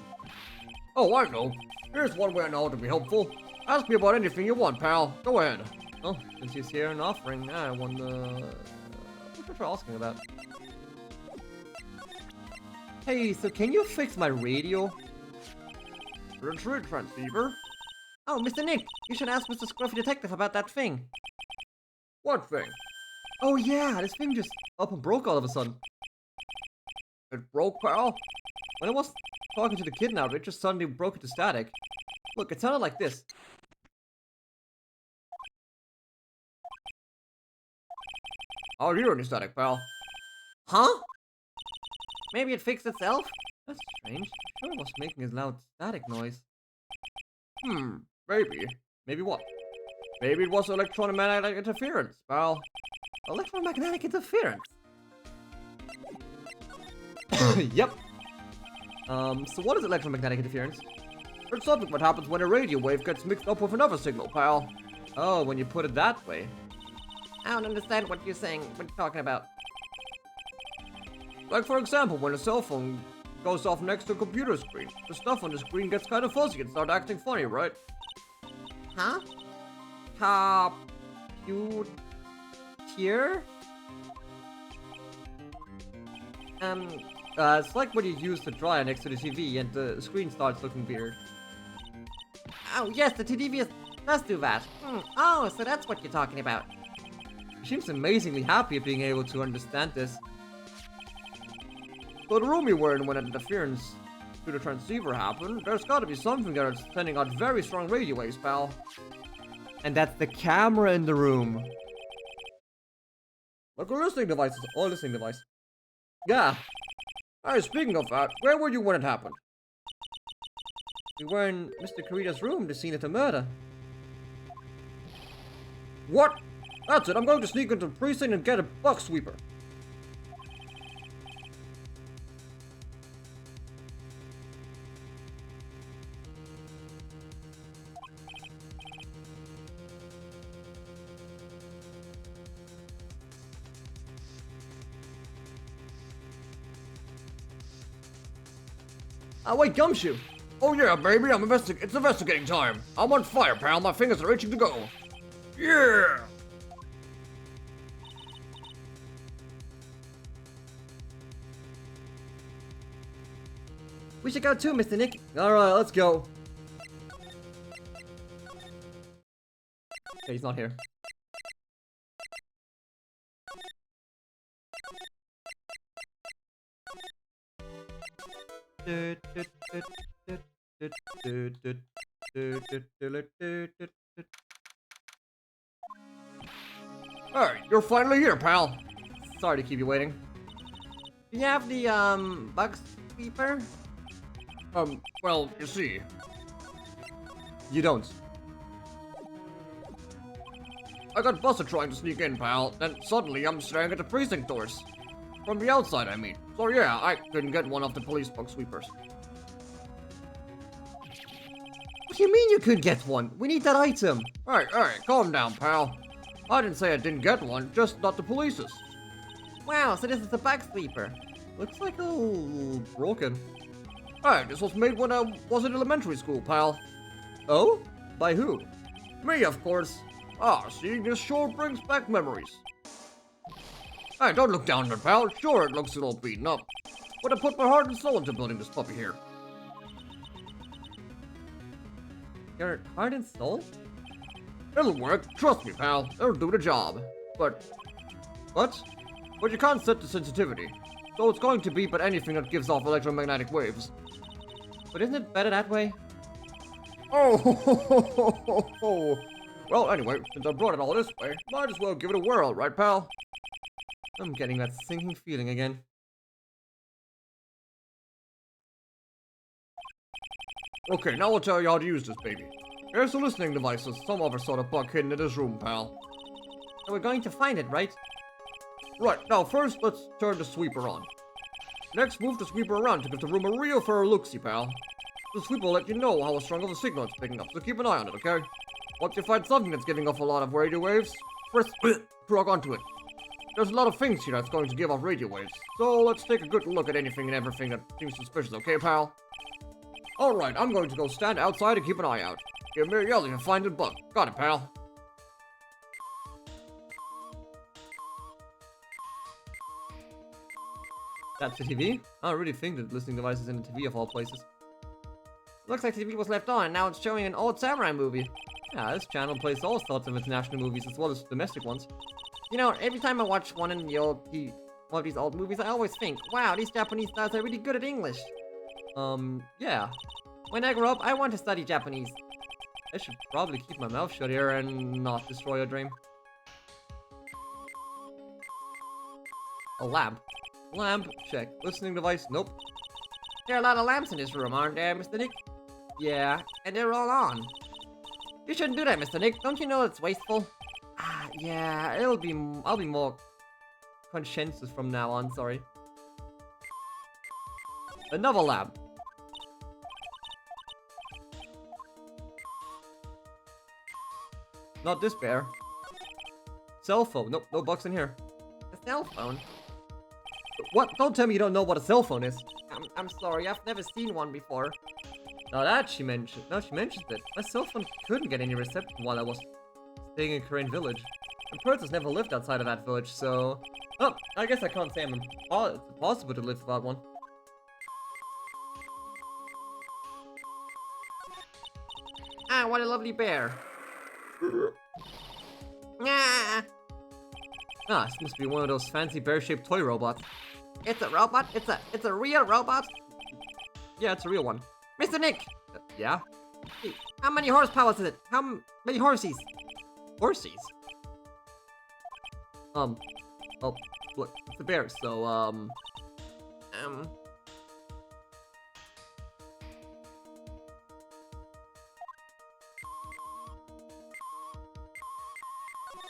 Oh, I know. Here's one way I know how to be helpful. Ask me about anything you want, pal. Go ahead. Oh, since he's here and offering, I wonder... What you're asking about? Hey, so can you fix my radio? Retreat transceiver. Oh, Mr. Nick, you should ask Mr. Scruffy Detective about that thing. What thing? Oh yeah, this thing just up and broke all of a sudden. It broke, pal? When I was talking to the kidnapper, it just suddenly broke into static. Look, it sounded like this. How do you hear any static, pal? Huh? Maybe it fixed itself? That's strange. Sure was making a loud static noise. Maybe. Maybe what? Maybe it was electromagnetic interference, pal. Electromagnetic interference. Yep. So what is electromagnetic interference? It's something that happens when a radio wave gets mixed up with another signal, pal. Oh, when you put it that way. I don't understand what you're saying, what you're talking about. Like, for example, when a cell phone goes off next to a computer screen, the stuff on the screen gets kind of fuzzy and start acting funny, right? Huh? Here? It's like when you use the dryer next to the TV and the screen starts looking weird. Oh, yes, the TV does do that. Oh, so that's what you're talking about. She seems amazingly happy at being able to understand this. So the room you were in when an interference to the transceiver happened, there's gotta be something that's sending out very strong radio waves, pal. And that's the camera in the room. Like a listening device, or listening device. Yeah, Hey, speaking of that, where were you when it happened? we were in Mr. Kurita's room, the scene of the murder. What? That's it, I'm going to sneak into the precinct and get a buck sweeper. Wait, Gumshoe! Oh yeah, baby, it's investigating time. I'm on fire, pal. My fingers are itching to go. Yeah! We should go too, Mr. Nick. Alright, let's go. Okay, he's not here. Hey, you're finally here, pal. Sorry to keep you waiting. Do you have the, bug sweeper? Well, you see, You don't. I got busted trying to sneak in, pal. Then suddenly I'm staring at the precinct doors. From the outside, I mean. So yeah, I couldn't get one of the police bug sweepers. What do you mean you couldn't get one? We need that item. Hey, calm down, pal. I didn't say I didn't get one, just not the police's. Wow, so this is the bug sweeper. Looks like a little broken. Hey, this was made when I was in elementary school, pal. Oh? By who? Me, of course. Ah, seeing this sure brings back memories. Hey, don't look down on it, pal. Sure, it looks a little beaten up. But I put my heart and soul into building this puppy here. Your heart and soul? It'll work. Trust me, pal. It'll do the job. But you can't set the sensitivity. So it's going to beep at anything that gives off electromagnetic waves. But isn't it better that way? Oh, Well, anyway, since I brought it all this way, might as well give it a whirl, right, pal? I'm getting that sinking feeling again. Okay, now I'll tell you how to use this baby. Here's the listening devices, some other sort of bug hidden in this room, pal. So we're going to find it, right? Right, now first, let's turn the sweeper on. Next, move the sweeper around to give the room a real thorough look-see, pal. The sweeper will let you know how strong of a signal it's picking up, so keep an eye on it, okay? Once you find something that's giving off a lot of radio waves, press plug onto it. There's a lot of things here that's going to give off radio waves, so let's take a good look at anything and everything that seems suspicious, okay, pal? Alright, I'm going to go stand outside and keep an eye out. Give me a yell if you find a bug. Got it, pal. That's the TV? I don't really think that listening device is in the TV of all places. Looks like the TV was left on, and now it's showing an old samurai movie. Yeah, this channel plays all sorts of international movies as well as domestic ones. You know, every time I watch one of these old movies, I always think, wow, these Japanese guys are really good at English. Yeah. When I grow up, I want to study Japanese. I should probably keep my mouth shut here and not destroy your dream. A lamp. Lamp, check. Listening device, nope. There are a lot of lamps in this room, aren't there, Mr. Nick? Yeah. And they're all on. You shouldn't do that, Mr. Nick. Don't you know it's wasteful? Ah, yeah, I'll be more conscientious from now on, sorry. Another lamp. Not this bear. Cell phone. Nope, no bucks in here. A cell phone? What? Don't tell me you don't know what a cell phone is. I'm sorry, I've never seen one before. Now that she mentioned. No, she mentioned it. My cell phone couldn't get any reception while I was staying in Korean village. And Princess never lived outside of that village, so... Oh, I guess I can't say it's impossible to live without one. Ah, what a lovely bear. Ah, Ah, this must be one of those fancy bear-shaped toy robots. it's a robot? It's a real robot? Yeah, it's a real one. Mr. Nick! Yeah? How many horsepower is it? How many horses? Horsies? Oh, look, it's a bear, so, a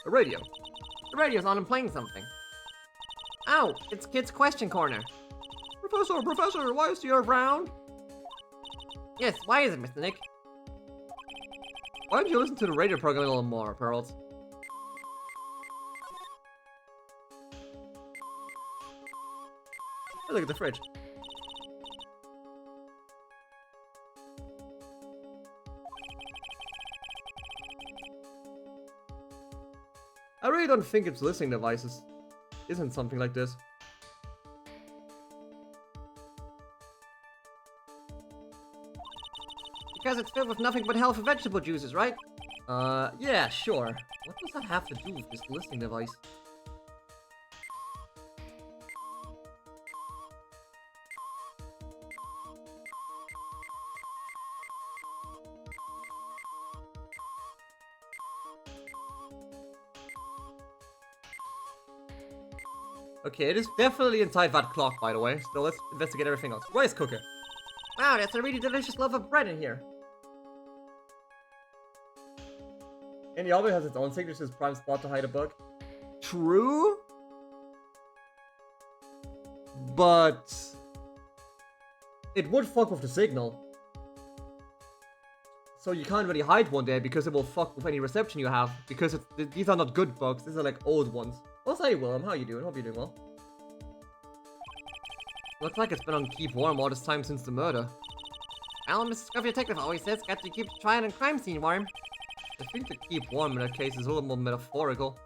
radio. The radio's on and playing something. Oh, it's Kid's Question Corner. Professor, why is the earth round? Yes, why is it, Mr. Nick? Why don't you listen to the radio program a little more, Pearls? Oh, look at the fridge. I really don't think its listening devices isn't something like this. Because it's filled with nothing but healthy vegetable juices, right? Yeah, sure. What does that have to do with this listening device? Okay, it is definitely inside that clock, by the way. So let's investigate everything else. Rice cooker. Wow, that's a really delicious loaf of bread in here. And the other has its own signature's prime spot to hide a bug. True? But... it would fuck with the signal. So you can't really hide one there because it will fuck with any reception you have. Because these are not good bugs, these are like old ones. Well, hey Willem, how you doing? Hope you're doing well. Looks like it's been on Keep Warm all this time since the murder. Well, Mrs. Scruffy Detective always says, got to keep trying and crime scene warm. I think the Keep Warm in that case is a little more metaphorical.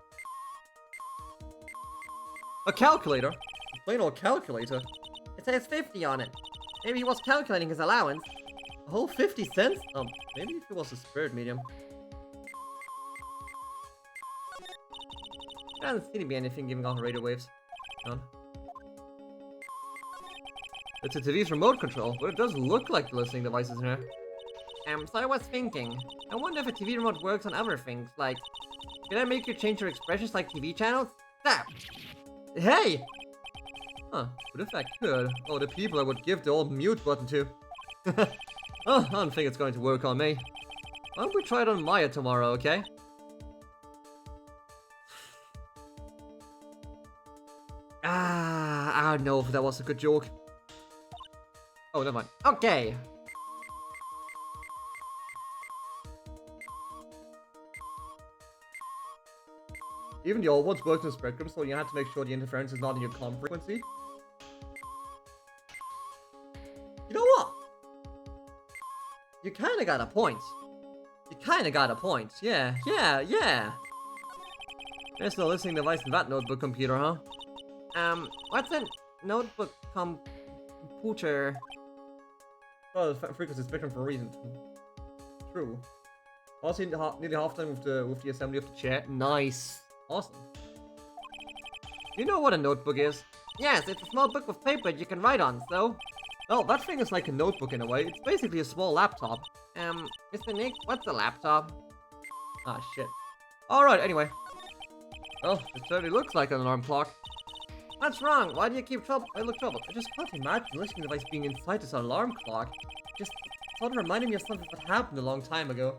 A calculator? A plain old calculator? It says 50 on it. Maybe he was calculating his allowance. A whole 50 cents? Maybe if it was a spirit medium. There doesn't seem to be anything giving off radio waves. None. It's a TV's remote control, but it does look like the listening devices in here. So I was thinking, I wonder if a TV remote works on other things, like, can I make you change your expressions like TV channels? Stop! Hey! Huh, but if I could, oh, the people I would give the old mute button to. Oh, I don't think it's going to work on me. Why don't we try it on Maya tomorrow, okay? Ah, I don't know if that was a good joke. Oh, never mind. Okay. Even the old ones worked in the spectrum, so you had to make sure the interference is not in your comm frequency. You know what? You kinda got a point. You kinda got a point. Yeah. There's no listening device in that notebook computer, huh? What's a notebook computer? Oh, the frequency spectrum for a reason. True. Also, nearly half time with the assembly of the chair. Nice. Awesome. You know what a notebook is? Yes, it's a small book with paper you can write on, so... Oh, that thing is like a notebook in a way. It's basically a small laptop. Mr. Nick, what's a laptop? Ah, shit. Alright, anyway. Oh, it certainly looks like an alarm clock. What's wrong? Why do you keep trouble? I look troubled. I just can't imagine the listening device being inside this alarm clock. Just sort of reminded me of something that happened a long time ago.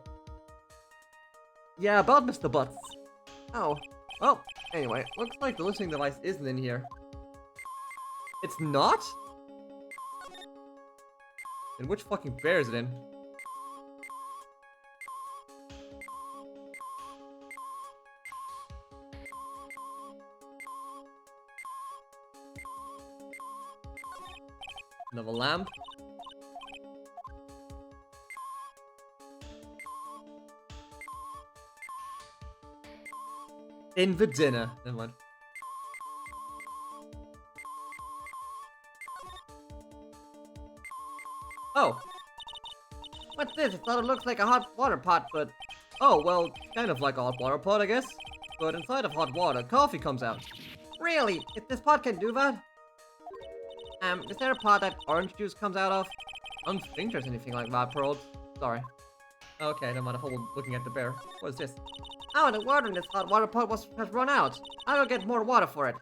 Yeah, about Mr. Butts. Oh, Oh, anyway, looks like the listening device isn't in here. It's not? Then which fucking bear is it in? Another lamp. In the dinner. Never mind. Oh. what's this? I thought it looks like a hot water pot, but Oh, well, kind of like a hot water pot, I guess. But inside of hot water, coffee comes out. really? If this pot can do that? Is there a pot that orange juice comes out of? I don't think there's anything like that, Pearl. Sorry. Okay, never mind. I'm looking at the bear. What is this? Oh, the water in this hot water pot has run out. I'll go get more water for it.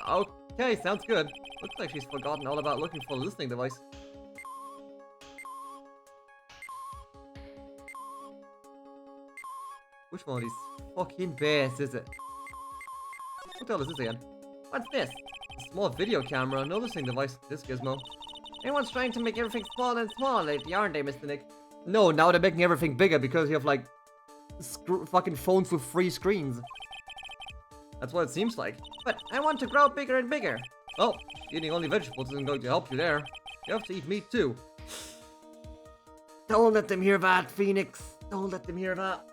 Okay, sounds good. Looks like she's forgotten all about looking for a listening device. Which one of these fucking bears is it? What the hell is this again? What's this? A small video camera, no listening device. This gizmo. Everyone's trying to make everything smaller and smaller lately, aren't they, Mr. Nick? No, now they're making everything bigger because you have like fucking phones with 3 screens. That's what it seems like. But I want to grow bigger and bigger. Oh, eating only vegetables isn't going to help you there. You have to eat meat too. Don't let them hear that, Phoenix. Don't let them hear that.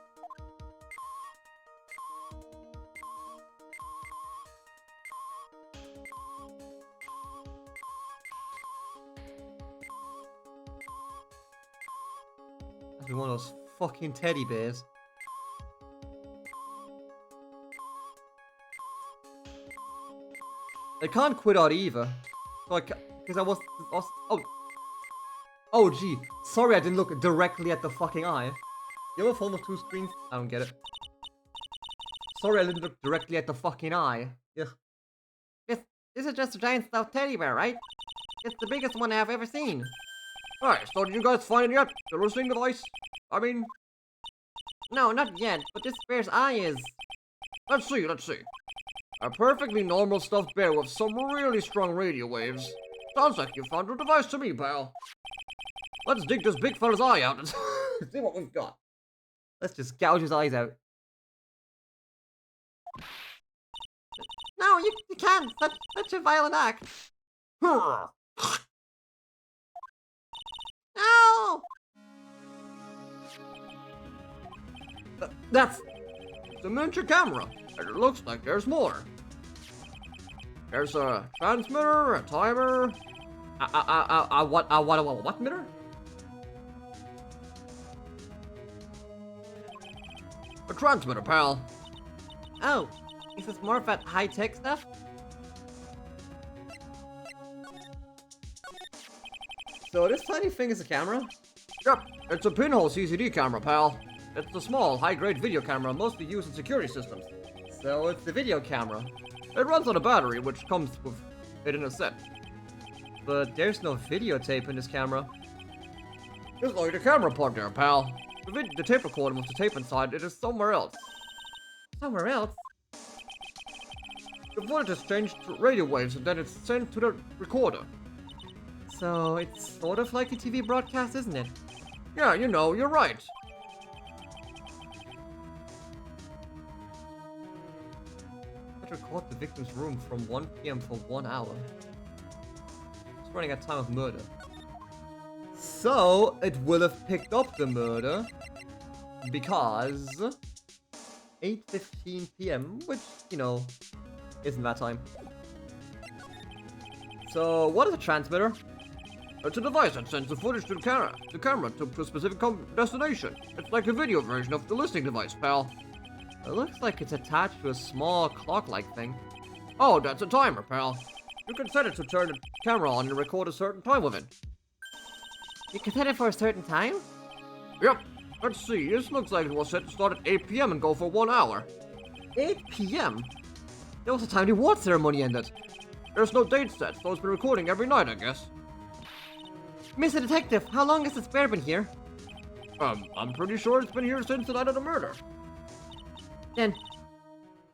That'd be one of those fucking teddy bears. I can't quit out either. So because I was oh gee, sorry I didn't look directly at the fucking eye. You have a phone with 2 screens? I don't get it. Sorry I didn't look directly at the fucking eye. Yeah. This is just a giant stuffed teddy bear, right? It's the biggest one I've ever seen. Alright, so did you guys find it yet? The listening device? I mean, No, not yet, but this bear's eye is. let's see. A perfectly normal stuffed bear with some really strong radio waves. Sounds like you found a device to me, pal. Let's dig this big fella's eye out and see what we've got. Let's just gouge his eyes out. No, you can't. Such a violent act. Huh. No! That's the miniature camera, and it looks like there's more. There's a transmitter, a timer. What mirror? A transmitter, pal. Oh, is this more of that high-tech stuff? So this tiny thing is a camera? Yep, it's a pinhole CCD camera, pal. It's a small, high-grade video camera mostly used in security systems. So it's the video camera. It runs on a battery, which comes with it in a set. But there's no videotape in this camera. It's like the camera part there, pal. The tape recorder with the tape inside, it is somewhere else. Somewhere else? The footage is changed to radio waves and then it's sent to the recorder. So it's sort of like a TV broadcast, isn't it? Yeah, you know, you're right. Let's record the victim's room from 1 PM for 1 hour. It's running at time of murder. So it will have picked up the murder because 8:15 PM, which, you know, isn't that time. So what is a transmitter? It's a device that sends the footage to the camera to a specific destination. It's like a video version of the listening device, pal. It looks like it's attached to a small clock-like thing. Oh, that's a timer, pal. You can set it to turn the camera on and record a certain time with it. You can set it for a certain time? Yep. Let's see, this looks like it was set to start at 8 p.m. and go for 1 hour. 8 p.m.? That was the time the award ceremony ended. There's no date set, so it's been recording every night, I guess. Mr. Detective, how long has this bear been here? I'm pretty sure it's been here since the night of the murder. Then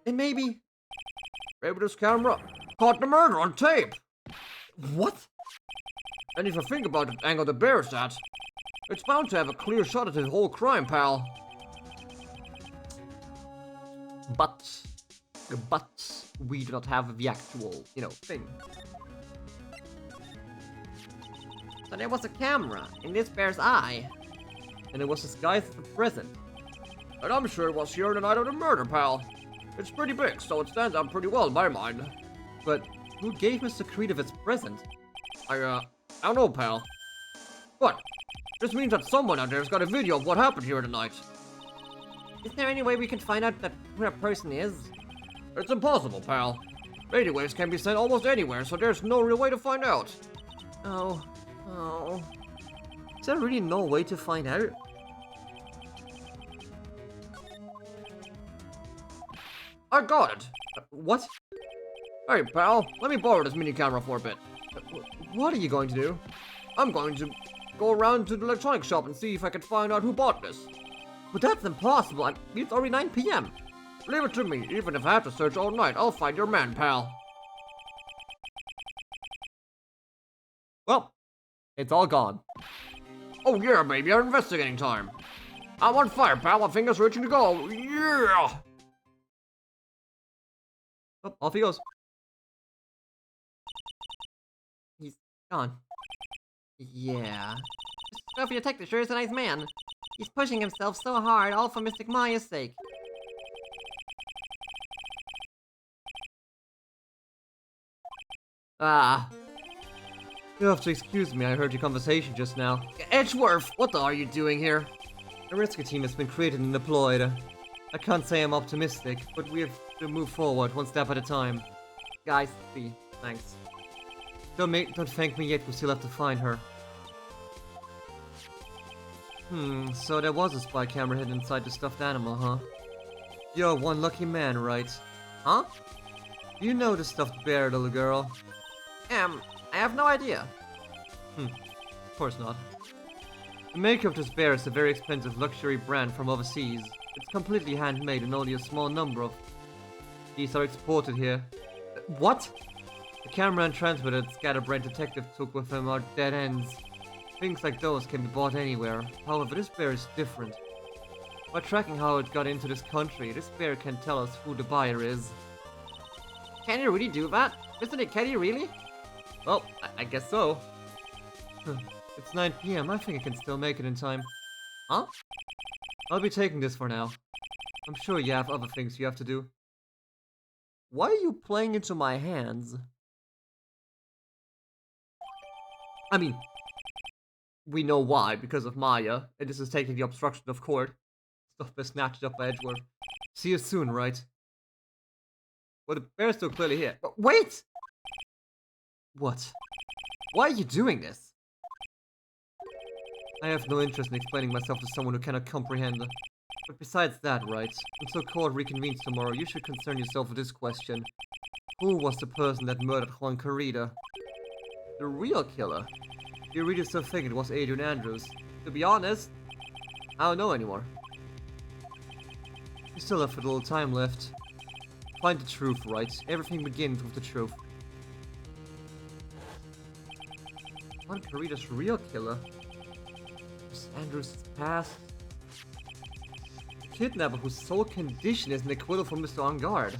maybe... Maybe this camera caught the murder on tape. What? And if you think about the angle the bear's at, it's bound to have a clear shot at the whole crime, pal. But we do not have the actual, thing. So there was a camera in this bear's eye. And it was disguised as a present. And I'm sure it was here the night of the murder, pal. It's pretty big, so it stands out pretty well in my mind. But who gave Mr. Creative its present? I don't know, pal. But this means that someone out there's got a video of what happened here tonight. Is there any way we can find out who that person is? It's impossible, pal. Radio waves can be sent almost anywhere, so there's no real way to find out. Oh. Is there really no way to find out? I got it. What? Hey, pal, let me borrow this mini camera for a bit. What are you going to do? I'm going to go around to the electronics shop and see if I can find out who bought this. But that's impossible. It's already 9 p.m. Leave it to me. Even if I have to search all night, I'll find your man, pal. Well, it's all gone. Oh yeah, baby, our investigating time. I'm on fire, pal. My fingers are itching to go. Yeah! Oh, off he goes. He's gone. Yeah. Trophy Detective sure is a nice man. He's pushing himself so hard, all for Mystic Maya's sake. Ah. You have to excuse me, I heard your conversation just now. Edgeworth, what the are you doing here? A rescue team has been created and deployed. I can't say I'm optimistic, but we have to move forward one step at a time. Guys, please, thanks. Don't thank me yet, we still have to find her. So there was a spy camera hidden inside the stuffed animal, huh? You're one lucky man, right? Huh? You know the stuffed bear, little girl. I have no idea. Of course not. The maker of this bear is a very expensive luxury brand from overseas. It's completely handmade and only a small number of these are exported here. What? The camera and transmitter that Scatterbrain Detective took with him are dead ends. Things like those can be bought anywhere. However, this bear is different. By tracking how it got into this country, this bear can tell us who the buyer is. Can you really do that? Mr. Nick, can you really? Well, I guess so. It's 9 p.m. I think I can still make it in time. Huh? I'll be taking this for now. I'm sure you have other things you have to do. Why are you playing into my hands? I mean, we know why, because of Maya, and this is taking the obstruction of court. Stuff been snatched up by Edgeworth. See you soon, right? Well, the bear's still clearly here. But wait! What? Why are you doing this? I have no interest in explaining myself to someone who cannot comprehend. But besides that, right, until court reconvenes tomorrow, you should concern yourself with this question. Who was the person that murdered Juan Carrera? The real killer? You really still think it was Adrian Andrews? To be honest, I don't know anymore. You still have a little time left. Find the truth, right? Everything begins with the truth. Juan Carrera's real killer? Was Andrews' past? The kidnapper whose sole condition is an acquittal from Mr. On Guard.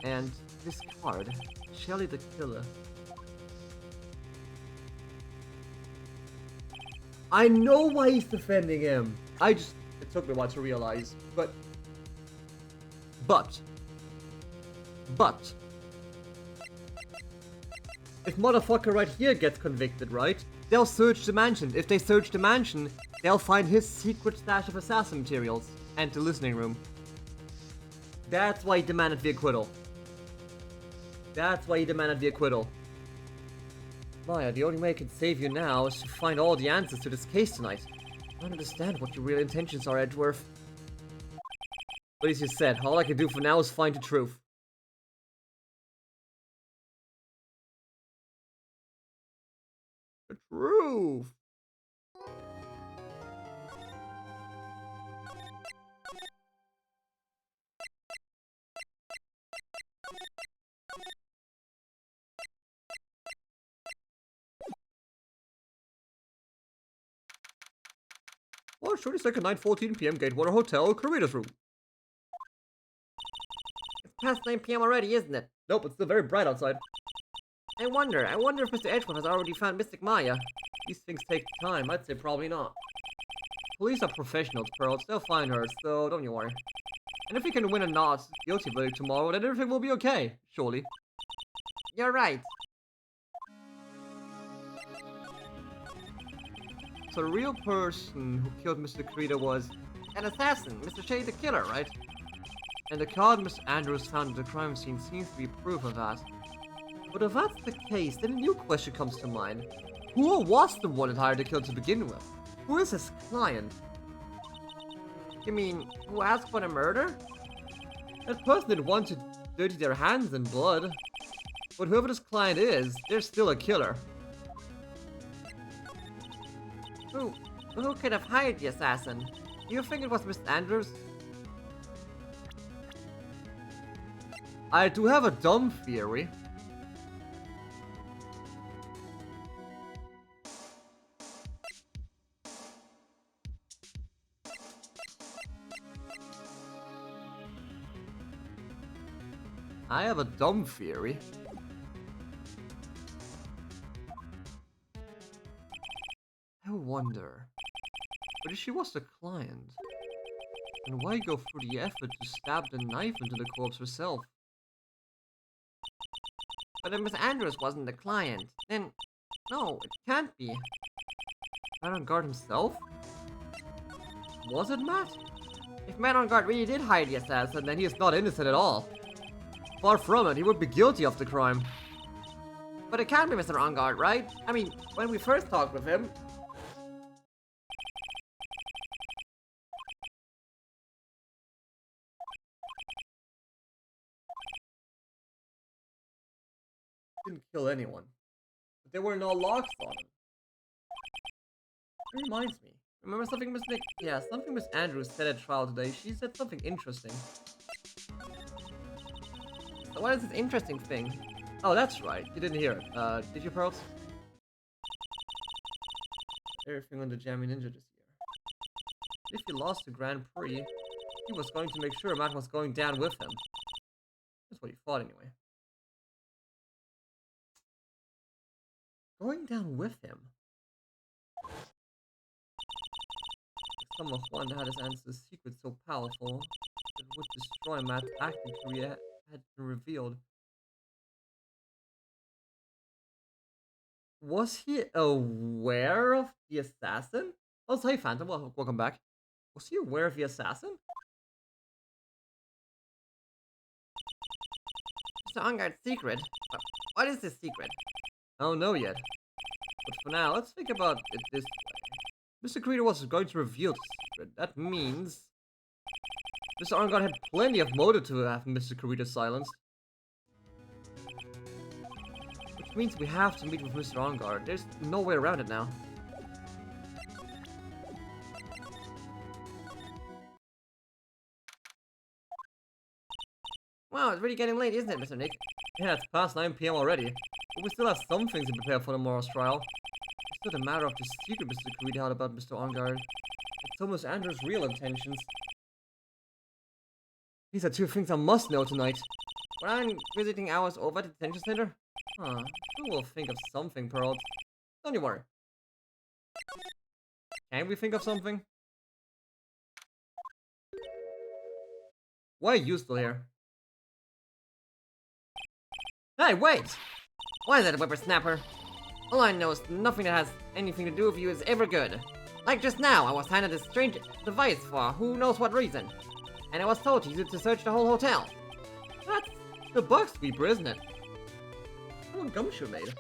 And this card, Shelly the Killer. I know why he's defending him. It took me a while to realize, but if motherfucker right here gets convicted, right? They'll search the mansion. If they search the mansion, they'll find his secret stash of assassin materials and the listening room. That's why he demanded the acquittal. That's why he demanded the acquittal. Maya, the only way I can save you now is to find all the answers to this case tonight. I don't understand what your real intentions are, Edgeworth. But as you said, all I can do for now is find the truth. The truth! Oh, 22nd, 9:14 p.m. Gatewater Hotel, Karita's room. It's past 9 p.m. already, isn't it? Nope, it's still very bright outside. I wonder if Mr. Edgeworth has already found Mystic Maya. These things take time. I'd say probably not. Police are professionals, Pearls. They'll find her, so don't you worry. And if we can win a not guilty verdict tomorrow, then everything will be okay, surely. You're right. So the real person who killed Mr. Karita was... An assassin, Mr. Shea the killer, right? And the card Miss Andrews found at the crime scene seems to be proof of that. But if that's the case, then a new question comes to mind. Who was the one that hired the killer to begin with? Who is his client? You mean, who asked for the murder? That person didn't want to dirty their hands in blood. But whoever this client is, they're still a killer. Who could have hired the assassin? Do you think it was Miss Andrews? I do have a dumb theory. I wonder, but if she was the client, then why go through the effort to stab the knife into the corpse herself? But if Miss Andrews wasn't the client, then... No, it can't be. Matt on guard himself? Was it Matt? If Matt on guard really did hire the assassin, Then he is not innocent at all. Far from it, he would be guilty of the crime. but it can't be Mr. On guard, right? I mean, when we first talked with him... Didn't kill anyone. But there were no locks on him. It reminds me. Remember something Miss Nick? Yeah, something Miss Andrews said at trial today. She said something interesting. So what is this interesting thing? Oh, that's right. You didn't hear it. Did you, Pearls? Everything on the Jammy Ninja this year. If he lost the Grand Prix, he was going to make sure Matt was going down with him. That's what he thought anyway. Going down with him? Someone who had his answer's secret so powerful that it would destroy Matt's acting career had been revealed. Was he aware of the assassin? Oh, hey Phantom, welcome back. Was he aware of the assassin? Mr. On guard's secret? What is this secret? I don't know yet. But for now, let's think about it this way. Mr. Creeder was going to reveal the secret. That means Mr. Arngard had plenty of motive to have Mr. Creeder silenced. Which means we have to meet with Mr. Arngard. There's no way around it now. Wow, it's really getting late, isn't it, Mr. Nick? Yeah, it's past 9 p.m. already. But we still have some things to prepare for tomorrow's trial. It's not a matter of the secret Mr. Creed had about Mr. Arngard. It's almost Andrew's real intentions. These are two things I must know tonight. When I'm visiting hours over at the detention center? Huh, we'll think of something, Pearl. Don't you worry. Can we think of something? Why are you still here? Hey, wait! Why is that whippersnapper? All I know is nothing that has anything to do with you is ever good. Like just now, I was handed a strange device for who knows what reason. and I was told to use it to search the whole hotel. That's the bug sweeper, isn't it? Oh, Gumshoe made.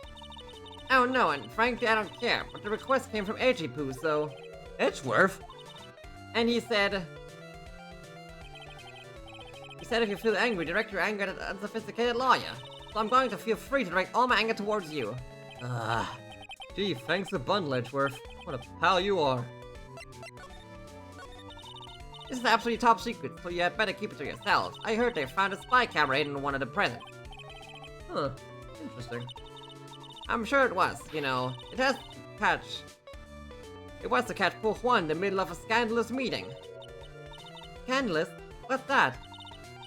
Oh no, and frankly I don't care, but the request came from Edgypoo, so... Edgeworth? And he said if you feel angry, direct your anger at an unsophisticated lawyer. So I'm going to feel free to direct all my anger towards you. Gee, thanks a bundle, Edgeworth. What a pal you are. This is absolutely top secret, so you had better keep it to yourselves. I heard they found a spy camera hidden in one of the presents. Huh. Interesting. I'm sure it was, you know. It was to catch poor Juan in the middle of a scandalous meeting. Scandalous? What's that?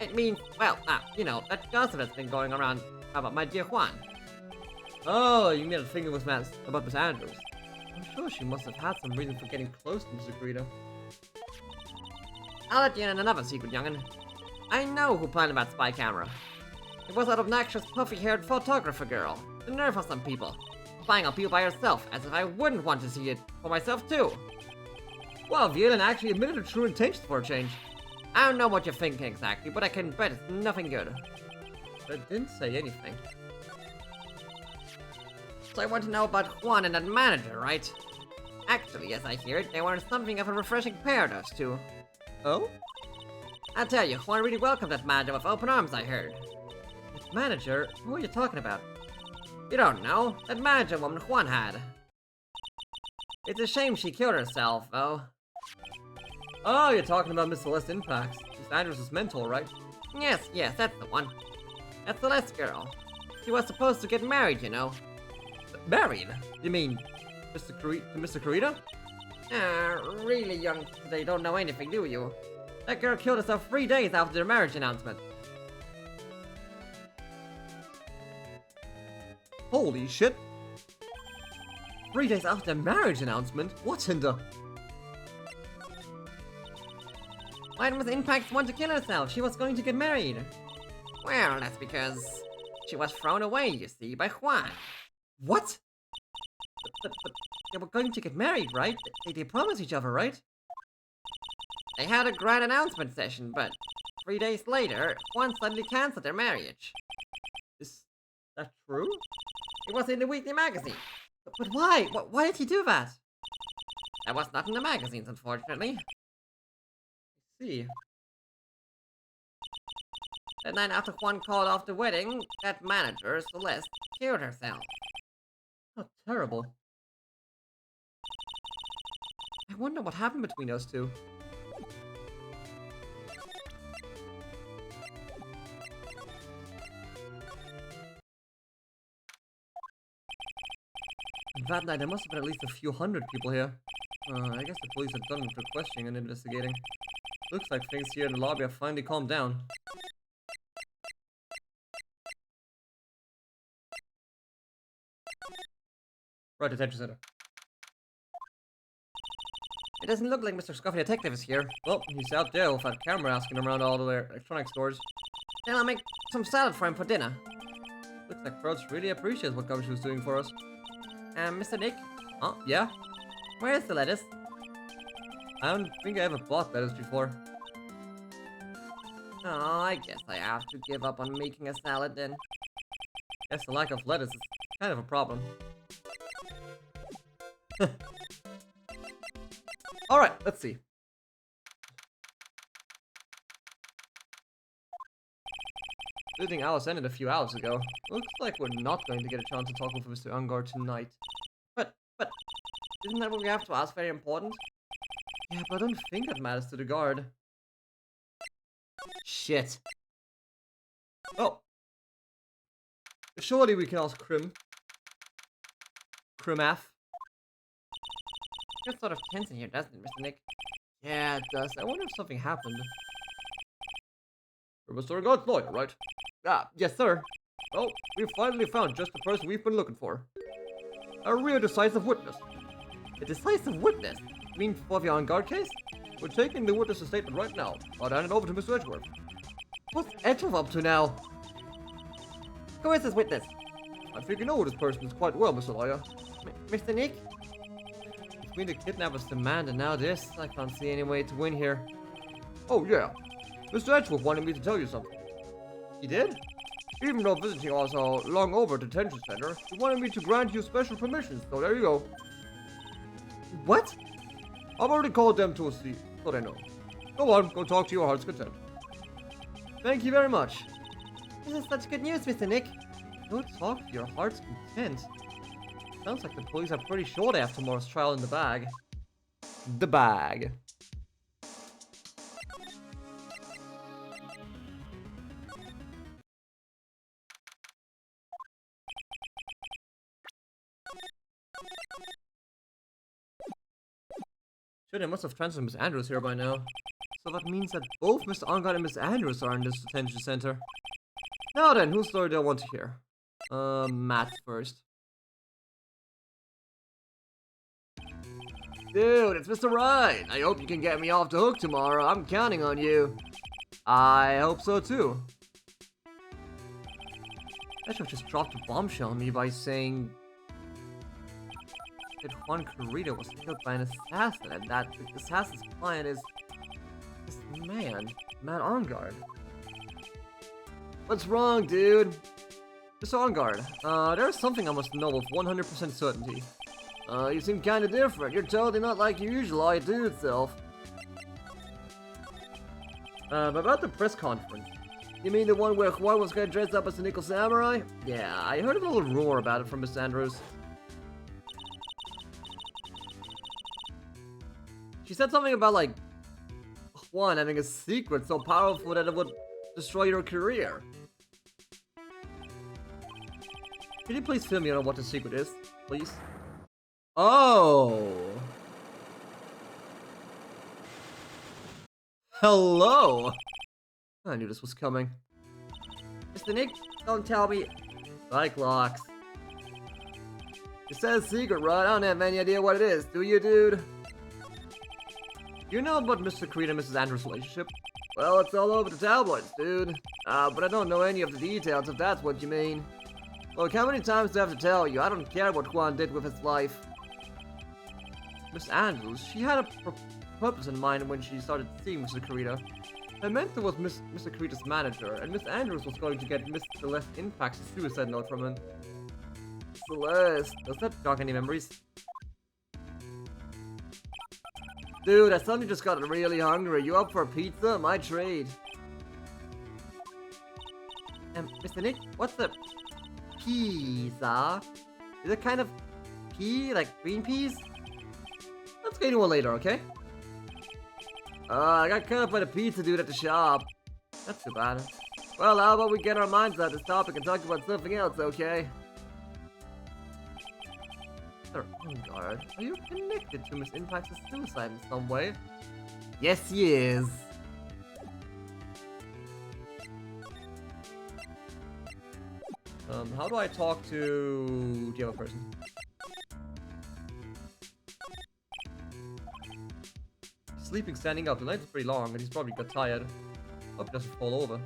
It means, well, you know, that gossip that's been going around about my dear Juan. Oh, you mean a thing about Miss Andrews. I'm sure she must have had some reason for getting close to Mr. Greedo. I'll let you in on another secret, young'un. I know who planted that spy camera. It was that obnoxious, puffy-haired photographer girl. The nerve of some people. Spying on people by herself, as if I wouldn't want to see it for myself too. Wow, Violin actually admitted her true intentions for a change. I don't know what you're thinking exactly, but I can bet it's nothing good. But didn't say anything. So I want to know about Juan and that manager, right? Actually, as I hear it, they were something of a refreshing pair, those two. Oh? I tell you, Juan really welcomed that manager with open arms, I heard. That manager? Who are you talking about? You don't know? That manager woman Juan had. It's a shame she killed herself, though. Oh, you're talking about Miss Celeste Impacts. Miss Andrews' mentor, right? Yes, that's the one. That's Celeste girl. She was supposed to get married, you know. Married? You mean to Mr. Kurita? Really young, they don't know anything, do you? That girl killed herself 3 days after their marriage announcement. Holy shit! 3 days after the marriage announcement? What's in the... Why was Impact want to kill herself? She was going to get married. Well, that's because she was thrown away, you see, by Juan. What? But they were going to get married, right? They promised each other, right? They had a grand announcement session, but 3 days later, Juan suddenly cancelled their marriage. Is that true? It was in the weekly magazine. But why? Why did he do that? That was not in the magazines, unfortunately. I see. The night after Juan called off the wedding, that manager, Celeste, killed herself. How terrible. I wonder what happened between those two. That night, there must have been at least a few hundred people here. I guess the police are done with their questioning and investigating. Looks like things here in the lobby have finally calmed down. Right, detention center. It doesn't look like Mr. Scuffy Detective is here. Well, he's out there with that camera asking around all the electronic stores. Then I'll make some salad for him for dinner. Looks like Frost really appreciates what Gumshoe's doing for us. Mr. Nick? Huh? Yeah? Where's the lettuce? I don't think I ever bought lettuce before. Oh, I guess I have to give up on making a salad then. Guess the lack of lettuce is kind of a problem. Alright, let's see. Visiting Alice ended a few hours ago. Looks like we're not going to get a chance to talk with Mr. Ungar tonight. But, isn't that what we have to ask very important? Yeah, but I don't think that matters to the guard. Shit. Oh. Surely we can ask Krimath. It's sort of tense in here, doesn't it, Mr. Nick? Yeah, it does. I wonder if something happened. You're Mr. Ungar's lawyer, right? Ah, yes, sir. Well, we finally found just the person we've been looking for. A real decisive witness. A decisive witness? You mean for the Unguard case? We're taking the witness's statement right now. I'll hand it over to Mr. Edgeworth. What's Edgeworth up to now? Who is this witness? I think you know this person is quite well, Mr. Lawyer. Mr. Nick? Between the kidnapper's demand and now this, I can't see any way to win here. Oh yeah. Mr. Edgeworth wanted me to tell you something. He did? Even though visiting us a long over detention center, he wanted me to grant you special permissions, so there you go. What? I've already called them to see, so they know. Go on, go talk to your heart's content. Thank you very much. This is such good news, Mr. Nick. Go talk to your heart's content. Sounds like the police are pretty sure they have tomorrow's trial in the bag. The bag. Sure, they must have transferred Miss Andrews here by now. So that means that both Mr. Ongard and Miss Andrews are in this detention center. Now then, whose story do I want to hear? Matt first. Dude, it's Mr. Wright. I hope you can get me off the hook tomorrow. I'm counting on you. I hope so too. Edgeworth just dropped a bombshell on me by saying that Juan Carrito was killed by an assassin, and that the assassin's client is this man, Matt Ongard. What's wrong, dude? Mr. Ongard, there's something I must know with 100% certainty. You seem kinda different. You're totally not like your usual dude self. About the press conference. You mean the one where Juan was gonna dress up as a nickel samurai? Yeah, I heard a little rumor about it from Miss Andrews. She said something about, like, Juan having a secret so powerful that it would destroy your career. Could you please fill me in on what the secret is, please? Oh! Hello! I knew this was coming. Mr. Nick, don't tell me. Cyclox. It says secret, right? I don't have any idea what it is. Do you, dude? You know about Mr. Creed and Mrs. Andrews' relationship? Well, it's all over the tabloids, dude. But I don't know any of the details, if that's what you mean. Look, how many times do I have to tell you? I don't care what Juan did with his life. Miss Andrews, she had a purpose in mind when she started seeing Mr. Carita. Her mentor was Mr. Carita's manager, and Miss Andrews was going to get Miss Celeste Impact's suicide note from him. Celeste. Does that jog any memories? Dude, I suddenly just got really hungry. You up for a pizza? My trade. Mr. Nick, what's the pizza? Is it kind of pea, like green peas? Let's get into one later, okay? I got cut up by the pizza dude at the shop. That's too bad. Well, how about we get our minds out of this topic and talk about something else, okay? Mr. Ongard, are you connected to Miss Impact's suicide in some way? Yes, he is. How do I talk to the other person? He's sleeping standing up. The night's pretty long and he's probably got tired. Hope he doesn't fall over.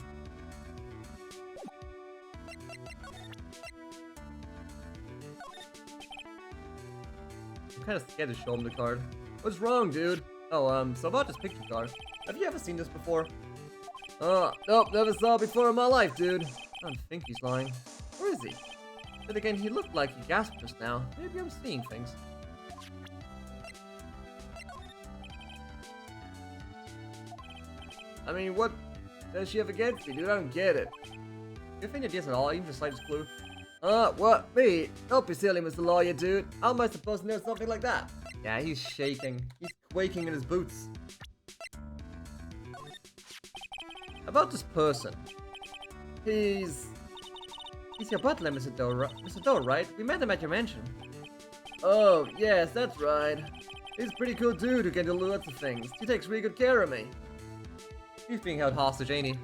I'm kind of scared to show him the card. What's wrong, dude? Oh, so about this picture card. Have you ever seen this before? Nope, never saw it before in my life, dude. I don't think he's lying. Where is he? But again, he looked like he gasped just now. Maybe I'm seeing things. I mean, what does she have against me, dude? I don't get it. Do you think it is at all, even the slightest clue? What? Me? Don't be silly, Mr. Lawyer, dude. How am I supposed to know something like that? Yeah, he's shaking. He's quaking in his boots. About this person. He's your butler, Mr. Doe, right? We met him at your mansion. Oh, yes, that's right. He's a pretty cool dude who can do lots of things. He takes really good care of me. He's being held hostage, ain't he?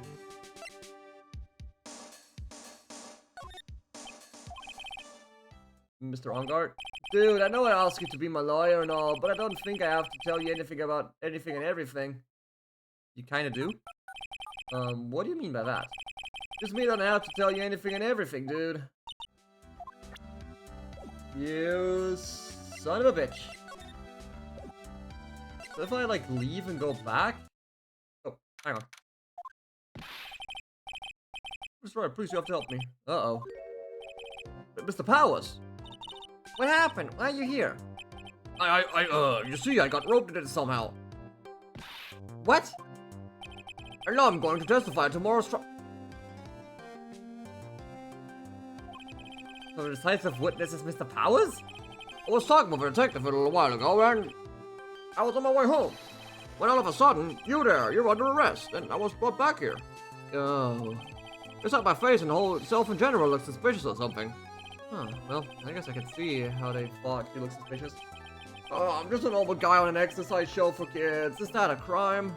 Mr. Ongard? Dude, I know I asked you to be my lawyer and all, but I don't think I have to tell you anything about anything and everything. You kinda do? What do you mean by that? Just mean I don't have to tell you anything and everything, dude. You son of a bitch. So if I, like, leave and go back? Oh, hang on. Wright, please you have to help me. Uh-oh. Mr. Powers! What happened? Why are you here? You see, I got roped into this somehow. What? And now I'm going to testify at tomorrow's trial. So the decisive witness is Mr. Powers? I was talking with a detective a little while ago, and I was on my way home. When all of a sudden, you're under arrest, and I was brought back here. Oh. It's like my face and the whole self in general looks suspicious or something. Huh. Well, I guess I could see how they thought you looked suspicious. Oh, I'm just a normal guy on an exercise show for kids. Is that a crime?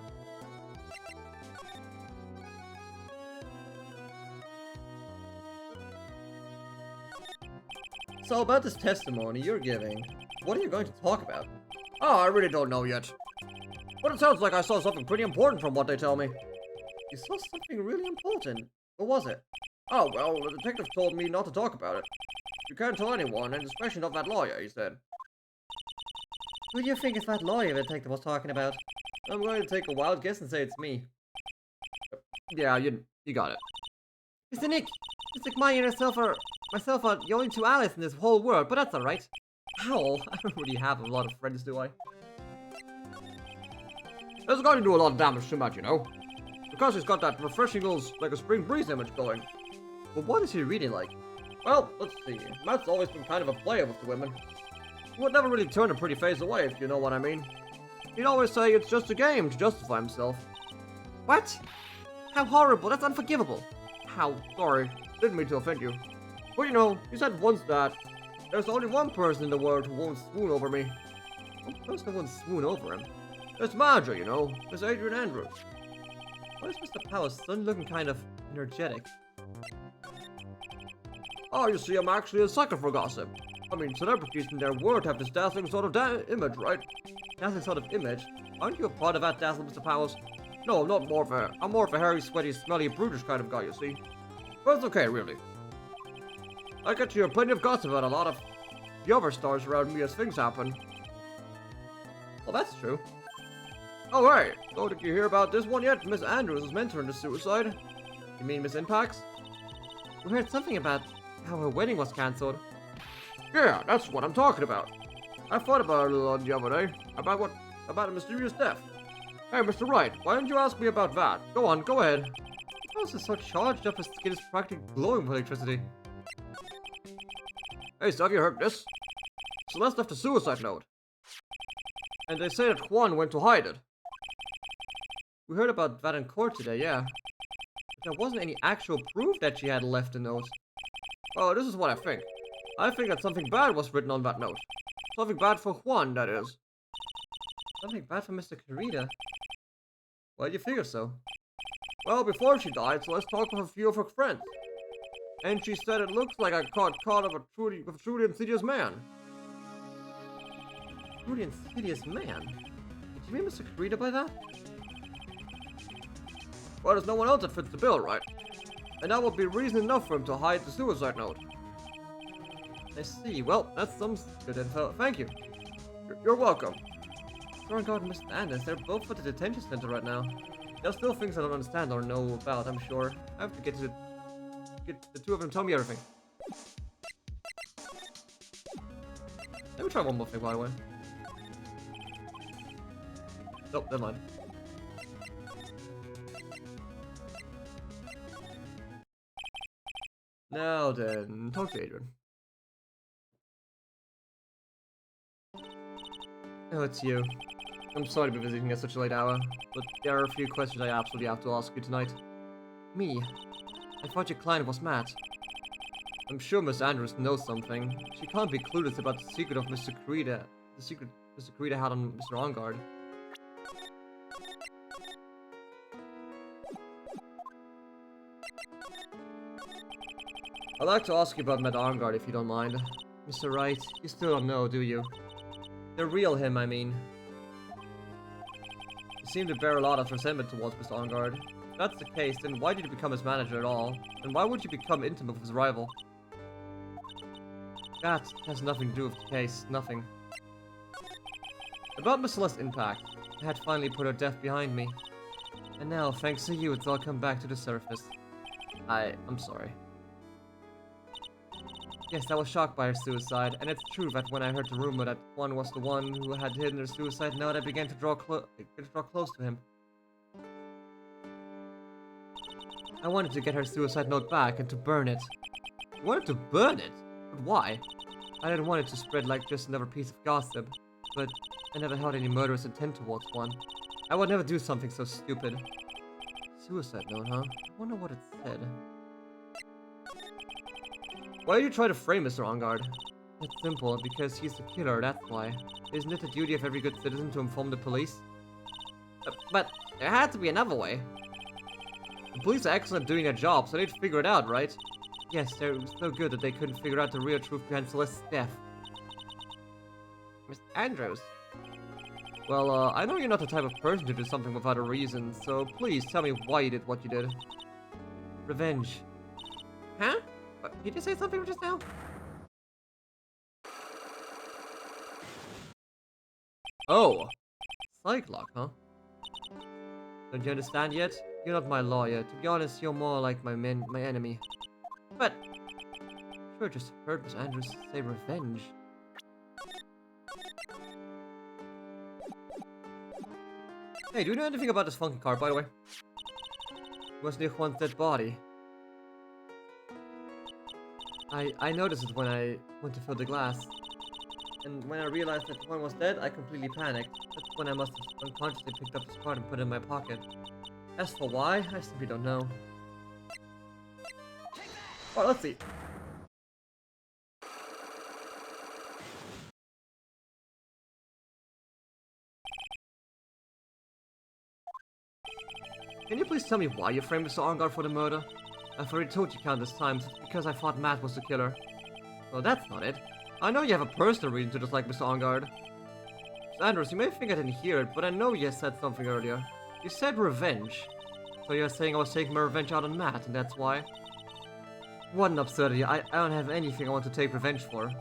So about this testimony you're giving, what are you going to talk about? Oh, I really don't know yet. But it sounds like I saw something pretty important from what they tell me. You saw something really important. What was it? Oh, well, the detective told me not to talk about it. You can't tell anyone, and especially not that lawyer, he said. Who do you think is that lawyer the detective was talking about? I'm going to take a wild guess and say it's me. Yeah, you got it. Mr. Nick, Mr. and myself are the only two allies in this whole world, but that's alright. Owl? I don't really have a lot of friends, do I? This guy can do a lot of damage to Matt, you know. Because he's got that refreshing little, like a spring breeze image going. But what is he really like? Well, let's see. Matt's always been kind of a player with the women. He would never really turn a pretty face away, if you know what I mean. He'd always say it's just a game to justify himself. What? How horrible, that's unforgivable. How? Sorry, didn't mean to offend you. But you know, he said once that there's only one person in the world who won't swoon over me. One person won't swoon over him. It's Marjorie, you know. It's Adrian Andrews. Why is Mr. Powers suddenly looking kind of energetic? Oh, you see, I'm actually a sucker for gossip. I mean, celebrities in their world have this dazzling sort of image, right? Dazzling sort of image? Aren't you a part of that dazzle, Mr. Powers? No, I'm more of a hairy, sweaty, smelly, brutish kind of guy, you see. But it's okay, really. I get to hear plenty of gossip about a lot of the other stars around me as things happen. Well, that's true. Oh, right. So did you hear about this one yet? Miss Andrews is mentoring the suicide. You mean Miss Impax? We heard something about how her wedding was cancelled. Yeah, that's what I'm talking about. I thought about it a little the other day. About a mysterious death. Hey, Mr. Wright, why didn't you ask me about that? Go on, go ahead. The house is so charged up his skin is practically glowing with electricity. Hey, so have you heard this? Celeste left a suicide note. And they say that Juan went to hide it. We heard about that in court today, yeah. But there wasn't any actual proof that she had left a note. Oh, this is what I think. I think that something bad was written on that note. Something bad for Juan, that is. Something bad for Mr. Kurita. Why do you figure so? Well, before she died, so let's talk with a few of her friends. And she said it looks like I caught of a truly insidious man. Truly insidious man? Did you mean Mr. Kurita by that? Well, there's no one else that fits the bill, right? And that would be reason enough for him to hide the suicide note. I see. Well, that's some good info. Thank you. You're welcome. Guard and Mr. Anders, they're both at the detention center right now. There's still things I don't understand or know about, I'm sure. I have to get the two of them to tell me everything. Let me try one more thing, by the way. Nope, never mind. Now then, talk to Adrian. Oh, it's you. I'm sorry to be visiting at such a late hour, but there are a few questions I absolutely have to ask you tonight. Me? I thought your client was Matt. I'm sure Miss Andrews knows something. She can't be clueless about the secret of Mr. Kurita. The secret Mr. Kurita had on Mr. Ongard. I'd like to ask you about Matt Ongard if you don't mind. Mr. Wright, you still don't know, do you? The real him, I mean. You seem to bear a lot of resentment towards Mr. Ongard. If that's the case, then why did you become his manager at all? And why would you become intimate with his rival? That has nothing to do with the case, nothing. About Miss Celeste's impact, I had finally put her death behind me. And now, thanks to you, it's all come back to the surface. I'm sorry. Yes, I was shocked by her suicide, and it's true that when I heard the rumor that one was the one who had hidden her suicide note, I began to draw close to him. I wanted to get her suicide note back and to burn it. You wanted to burn it? But why? I didn't want it to spread like just another piece of gossip, but I never held any murderous intent towards one. I would never do something so stupid. Suicide note, huh? I wonder what it said. Why did you try to frame Mr. Engard? It's simple, because he's the killer, that's why. Isn't it the duty of every good citizen to inform the police? But there had to be another way. The police are excellent at doing their job, so they'd figure it out, right? Yes, they're so good that they couldn't figure out the real truth behind Celeste's death. Mr. Andrews. Well, I know you're not the type of person to do something without a reason, so please tell me why you did what you did. Revenge. Huh? Did you say something just now? Oh! Cyclock, huh? Don't you understand yet? You're not my lawyer. To be honest, you're more like my enemy. But... Sure, just heard Miss Andrews say revenge. Hey, do you know anything about this funky car, by the way? It was near Juan's dead body. I noticed it when I went to fill the glass. And when I realized that Juan was dead, I completely panicked. That's when I must have unconsciously picked up his card and put it in my pocket. As for why, I simply don't know. Oh, let's see. Can you please tell me why you framed Mr. Engard for the murder? I've already told you countless times, it's because I thought Matt was the killer. Well, that's not it. I know you have a personal reason to dislike Mr. Engard. Andrews, you may think I didn't hear it, but I know you said something earlier. You said revenge. So you're saying I was taking my revenge out on Matt, and that's why? What an absurdity. I don't have anything I want to take revenge for.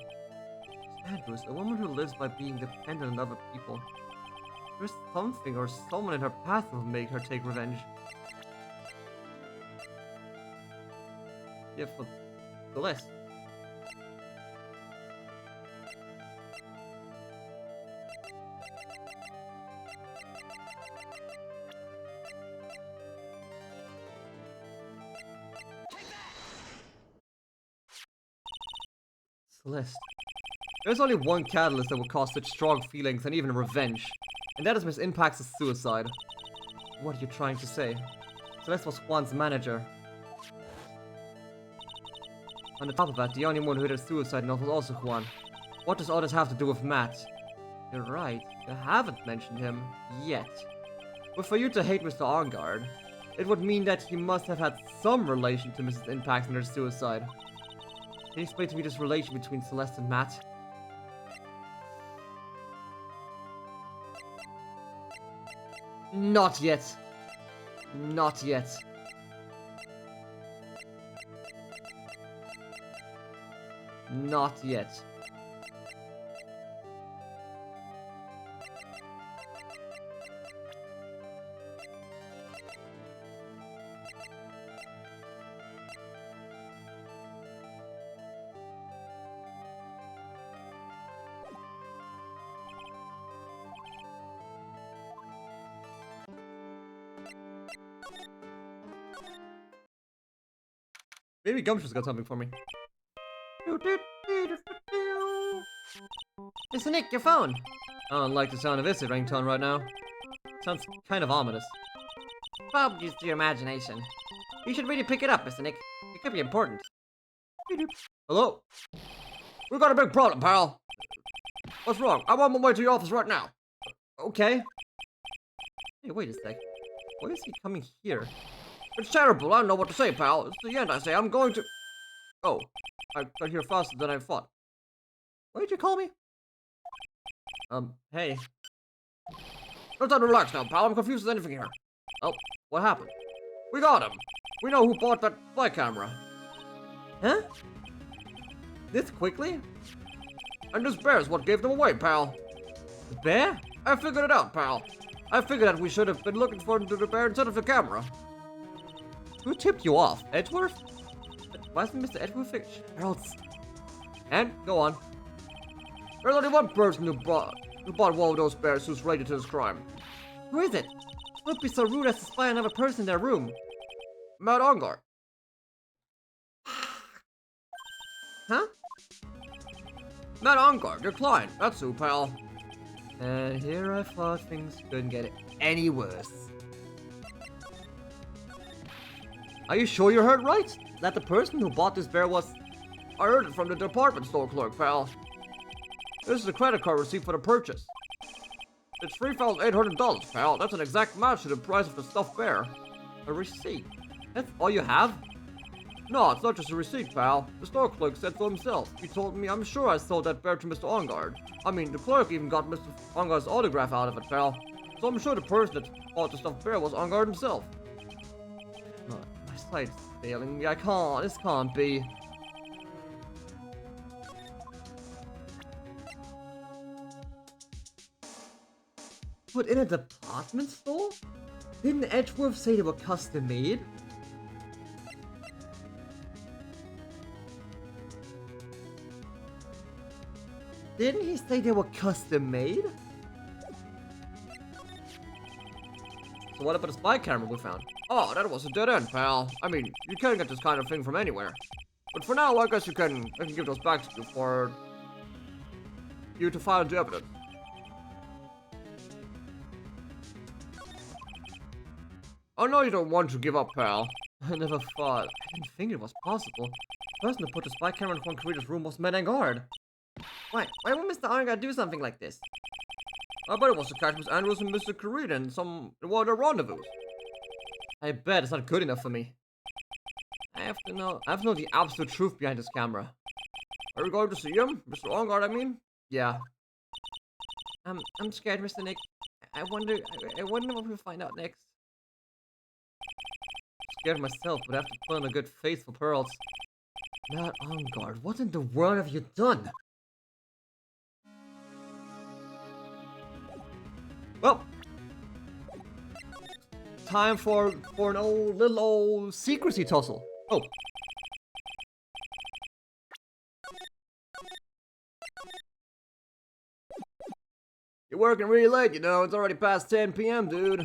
Andrews, a woman who lives by being dependent on other people. There's something or someone in her path that will make her take revenge. Yeah, for Celeste. Celeste. There's only one catalyst that would cause such strong feelings and even revenge. And that is Miss Impax's suicide. What are you trying to say? Celeste was Juan's manager. On the top of that, the only one who hid a suicide note was also Juan. What does all this have to do with Matt? You're right, you haven't mentioned him yet. But for you to hate Mr. Engard, it would mean that he must have had some relation to Mrs. Impax and her suicide. Can you explain to me this relation between Celeste and Matt? Not yet. Not yet. Not yet. Maybe Gumshoe's got something for me. Mr. Nick, your phone! I don't like the sound of this ringtone right now. Sounds kind of ominous. Bob used your imagination. You should really pick it up, Mr. Nick. It could be important. Hello? We got a big problem, pal. What's wrong? I'm on my way to your office right now. Okay. Hey, wait a sec. Why is he coming here? It's terrible. I don't know what to say, pal. It's the end, I say. I'm going to... Oh, I got here faster than I thought. What did you call me? Hey. No time to relax now, pal. I'm confused as anything here. Oh, what happened? We got him. We know who bought that flight camera. Huh? This quickly? And this bear's what gave them away, pal. The bear? I figured it out, pal. I figured that we should have been looking for the bear instead of the camera. Who tipped you off? Edgeworth? Why isn't Mr. Edgeworth Harold's? And go on. There's only one person who bought one of those bears who's related to this crime. Who is it? Don't be so rude as to spy on another person in their room. Matt Ongar. Huh? Matt Ongar, your client. That's who, pal. And here I thought things couldn't get any worse. Are you sure you heard right? That the person who bought this bear was... I heard it from the department store clerk, pal. This is a credit card receipt for the purchase. It's $3,800, pal. That's an exact match to the price of the stuffed bear. A receipt? That's all you have? No, it's not just a receipt, pal. The store clerk said so himself. He told me I'm sure I sold that bear to Mr. Ongard. I mean, the clerk even got Mr. Ongard's autograph out of it, pal. So I'm sure the person that bought the stuffed bear was Ongard himself. Oh, my sight's failing me. I can't. This can't be. But in a department store? Didn't Edgeworth say they were custom made? Didn't he say they were custom made? So what about the spy camera we found? Oh, that was a dead end, pal. I mean, you can get this kind of thing from anywhere. But for now, I guess I can give those back to you for you to file the evidence. I know you don't want to give up, pal. I never thought. I didn't think it was possible. The person who put the spy camera in Juan Carita's room was Menangard. Why would Mr. Ongard do something like this? I bet it was to catch Miss Andrews and Mr. Carita in one of their rendezvous. I bet it's not good enough for me. I have to know the absolute truth behind this camera. Are you going to see him? Mr. Ongard, I mean? Yeah. I'm scared, Mr. Nick. I wonder what we'll find out next. Scared myself, but I have to put on a good face for pearls. Not on guard. What in the world have you done? Well, time for an little old secrecy tussle. Oh. You're working really late, you know. It's already past 10 p.m., dude. I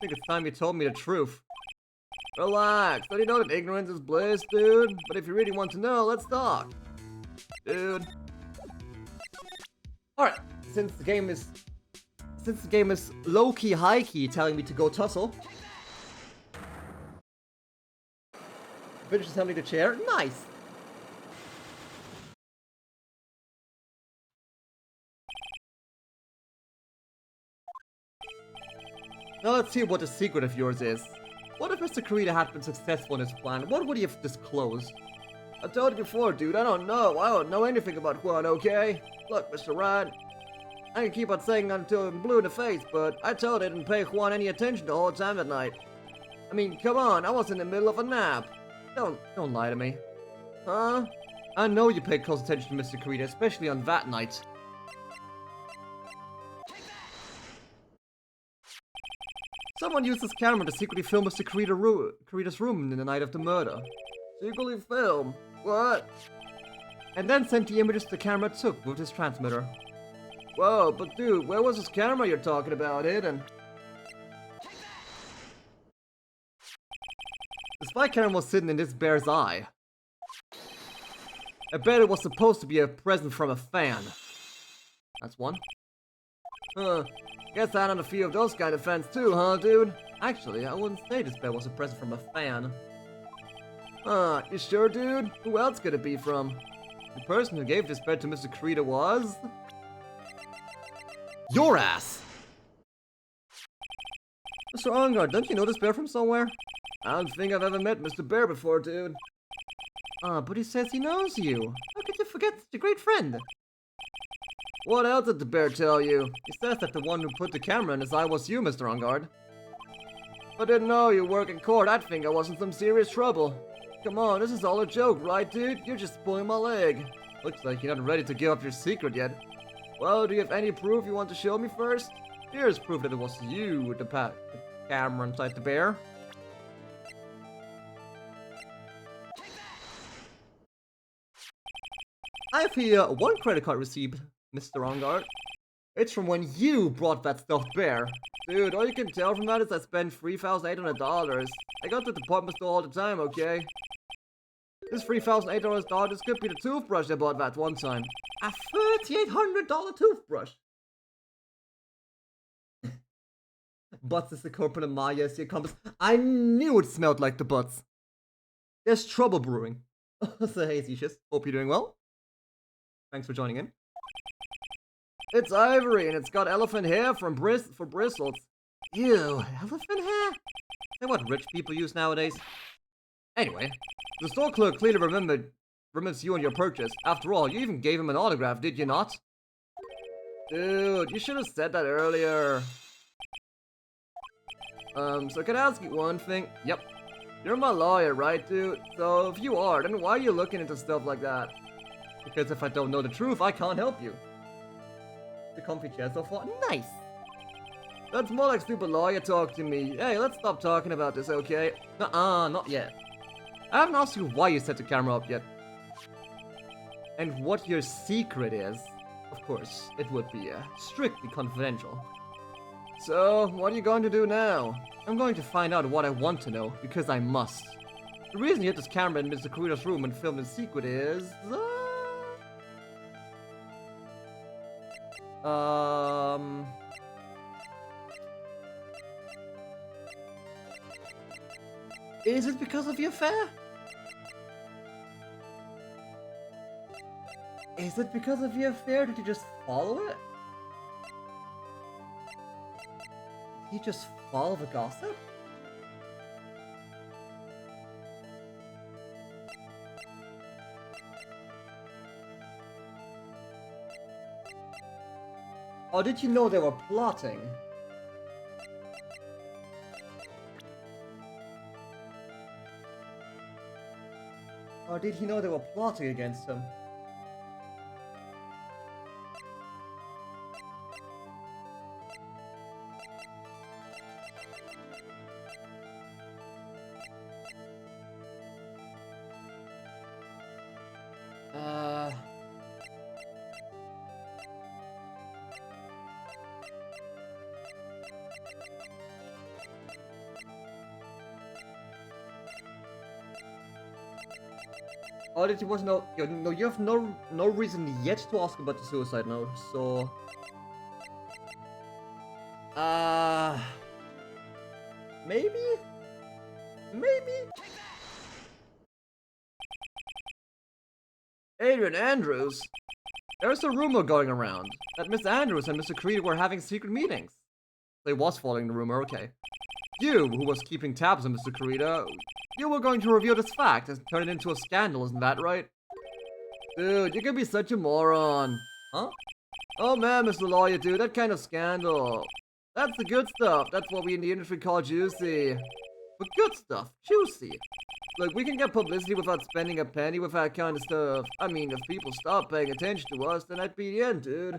think it's time you told me the truth. Relax. Don't you know that ignorance is bliss, dude? But if you really want to know, let's talk. Dude. Alright, since the game is low-key, high-key telling me to go tussle. Finish assembling the chair. Nice! Now let's see what the secret of yours is. What if Mr. Carita had been successful in his plan? What would he have disclosed? I told you before, dude. I don't know anything about Juan, okay? Look, Mr. Wright. I can keep on saying until I'm blue in the face, but I told I didn't pay Juan any attention the whole time that night. I mean, come on, I was in the middle of a nap. Don't lie to me. Huh? I know you paid close attention to Mr. Carita, especially on that night. Someone used this camera to secretly film Mr. Carita's room in the night of the murder. Secretly film? What? And then sent the images the camera took with his transmitter. Whoa, but dude, where was this camera you're talking about hidden? The spy camera was sitting in this bear's eye. I bet it was supposed to be a present from a fan. That's one. Huh. Guess I had a few of those kind of fans too, huh, dude? Actually, I wouldn't say this bear was a present from a fan. Huh, you sure, dude? Who else could it be from? The person who gave this bear to Mr. Carita was... your ass! Mr. Ongard, don't you know this bear from somewhere? I don't think I've ever met Mr. Bear before, dude. But he says he knows you. How could you forget such a great friend? What else did the bear tell you? He says that the one who put the camera in his eye was you, Mr. Ongard. I didn't know you work in court. I'd think I was in some serious trouble. Come on, this is all a joke, right, dude? You're just pulling my leg. Looks like you're not ready to give up your secret yet. Well, do you have any proof you want to show me first? Here's proof that it was you with the camera inside the bear. I have here one credit card receipt, Mr. Ongard. It's from when you brought that stuffed bear. Dude, all you can tell from that is I spent $3,800. I go to the department store all the time, okay? This $3,800 could be the toothbrush I bought that one time. A $3,800 toothbrush! Butts is the corporate of Maya as the accomplice. I knew it smelled like the butts. There's trouble brewing. So hey, Zetius. Hope you're doing well. Thanks for joining in. It's ivory and it's got elephant hair for bristles. Ew, elephant hair? Is what rich people use nowadays? Anyway, the store clerk clearly remembers you and your purchase. After all, you even gave him an autograph, did you not? Dude, you should have said that earlier. So can I ask you one thing? Yep. You're my lawyer, right, dude? So if you are, then why are you looking into stuff like that? Because if I don't know the truth, I can't help you. The comfy chair so far? Nice! That's more like stupid lawyer talk to me. Hey, let's stop talking about this, okay? Nuh-uh, not yet. I haven't asked you why you set the camera up yet. And what your secret is. Of course, it would be strictly confidential. So, what are you going to do now? I'm going to find out what I want to know, because I must. The reason you hid this camera in Mr. Kurita's room and filmed in secret is... Is it because of the affair? Is it because of the affair? Did you just follow it? Did you just follow the gossip? Or did you know they were plotting? Or did he know they were plotting against him? Or did you no, you have no reason yet to ask about the suicide note, so maybe? Adrian Andrews? There's a rumor going around that Miss Andrews and Mr. Creed were having secret meetings. They was following the rumor, okay. You, who was keeping tabs on Mr. Kurita, you were going to reveal this fact and turn it into a scandal, isn't that right? Dude, you can be such a moron. Huh? Oh man, Mr. Lawyer, dude, that kind of scandal. That's the good stuff. That's what we in the industry call juicy. But good stuff, juicy. Look, we can get publicity without spending a penny with that kind of stuff. I mean, if people stop paying attention to us, then that'd be the end, dude.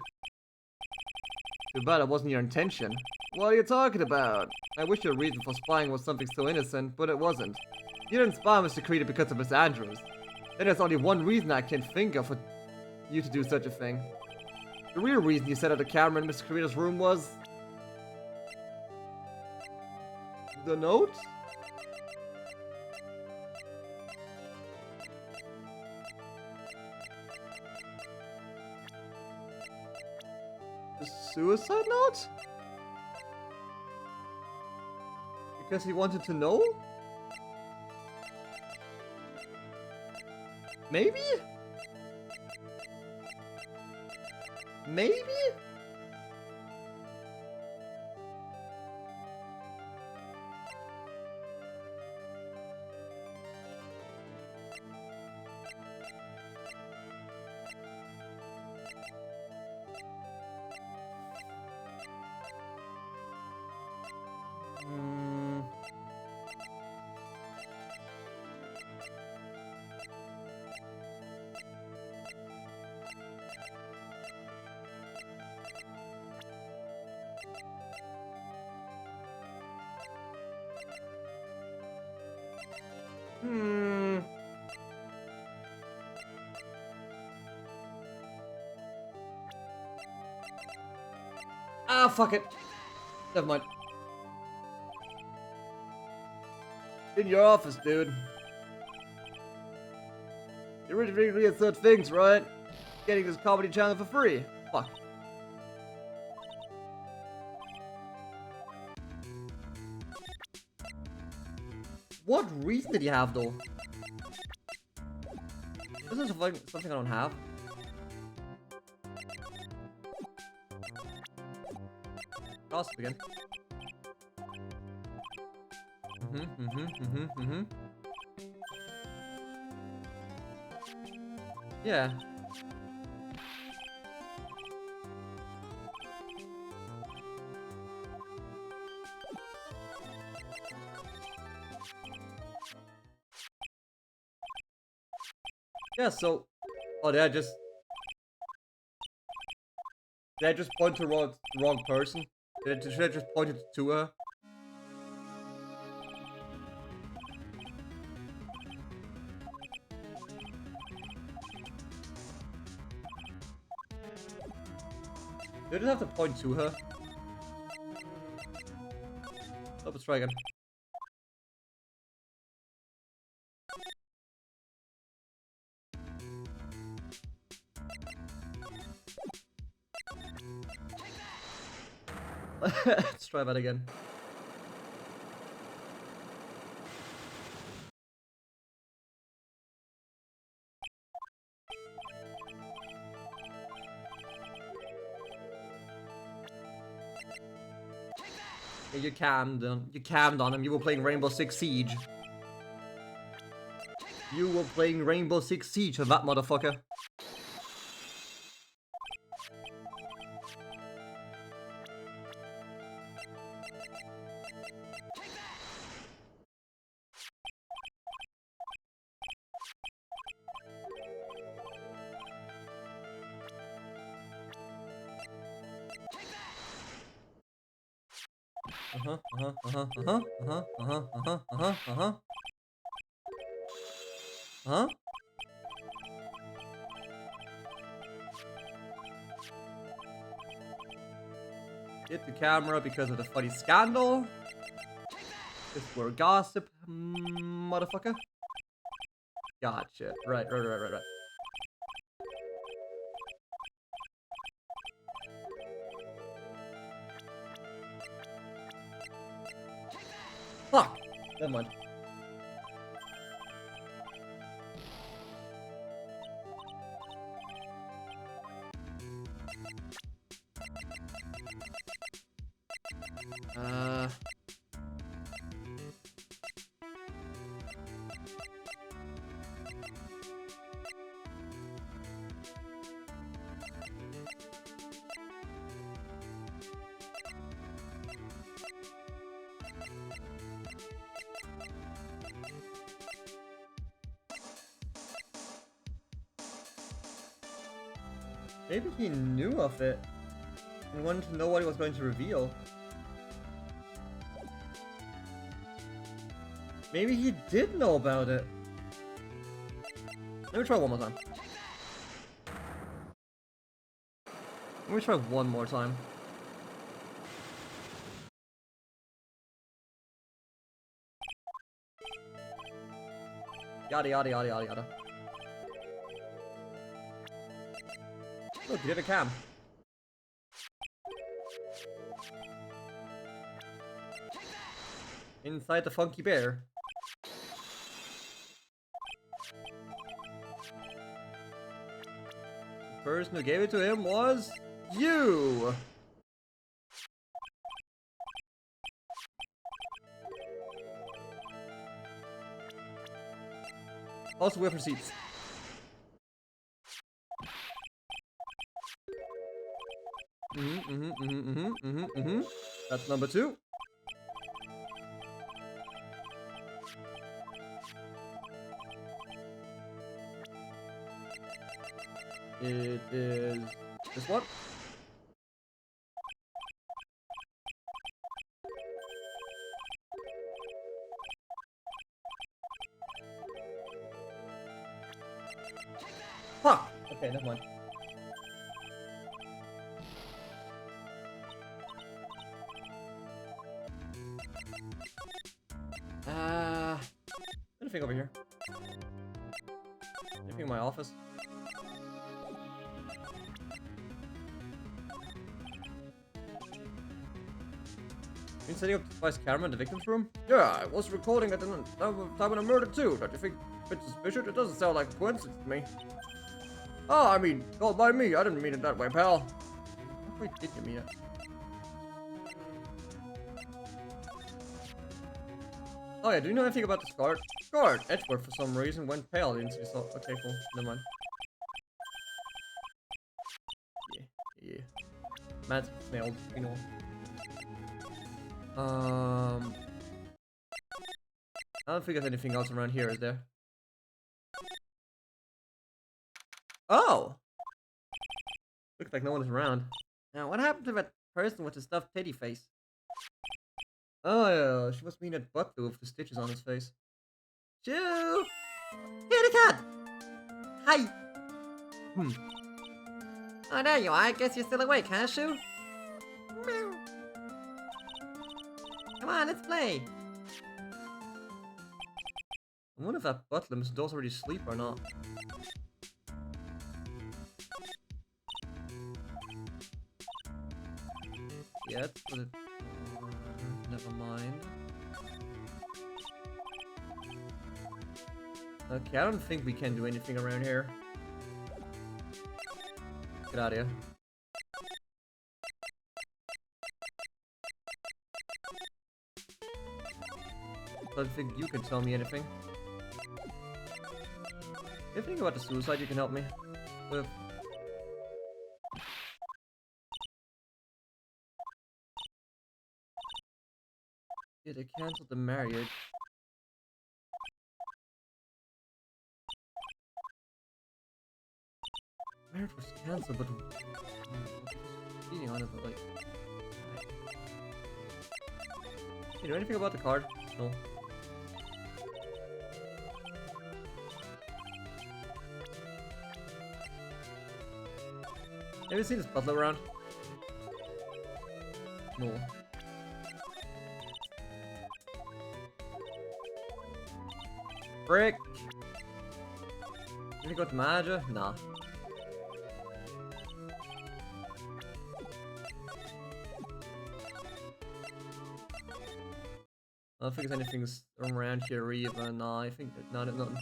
Too bad it wasn't your intention. What are you talking about? I wish your reason for spying was something so innocent, but it wasn't. You didn't spy Mr. Creed because of Miss Andrews. Then there's only one reason I can think of for you to do such a thing. The real reason you set up the camera in Mr. Kurita's room was... the note? The suicide note? Because he wanted to know? Maybe? Maybe? Ah, fuck it. Never mind. In your office, dude. You really at such things, right? Getting this comedy channel for free. Fuck. What reason did he have, though? This is something I don't have. Gossip again. Yeah. Yeah, so... Oh, did I just point to the wrong person? Should I just point it to her? Did I just have to point to her? Oh, let's try again. Let's try that again. Yeah, you cammed on him. You were playing Rainbow Six Siege. You were playing Rainbow Six Siege with that motherfucker. Huh? Hit the camera because of the funny scandal. This were gossip, motherfucker. Gotcha. Right. Fuck! Never mind. Maybe he knew of it and wanted to know what he was going to reveal. Maybe he did know about it. Let me try one more time. Let me try one more time. Yada yada yada yada yada. Look, you did a cam. Inside the funky bear. The person who gave it to him was you. Also, we have receipts. That's number 2. It is this one. Fuck! Okay, never mind. Anything over here? Anything in my office? Been setting up the device camera in the victim's room? Yeah, I was recording at the time of the murder too. Don't you think a bit suspicious? It doesn't sound like a coincidence to me. Oh, I mean, don't mind me. I didn't mean it that way, pal. Wait, did you mean it? Oh yeah, do you know anything about this card? Guard. Edgeworth for some reason went pale into this. Okay, cool. Never mind. Yeah. Matt's nailed, you know. I don't think there's anything else around here, is there? Oh! Looks like no one is around. Now, what happened to that person with the stuffed teddy face? Oh, yeah, she must mean that Butler with the stitches on his face. Shoo! Kitty cat! Hi! Oh, there you are. I guess you're still awake, huh, Shoo? Meow. Come on, let's play. I wonder if that Butler must already sleep or not. Yeah, that's what it... never mind. Okay, I don't think we can do anything around here. Get out of here. I don't think you can tell me anything. Anything about the suicide you can help me with? Yeah, they canceled the marriage. Marriage was cancelled, but cheating on it, but like, you know anything about the card? No. Have you seen this Butler around? No. Frick! Did he go to manager? Nah. I don't think there's anything around here either. Nah, I think that there's nothing.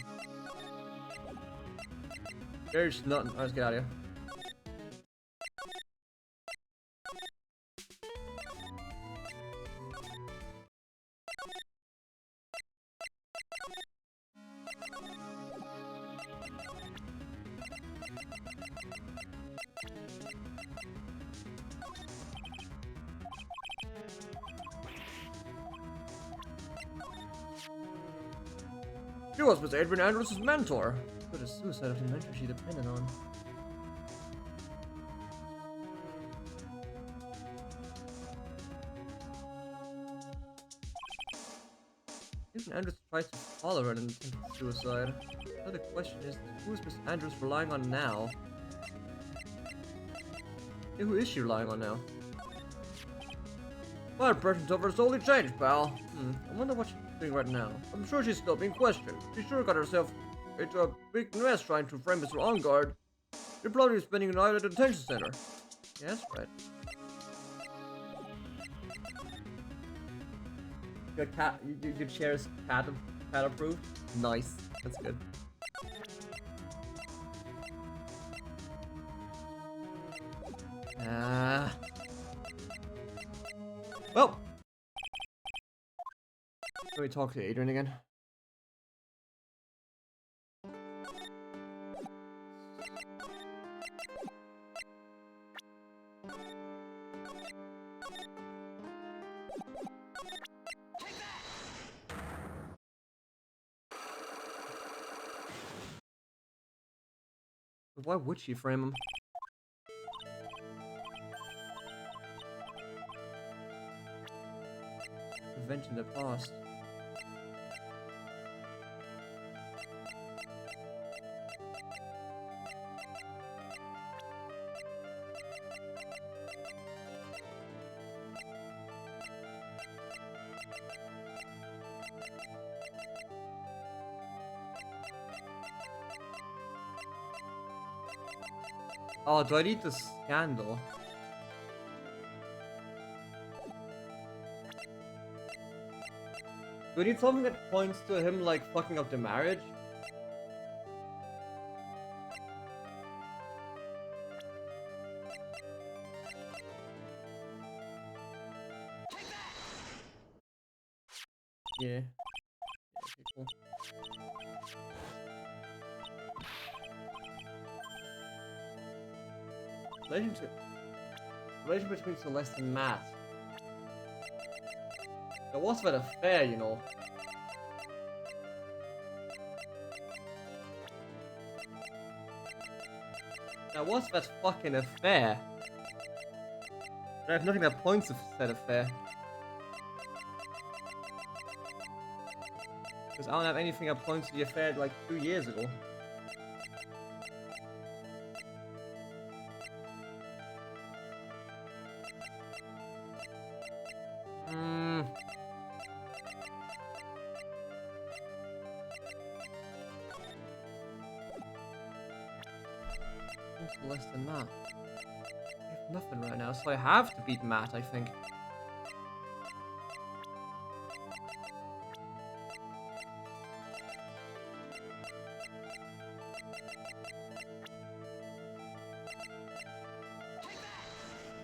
There's nothing. Let's get out of here. She was Miss Adrian Andrews' mentor. What a suicide of the mentor she depended on. Adrian Andrews tried to follow her and attempted suicide. Now the question is, who is Miss Andrews relying on now? Yeah, who is she relying on now? My impressions of her slowly changed, pal. I wonder what she's doing right now. I'm sure she's still being questioned. She sure got herself into a big mess trying to frame Mr. On Guard. You're probably spending a night at a detention center. Yeah, that's right. Your chair is cat approved? Nice. That's good. Well. Let me talk to Adrian again. Why would she frame him? Revenge in the past. Oh, do I need the scandal? Do I need something that points to him, like, fucking up the marriage? Yeah. Okay, cool. Relation between Celeste and Matt. There was that affair, you know. There was that fucking affair. I have nothing that points to that affair. Because I don't have anything that points to the affair like 2 years ago. Less than that. I have nothing right now, so I have to beat Matt, I think.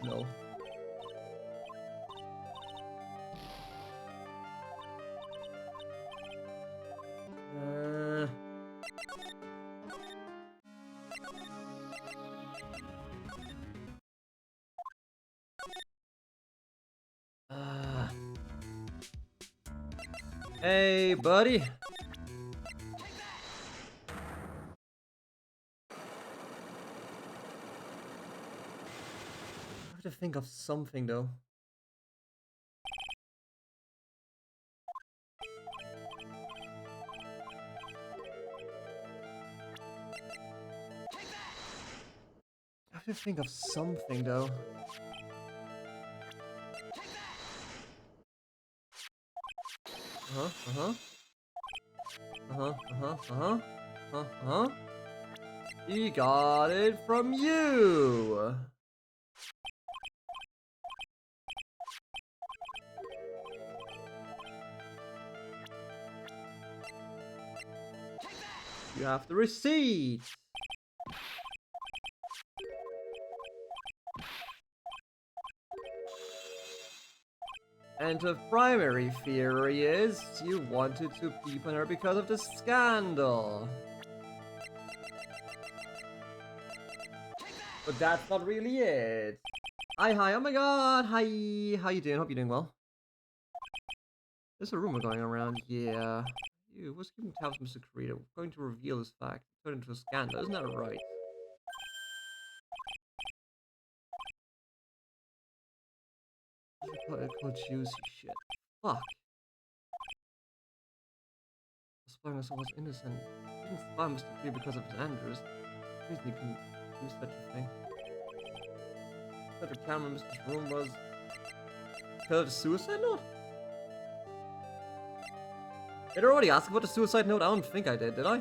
No. Hey, buddy. I have to think of something though. I have to think of something though. He got it from you. You have the receipt. And the primary theory is you wanted to peep on her because of the scandal. But that's not really it. Hi, oh my god, hi, how you doing? Hope you're doing well. There's a rumor going around, yeah. You was keeping tabs, Mr. Creator. We're going to reveal this fact. Turn into a scandal, isn't that right? Called juicy shit. Fuck. The spy myself was innocent. He didn't spy Mr. Creator because of his Andrews. Reason he couldn't do such a thing. But the camera in Mr. room was killed a suicide note? Did I already ask about the suicide note? I don't think I did I?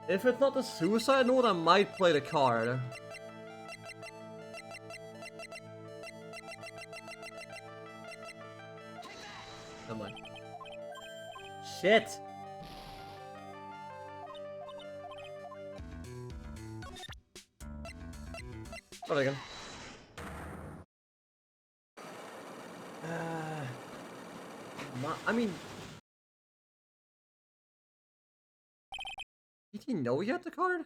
If it's not the suicide note, I might play the card. Never mind. Shit! Try again. I mean... Did he know he had the card?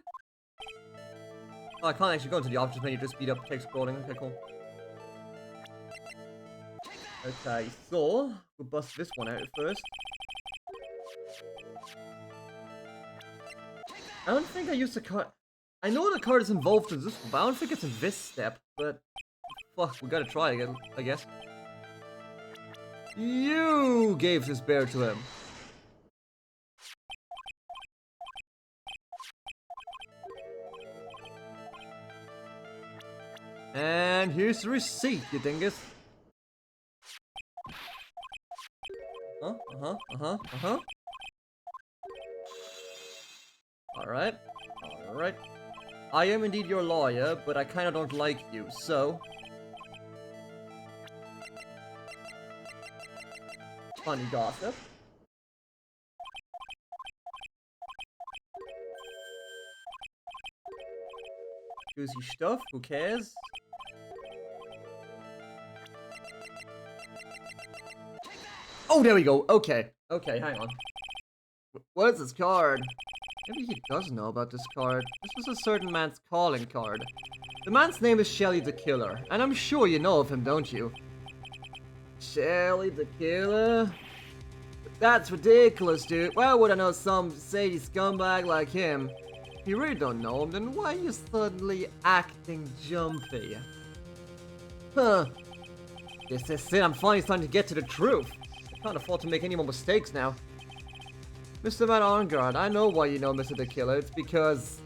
Oh, I can't actually go into the options menu to speed up text scrolling. Okay, cool. Okay, so we'll bust this one out first. I don't think I used the card. I know the card is involved in this one, but I don't think it's in this step. But fuck, we gotta try again, I guess. You gave this bear to him. And here's the receipt, you dingus. Alright. Alright. I am indeed your lawyer, but I kinda don't like you, so... Funny gossip. Juicy stuff, who cares? Oh, there we go. Okay. Okay, hang on. What is this card? Maybe he does know about this card. This was a certain man's calling card. The man's name is Shelly the Killer, and I'm sure you know of him, don't you? Shelly the Killer? That's ridiculous, dude. Why would I know some shady scumbag like him? If you really don't know him, then why are you suddenly acting jumpy? Huh. This is it, I'm finally starting to get to the truth. I can't afford to make any more mistakes now. Mr. Van Arngard, I know why you know Mr. the Killer. It's because...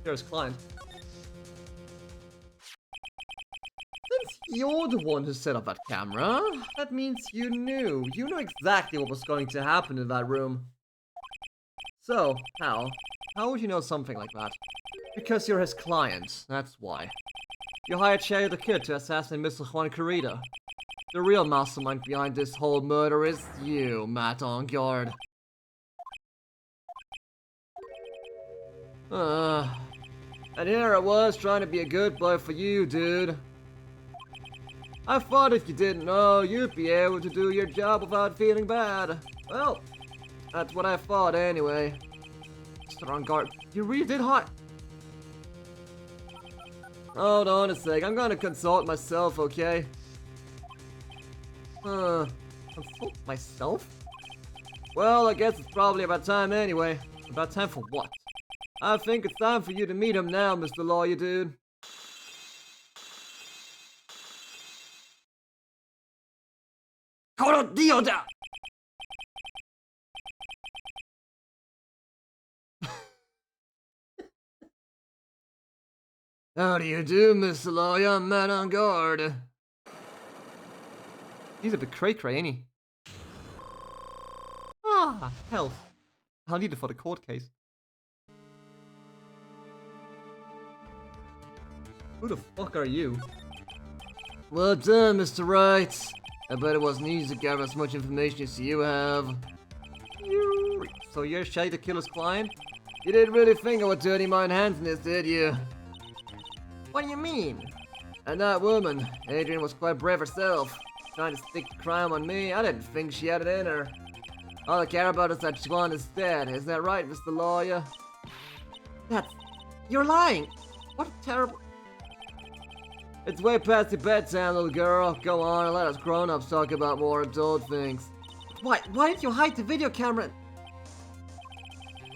you're his client. Since you're the one who set up that camera, that means you knew. You know exactly what was going to happen in that room. So, how? How would you know something like that? Because you're his client, that's why. You hired Shelly the Kid to assassinate Mr. Juan Corrida. The real mastermind behind this whole murder is you, Matt on guard. And here I was trying to be a good boy for you, dude. I thought if you didn't know, you'd be able to do your job without feeling bad. Well, that's what I thought anyway. Mr. On guard, you really did hide. Hold on a sec, I'm gonna consult myself, okay? Consult myself? Well, I guess it's probably about time anyway. About time for what? I think it's time for you to meet him now, Mr. Lawyer Dude. Koro Dioda! How do you do, Mr. Lawyer? I'm Matt on guard. He's a bit cray-cray, ain't he? Ah, health. I'll need it for the court case. Who the fuck are you? Well done, Mr. Wright. I bet it wasn't easy to gather as much information as you have. So you're Shelly the Killer's client? You didn't really think I would dirty my hands in this, did you? What do you mean? And that woman, Adrian, was quite brave herself. Trying to stick the crime on me, I didn't think she had it in her. All I care about is that Juan is dead, isn't that right, Mr. Lawyer? You're lying! What a terrible... It's way past your bedtime, little girl. Go on and let us grown-ups talk about more adult things. Why did you hide the video camera?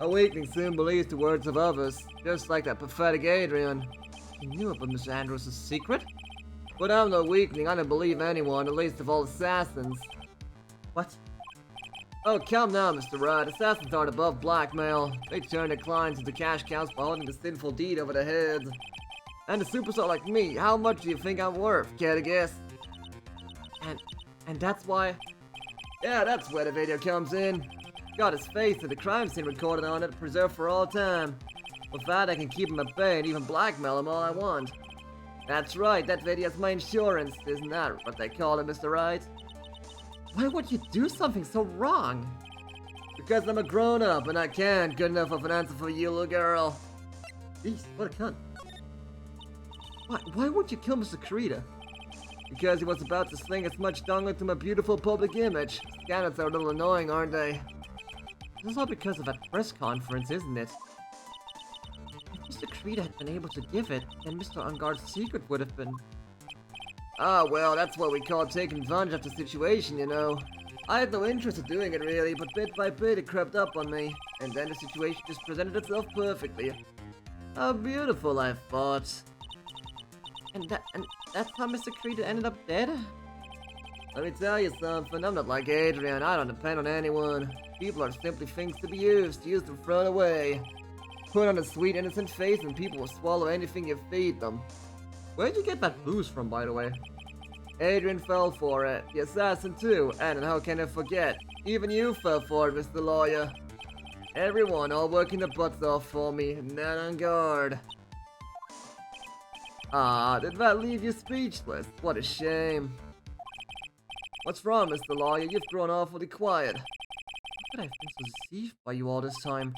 A weakling soon believes the words of others, just like that pathetic Adrian. You knew about Mr. Andrews' secret? But I'm no weakling, I don't believe anyone, at least of all assassins. What? Oh, come now, Mr. Wright. Assassins aren't above blackmail. They turn their clients into cash cows by holding the sinful deed over their heads. And a superstar like me, how much do you think I'm worth? Care to guess? And that's why... Yeah, that's where the video comes in. Got his face and the crime scene recorded on it, preserved for all time. With that, I can keep him at bay and even blackmail him all I want. That's right, that video's my insurance. Isn't that what they call it, Mr. Wright? Why would you do something so wrong? Because I'm a grown-up and I can't. Good enough of an answer for you, little girl. Jeez, what a cunt. Why would you kill Mr. Corrida? Because he was about to sling as much dung into my beautiful public image. Scandals are a little annoying, aren't they? This is all because of that press conference, isn't it? If Mr. Corrida had been able to give it, then Mr. Unguard's secret would have been... Ah, well, that's what we call taking advantage of the situation, you know. I had no interest in doing it really, but bit by bit it crept up on me. And then the situation just presented itself perfectly. How beautiful, I thought. And that's how Mr. Corrida ended up dead? Let me tell you something, I'm not like Adrian, I don't depend on anyone. People are simply things to be used and thrown away. put on a sweet innocent face and people will swallow anything you feed them. Where'd you get that booze from, by the way? Adrian fell for it, the assassin too, and how can I forget? Even you fell for it, Mr. Lawyer. Everyone all working their butts off for me, not on guard. Ah, did that leave you speechless? What a shame. What's wrong, Mr. Lawyer? You've grown awfully quiet. How could I have been so deceived by you all this time?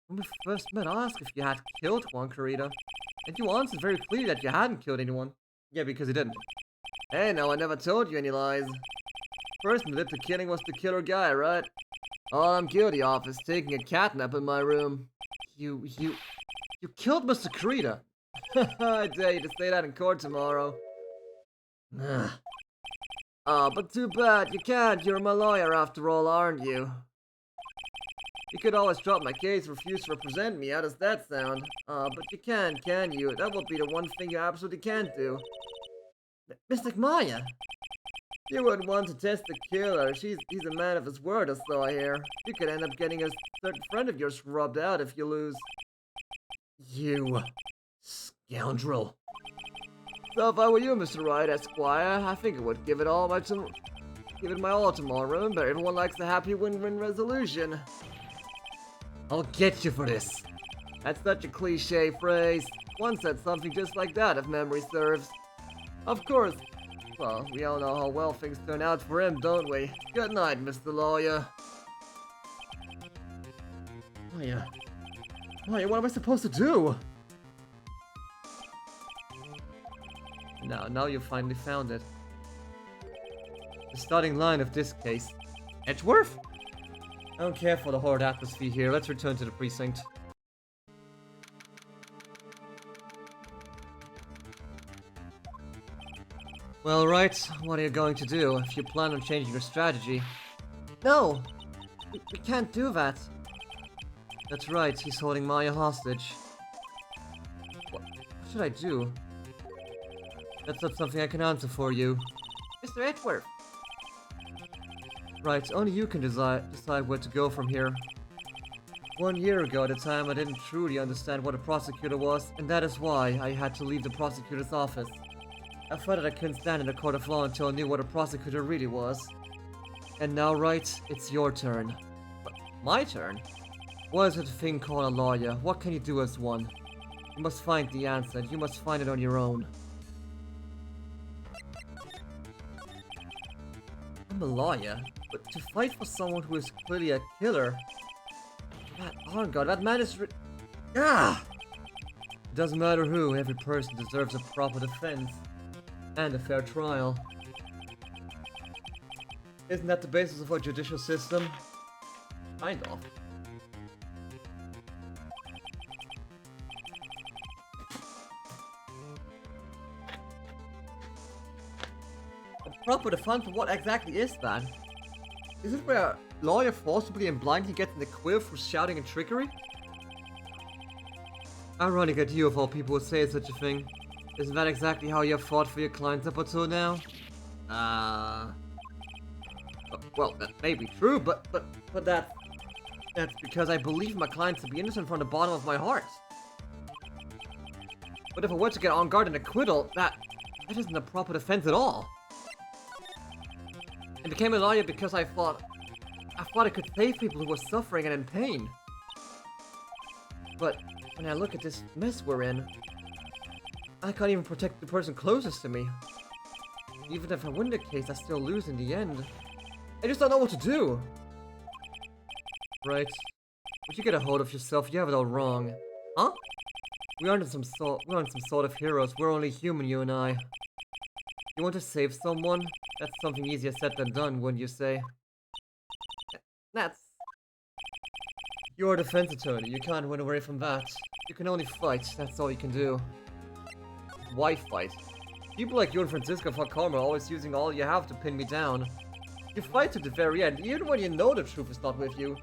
When we first met, I asked if you had killed Juan Carita, and you answered very clearly that you hadn't killed anyone. Yeah, because you didn't. Hey, no, I never told you any lies. The person who did the killing was the killer guy, right? All I'm guilty of is taking a catnap in my room. You killed Mr. Carita. I dare you to say that in court tomorrow. But too bad, you can't. You're my lawyer after all, aren't you? You could always drop my case, refuse to represent me. How does that sound? But you can you? That would be the one thing you absolutely can't do. Mystic Maya! You wouldn't want to test the killer. He's a man of his word, or so I hear. You could end up getting a certain friend of yours rubbed out if you lose. You scoundrel. So if I were you, Mr. Wright, Esquire, I think I would give it my all tomorrow. Remember, everyone likes a happy win-win resolution. I'll get you for this. That's such a cliche phrase. One said something just like that, if memory serves. Of course. Well, we all know how well things turn out for him, don't we? Good night, Mr. Lawyer. Maya, what am I supposed to do? Now you finally found it. The starting line of this case. Edgeworth? I don't care for the horrid atmosphere here. Let's return to the precinct. Well, Wright, what are you going to do if you plan on changing your strategy? No! We can't do that. That's right, he's holding Maya hostage. What should I do? That's not something I can answer for you. Mr. Edgeworth! Right, only you can decide where to go from here. 1 year ago at the time I didn't truly understand what a prosecutor was, and that is why I had to leave the prosecutor's office. I thought that I couldn't stand in a court of law until I knew what a prosecutor really was. And now, Wright, it's your turn. But my turn? What is a thing called a lawyer? What can you do as one? You must find the answer, and you must find it on your own. I'm a lawyer, but to fight for someone who is clearly a killer... Oh god, that man is It doesn't matter who, every person deserves a proper defense. And a fair trial. Isn't that the basis of our judicial system? Kind of. A proper defense, what exactly is that? Is it where a lawyer forcibly and blindly gets in the quill for shouting and trickery? Ironic that you of all people would say such a thing. Isn't that exactly how you have fought for your clients up until now? Well, that may be true, but that's because I believe my clients to be innocent from the bottom of my heart. But if I were to get on guard and acquittal, that isn't a proper defense at all. I became a lawyer because I thought I could save people who were suffering and in pain. But when I look at this mess we're in, I can't even protect the person closest to me. Even if I win the case, I still lose in the end. I just don't know what to do. Right. Would you get a hold of yourself? You have it all wrong. Huh? We aren't some sort of heroes. We're only human, you and I. You want to save someone? That's something easier said than done, wouldn't you say? You're a defense attorney. You can't run away from that. You can only fight. That's all you can do. Why fight? People like you and Francisco Falcone are always using all you have to pin me down. You fight to the very end, even when you know the truth is not with you.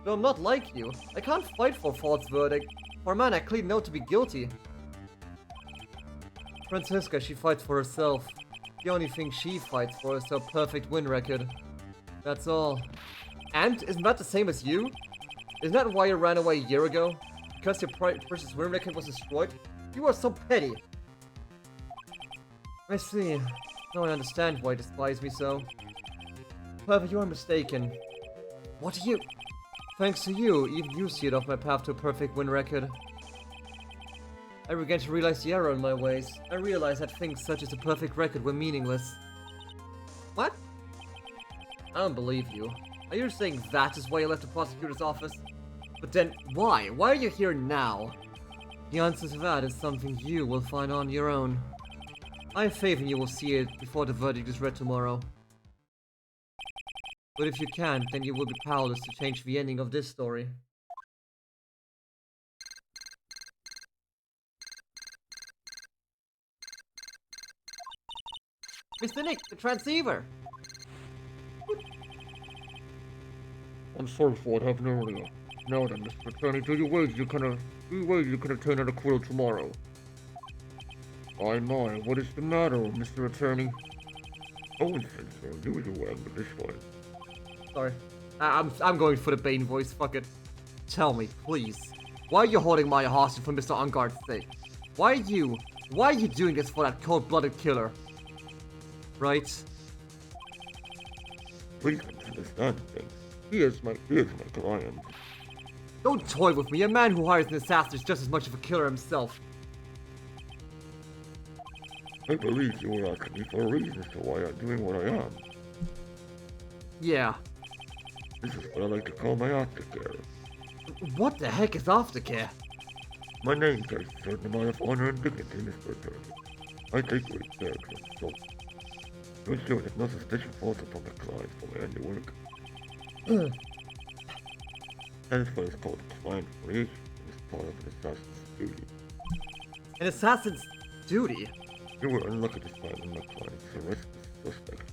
Though I'm not like you. I can't fight for a false verdict. For a man I clearly know to be guilty. Francisca, she fights for herself. The only thing she fights for is her perfect win record. That's all. And isn't that the same as you? Isn't that why you ran away a year ago? because your precious win record was destroyed? You are so petty. I see. Now I understand why you despise me so. However, you are mistaken. What do you... Thanks to you, even you see it off my path to a perfect win record. I began to realize the error in my ways. I realized that things such as a perfect record were meaningless. What? I don't believe you. Are you saying that is why you left the prosecutor's office? But then, why? Why are you here now? The answer to that is something you will find on your own. I have faith in you will see it before the verdict is read tomorrow. But if you can't, then you will be powerless to change the ending of this story. Mr. Nick, the transceiver! I'm sorry for what happened earlier. Now then, Mr. Attorney, do you ways you can attain an acquittal tomorrow? My, what is the matter, Mr. Attorney? Oh, sir, you do well with this one. Sorry. I'm going for the Bane voice, fuck it. Tell me, please. Why are you holding Maya hostage for Mr. Unguard's sake? Why are you doing this for that cold-blooded killer? Right? Please understand things. He is my client. Don't toy with me. A man who hires an assassin is just as much of a killer himself. I believe you are asking me for a reason as to why I'm doing what I am. Yeah. This is what I like to call my aftercare. What the heck is aftercare? My name carries a certain amount of honor and dignity, Mr. Attorney. I take great care of myself to ensure that no suspicion falls upon the client for my handiwork. That is what is called client creation and is part of an assassin's duty. An assassin's duty? You were unlucky to find in my client's arrest as a suspect.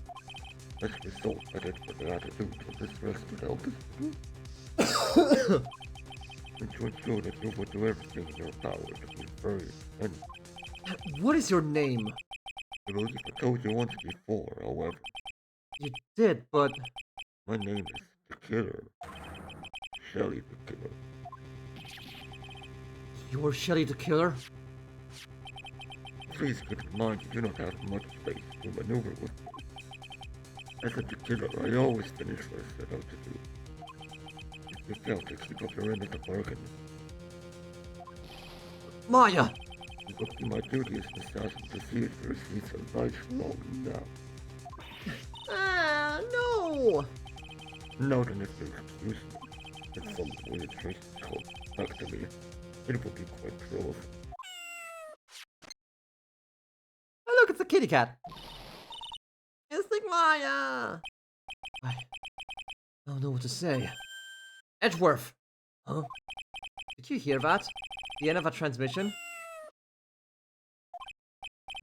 As a result, I did what I had to do to this arrest to help us. And to ensure that you would do everything in your power to be free and... What is your name? I believe I told you once before, however. You did, but... My name is the Killer. Shelly the Killer. You're Shelly the Killer? Please keep in mind you do not have much space to maneuver with me. As a killer, I always finish what I set out to do. If you fail to keep up your end of the bargain, Maya! it would be my duty as an assassin to see if you receive some nice long now. Ah, no! Now then, if you'll excuse me, if some weird trace is called back to me, it will be quite close. Oh, look, it's a kitty cat. It's like Maya! I don't know what to say. Edgeworth! Huh? Did you hear that? The end of a transmission?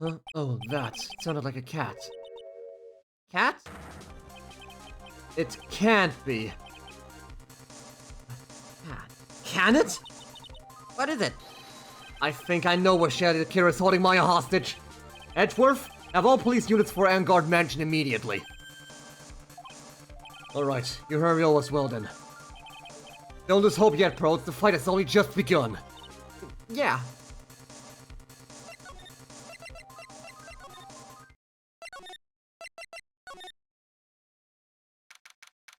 Huh? Oh, that. It sounded like a cat. Cat? It can't be. Cat. Can it? What is it? I think I know where Shelly the Killer is holding Maya hostage. Edgeworth, have all police units for Vanguard Mansion immediately. Alright, you hurry all as well then. Don't lose hope yet, pros. The fight has only just begun. Yeah.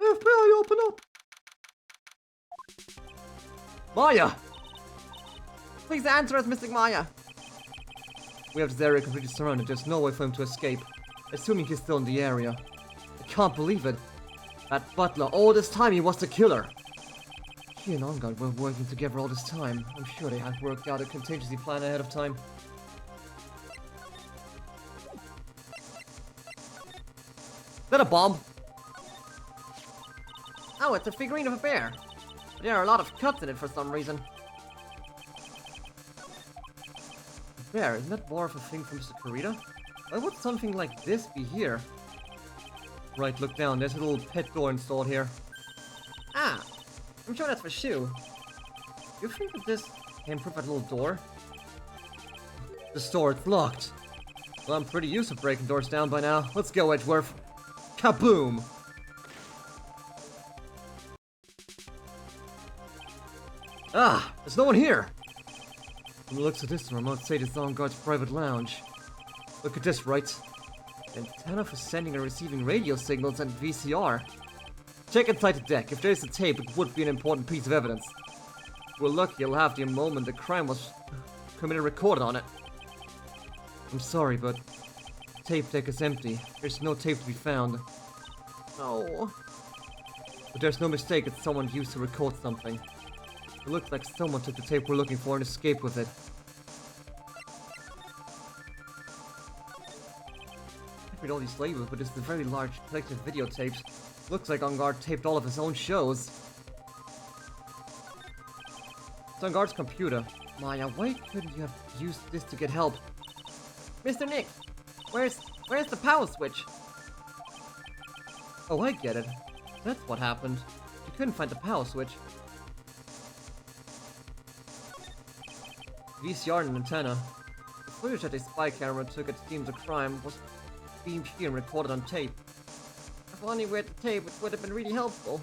FBI, open up! Maya! Please answer us, Mystic Maya! We have this area completely surrounded. There's no way for him to escape. Assuming he's still in the area. I can't believe it. That butler, all this time he was the killer. He and Ongard were working together all this time. I'm sure they had worked out a contingency plan ahead of time. Is that a bomb? Oh, it's a figurine of a bear. There are a lot of cuts in it for some reason. Bear, isn't that more of a thing from Mr. Kurita? Why would something like this be here? Right, look down. There's a little pet door installed here. Ah, I'm sure that's for Shu. You think that this can prove that little door? The door, it's locked. Well, I'm pretty used to breaking doors down by now. Let's go, Edgeworth. Kaboom! Ah, there's no one here! From the looks of this room, I'd say this is On Guard's private lounge. Look at this, Wright. Antenna for sending and receiving radio signals and VCR. Check inside the deck. If there's a tape, it would be an important piece of evidence. If we're lucky, you'll have the moment the crime was committed recorded on it. I'm sorry, but the tape deck is empty. There's no tape to be found. No. But there's no mistake, it's someone used to record something. It looks like someone took the tape we're looking for and escaped with it. I read all these labels, but it's the very large collection of videotapes. Looks like On Guard taped all of his own shows. It's On Guard's computer. Maya, why couldn't you have used this to get help? Mr. Nick, where's the power switch? Oh, I get it. That's what happened. You couldn't find the power switch. VCR and antenna. The footage that a spy camera took at the scene of the crime was beamed here and recorded on tape. If only we had the tape, it would have been really helpful.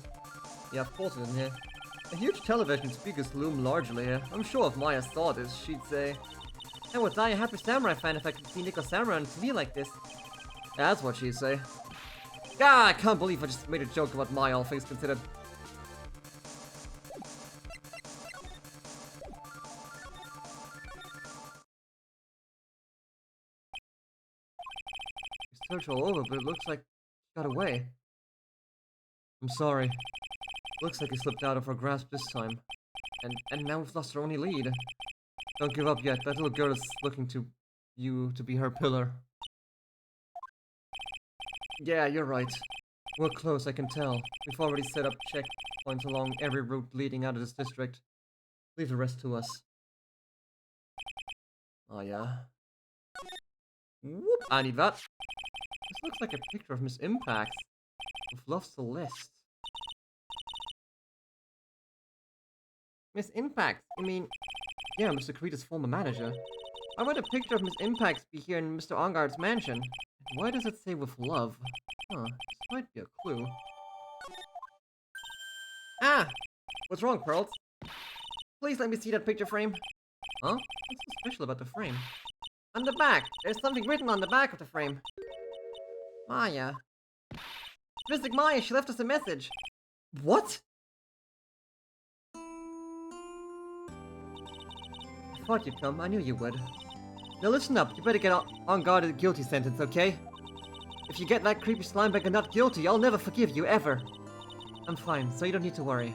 Yeah, of course it's in here. A huge television speakers loom largely here. I'm sure if Maya saw this, she'd say, I would die a happy samurai fan if I could see Nico Samurai on TV like this. that's what she'd say. God, I can't believe I just made a joke about Maya, all things considered. We searched all over, but it looks like she got away. I'm sorry. Looks like he slipped out of our grasp this time. And now we've lost our only lead. Don't give up yet. That little girl is looking to you to be her pillar. Yeah, you're right. We're close, I can tell. We've already set up checkpoints along every route leading out of this district. Leave the rest to us. Oh yeah. Whoop! I need that. This looks like a picture of Miss Impact. With Love Celeste. Miss Impact, you mean... Yeah, Mr. Kurita's former manager. Why would a picture of Miss Impact be here in Mr. On Guard's mansion? Why does it say with love? Huh, this might be a clue. Ah! What's wrong, Pearls? Please let me see that picture frame. Huh? What's so special about the frame? On the back, there's something written on the back of the frame. Maya. Mystic Maya, she left us a message. What? I thought you'd come. I knew you would. Now listen up. You better get on guard at a guilty sentence, okay? If you get that creepy slimebag not guilty, I'll never forgive you, ever. I'm fine, so you don't need to worry.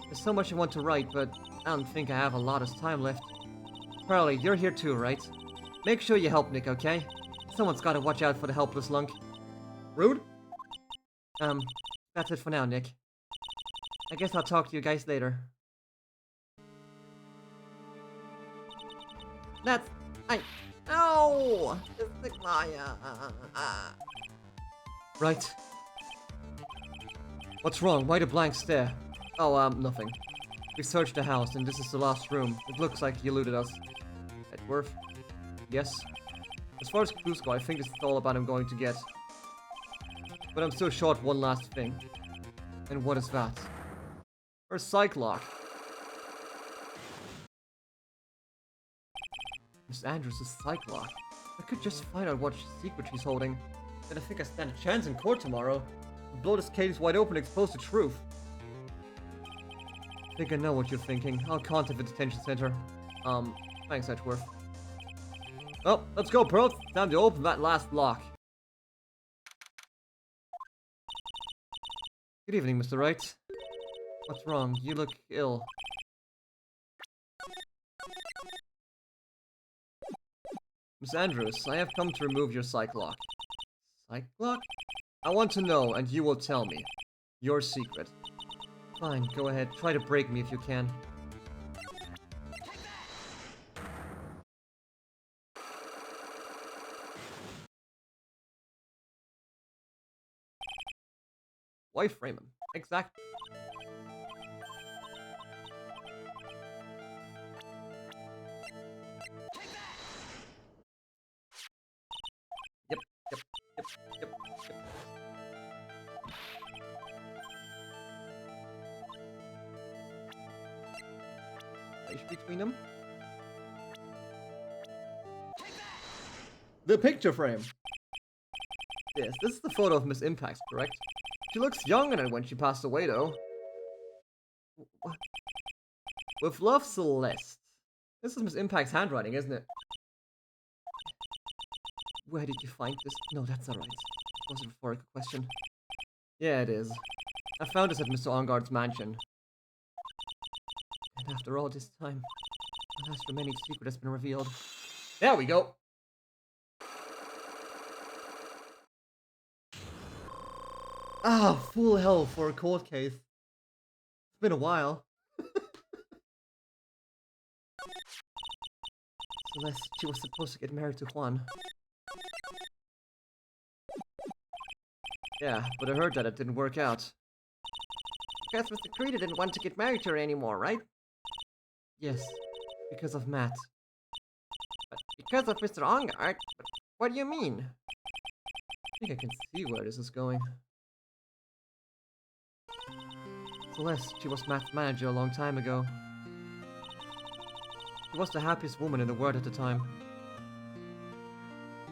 There's so much I want to write, but I don't think I have a lot of time left. Pearly, you're here too, right? Make sure you help Nick, okay? Someone's gotta watch out for the helpless lunk. Rude? That's it for now, Nick. I guess I'll talk to you guys later. That's... No! Mystic Maya. Right. What's wrong? Why the blank stare? Oh, nothing. We searched the house, and this is the last room. It looks like he eluded us. Edworth? Yes? As far as clues go, I think this is all about him going to get. But I'm still short one last thing. And what is that? Her psych lock. Miss Andrews' psych lock. I could just find out what secret she's holding. Then I think I stand a chance in court tomorrow. Blow this case wide open and expose the truth. I think I know what you're thinking. I'll contact the detention center. Thanks, Edgeworth. Well, let's go, Pearl. Time to open that last lock. Good evening, Mr. Wright. What's wrong? You look ill. Miss Andrews, I have come to remove your psych lock. Psych lock? I want to know, and you will tell me. Your secret. Fine, go ahead. Try to break me if you can. Why frame him? Exactly. Yep. conversation between them. The picture frame. Yes, this is the photo of Miss Impact, correct? She looks younger than when she passed away, though. With love, Celeste. This is Miss Impact's handwriting, isn't it? Where did you find this? No, that's alright. It was a rhetorical question. Yeah, it is. I found this at Mr. Ongard's mansion. And after all this time, the last remaining secret has been revealed. There we go! Ah, full hell for a court case. It's been a while. Celeste, she was supposed to get married to Juan. Yeah, but I heard that it didn't work out. Because Mr. Creedy didn't want to get married to her anymore, right? Yes, because of Matt. But because of Mr. Ongard? But what do you mean? I think I can see where this is going. Celeste, she was Matt's manager a long time ago. She was the happiest woman in the world at the time.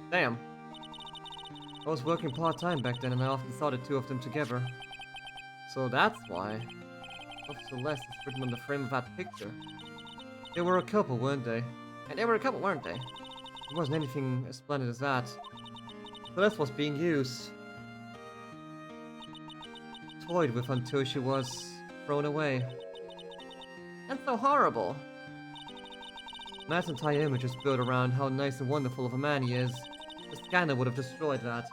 Damn. I was working part-time back then and I often saw the two of them together. So that's why. Of Celeste is written on the frame of that picture. They were a couple, weren't they? And they were a couple, weren't they? It wasn't anything as splendid as that. Celeste was being used. Toyed with until she was thrown away. That's so horrible. Matt's entire image is built around how nice and wonderful of a man he is. The scanner would have destroyed that.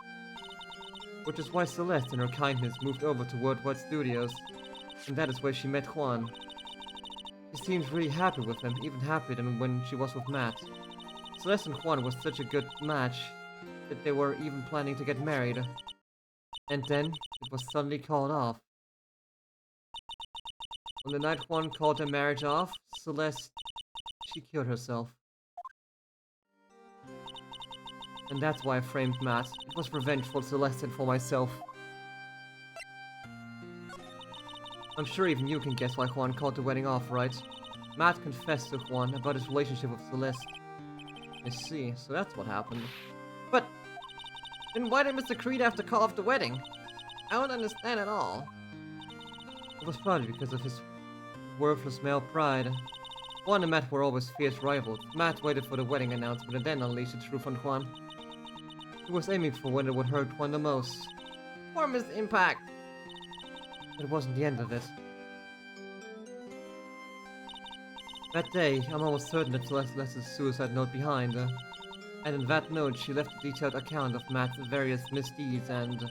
Which is why Celeste, in her kindness, moved over to Worldwide Studios. And that is where she met Juan. She seems really happy with him, even happier than when she was with Matt. Celeste and Juan was such a good match that they were even planning to get married. And then, it was suddenly called off. On the night Juan called their marriage off, Celeste, she killed herself. And that's why I framed Matt. It was revenge for Celeste and for myself. I'm sure even you can guess why Juan called the wedding off, right? Matt confessed to Juan about his relationship with Celeste. I see, so that's what happened. But then why did Mr. Creed have to call off the wedding? I don't understand at all. It was probably because of his worthless male pride. Juan and Matt were always fierce rivals. Matt waited for the wedding announcement and then unleashed the truth on Juan. He was aiming for when it would hurt Juan the most. Poor Miss Impact. It wasn't the end of it. That day, I'm almost certain that Celeste left a suicide note behind. And in that note, she left a detailed account of Matt's various misdeeds and...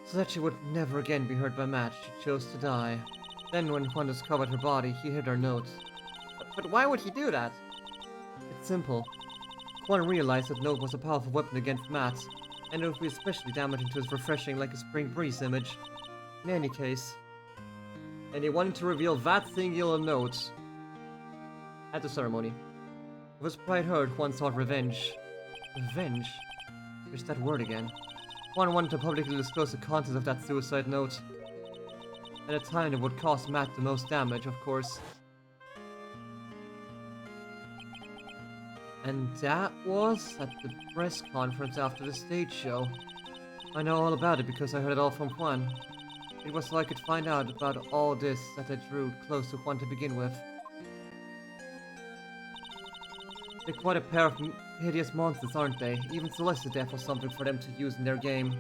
so that she would never again be hurt by Matt, she chose to die. Then when Juan discovered her body, he hid her note. But why would he do that? It's simple. Juan realized that note was a powerful weapon against Matt, and it would be especially damaging to his refreshing like a spring breeze image. In any case, and he wanted to reveal that singular note at the ceremony. With his pride hurt, Juan sought revenge. Revenge? There's that word again. Juan wanted to publicly disclose the contents of that suicide note. At a time that would cause Matt the most damage, of course. And that was at the press conference after the stage show. I know all about it because I heard it all from Juan. It was so I could find out about all this that I drew close to Juan to begin with. They're quite a pair of hideous monsters, aren't they? Even Celeste's death was something for them to use in their game.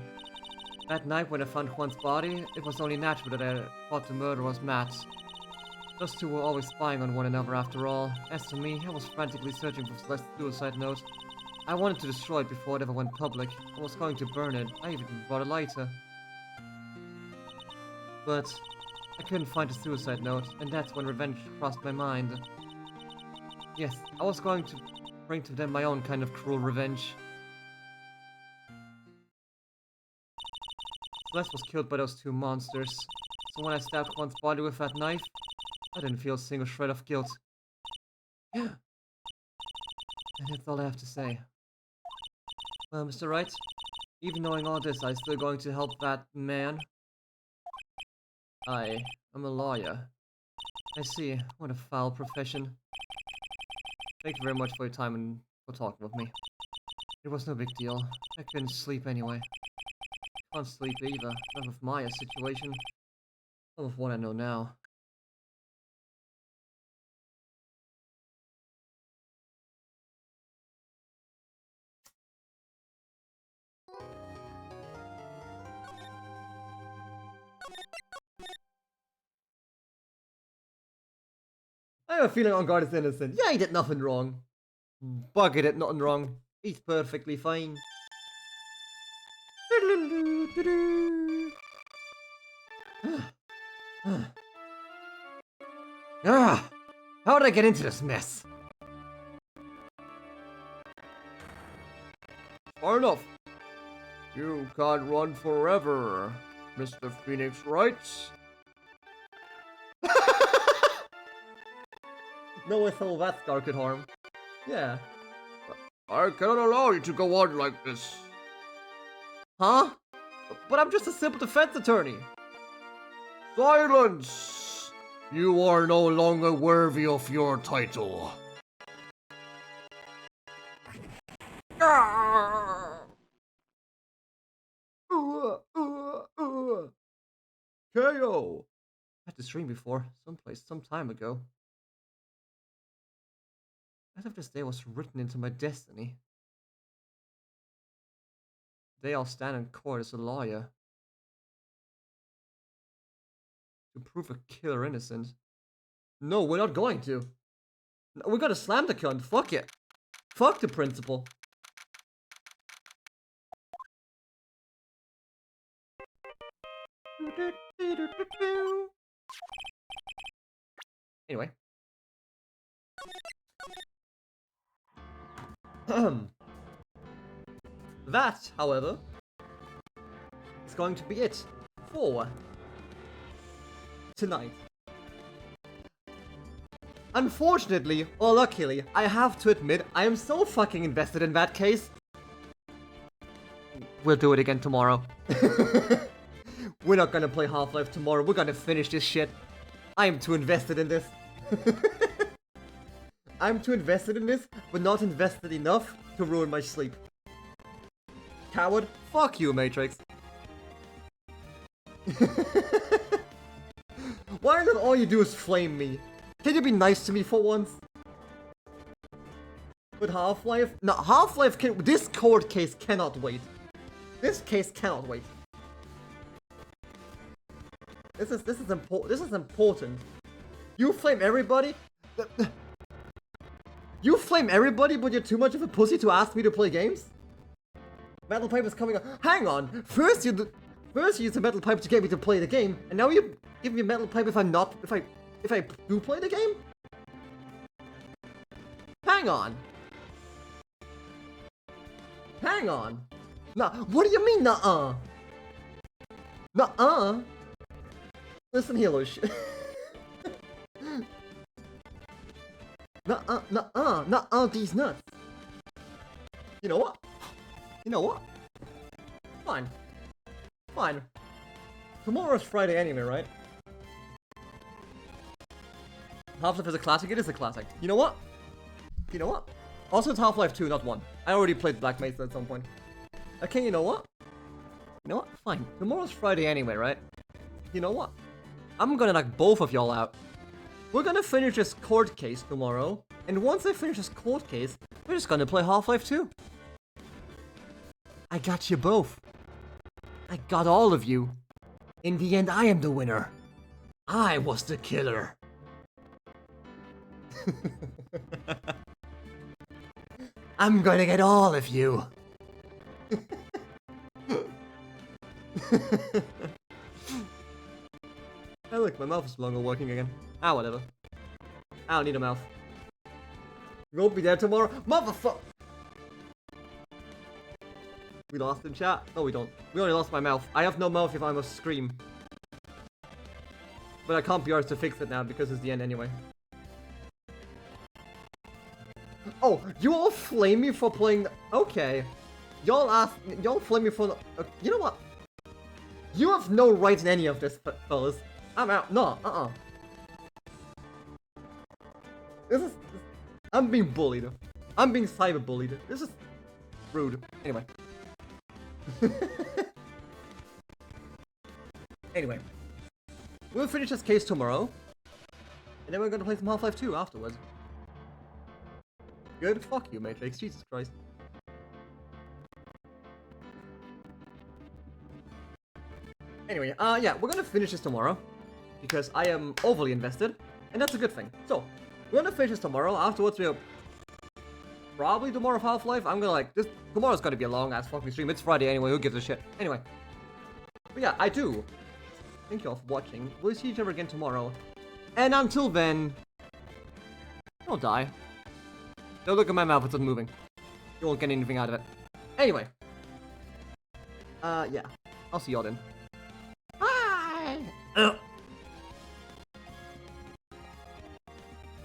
That night when I found Juan's body, it was only natural that I thought the murderer was Matt. Those two were always spying on one another after all. As to me, I was frantically searching for Celeste's suicide note. I wanted to destroy it before it ever went public. I was going to burn it. I even brought a lighter. But I couldn't find the suicide note, and that's when revenge crossed my mind. Yes, I was going to bring to them my own kind of cruel revenge. Celeste was killed by those two monsters, so when I stabbed Juan's body with that knife, I didn't feel a single shred of guilt. And that's all I have to say. Well, Mr. Wright, even knowing all this, I'm still going to help that man. I am a lawyer. I see. What a foul profession. Thank you very much for your time and for talking with me. It was no big deal. I couldn't sleep anyway. Can't sleep either. Not with Maya's situation. Not with what I know now. I have a feeling On Guard is innocent. Yeah, he did nothing wrong. Bugger did nothing wrong. He's perfectly fine. Ah, how did I get into this mess? Far enough. You can't run forever, Mr. Phoenix Wright. No whistle that scar could harm. Yeah. I cannot allow you to go on like this. Huh? But I'm just a simple defense attorney. Silence! You are no longer worthy of your title. KO! I had this dream before, someplace, some time ago. As if this day was written into my destiny. The day I'll stand in court as a lawyer. To prove a killer innocent. No, we're not going to. No, we're gonna slam the cunt, fuck it. Fuck the principal. Anyway. That, however, is going to be it for tonight. Unfortunately, or luckily, I have to admit, I am so fucking invested in that case. We'll do it again tomorrow. We're not gonna play Half-Life tomorrow, we're gonna finish this shit. I am too invested in this. I'm too invested in this, but not invested enough to ruin my sleep. Coward, fuck you, Matrix. Why is it all you do is flame me? Can you be nice to me for once? With Half-Life? No, Half-Life can- this court case cannot wait. This case cannot wait. This is important. You flame everybody? You flame everybody, but you're too much of a pussy to ask me to play games? Metal Pipe is coming up. Hang on! First you use the Metal Pipe to get me to play the game, and now you give me a Metal Pipe if I do play the game? Hang on! Hang on! Nah, what do you mean, nuh-uh? Nuh-uh? Listen here, little shit. Nuh-uh, these nuts. You know what? You know what? Fine. Fine. Tomorrow's Friday anyway, right? Half-Life is a classic? It is a classic. You know what? You know what? Also, it's Half-Life 2, not 1. I already played Black Mesa at some point. Okay, you know what? You know what? Fine. Tomorrow's Friday anyway, right? You know what? I'm gonna knock both of y'all out. We're gonna finish this court case tomorrow, and once I finish this court case, we're just gonna play Half-Life 2. I got you both. I got all of you. In the end, I am the winner. I was the killer. I'm gonna get all of you. Hey look, my mouth is no longer working again. Ah, whatever. I don't need a mouth. You won't be there tomorrow? Motherfucker! We lost in chat? No, we don't. We only lost my mouth. I have no mouth if I must scream. But I can't be arsed to fix it now because it's the end anyway. Oh, you all flame me for playing... Okay. Y'all flame me for... You know what? You have no right in any of this, fellas. I'm out. No, I'm being bullied. I'm being cyberbullied. This is rude. Anyway. Anyway. We'll finish this case tomorrow. And then we're gonna play some Half-Life 2 afterwards. Good? Fuck you, Matrix. Jesus Christ. Anyway, yeah, we're gonna finish this tomorrow. Because I am overly invested. And that's a good thing. So, we're gonna finish this tomorrow. Afterwards, we'll probably do more of Half-Life. I'm gonna like, tomorrow's gonna be a long ass fucking stream. It's Friday anyway, who gives a shit? Anyway. But yeah, I do. Thank you all for watching. We'll see each other again tomorrow. And until then, don't die. Don't look at my mouth, it's not moving. You won't get anything out of it. Anyway. Yeah. I'll see y'all then. Bye!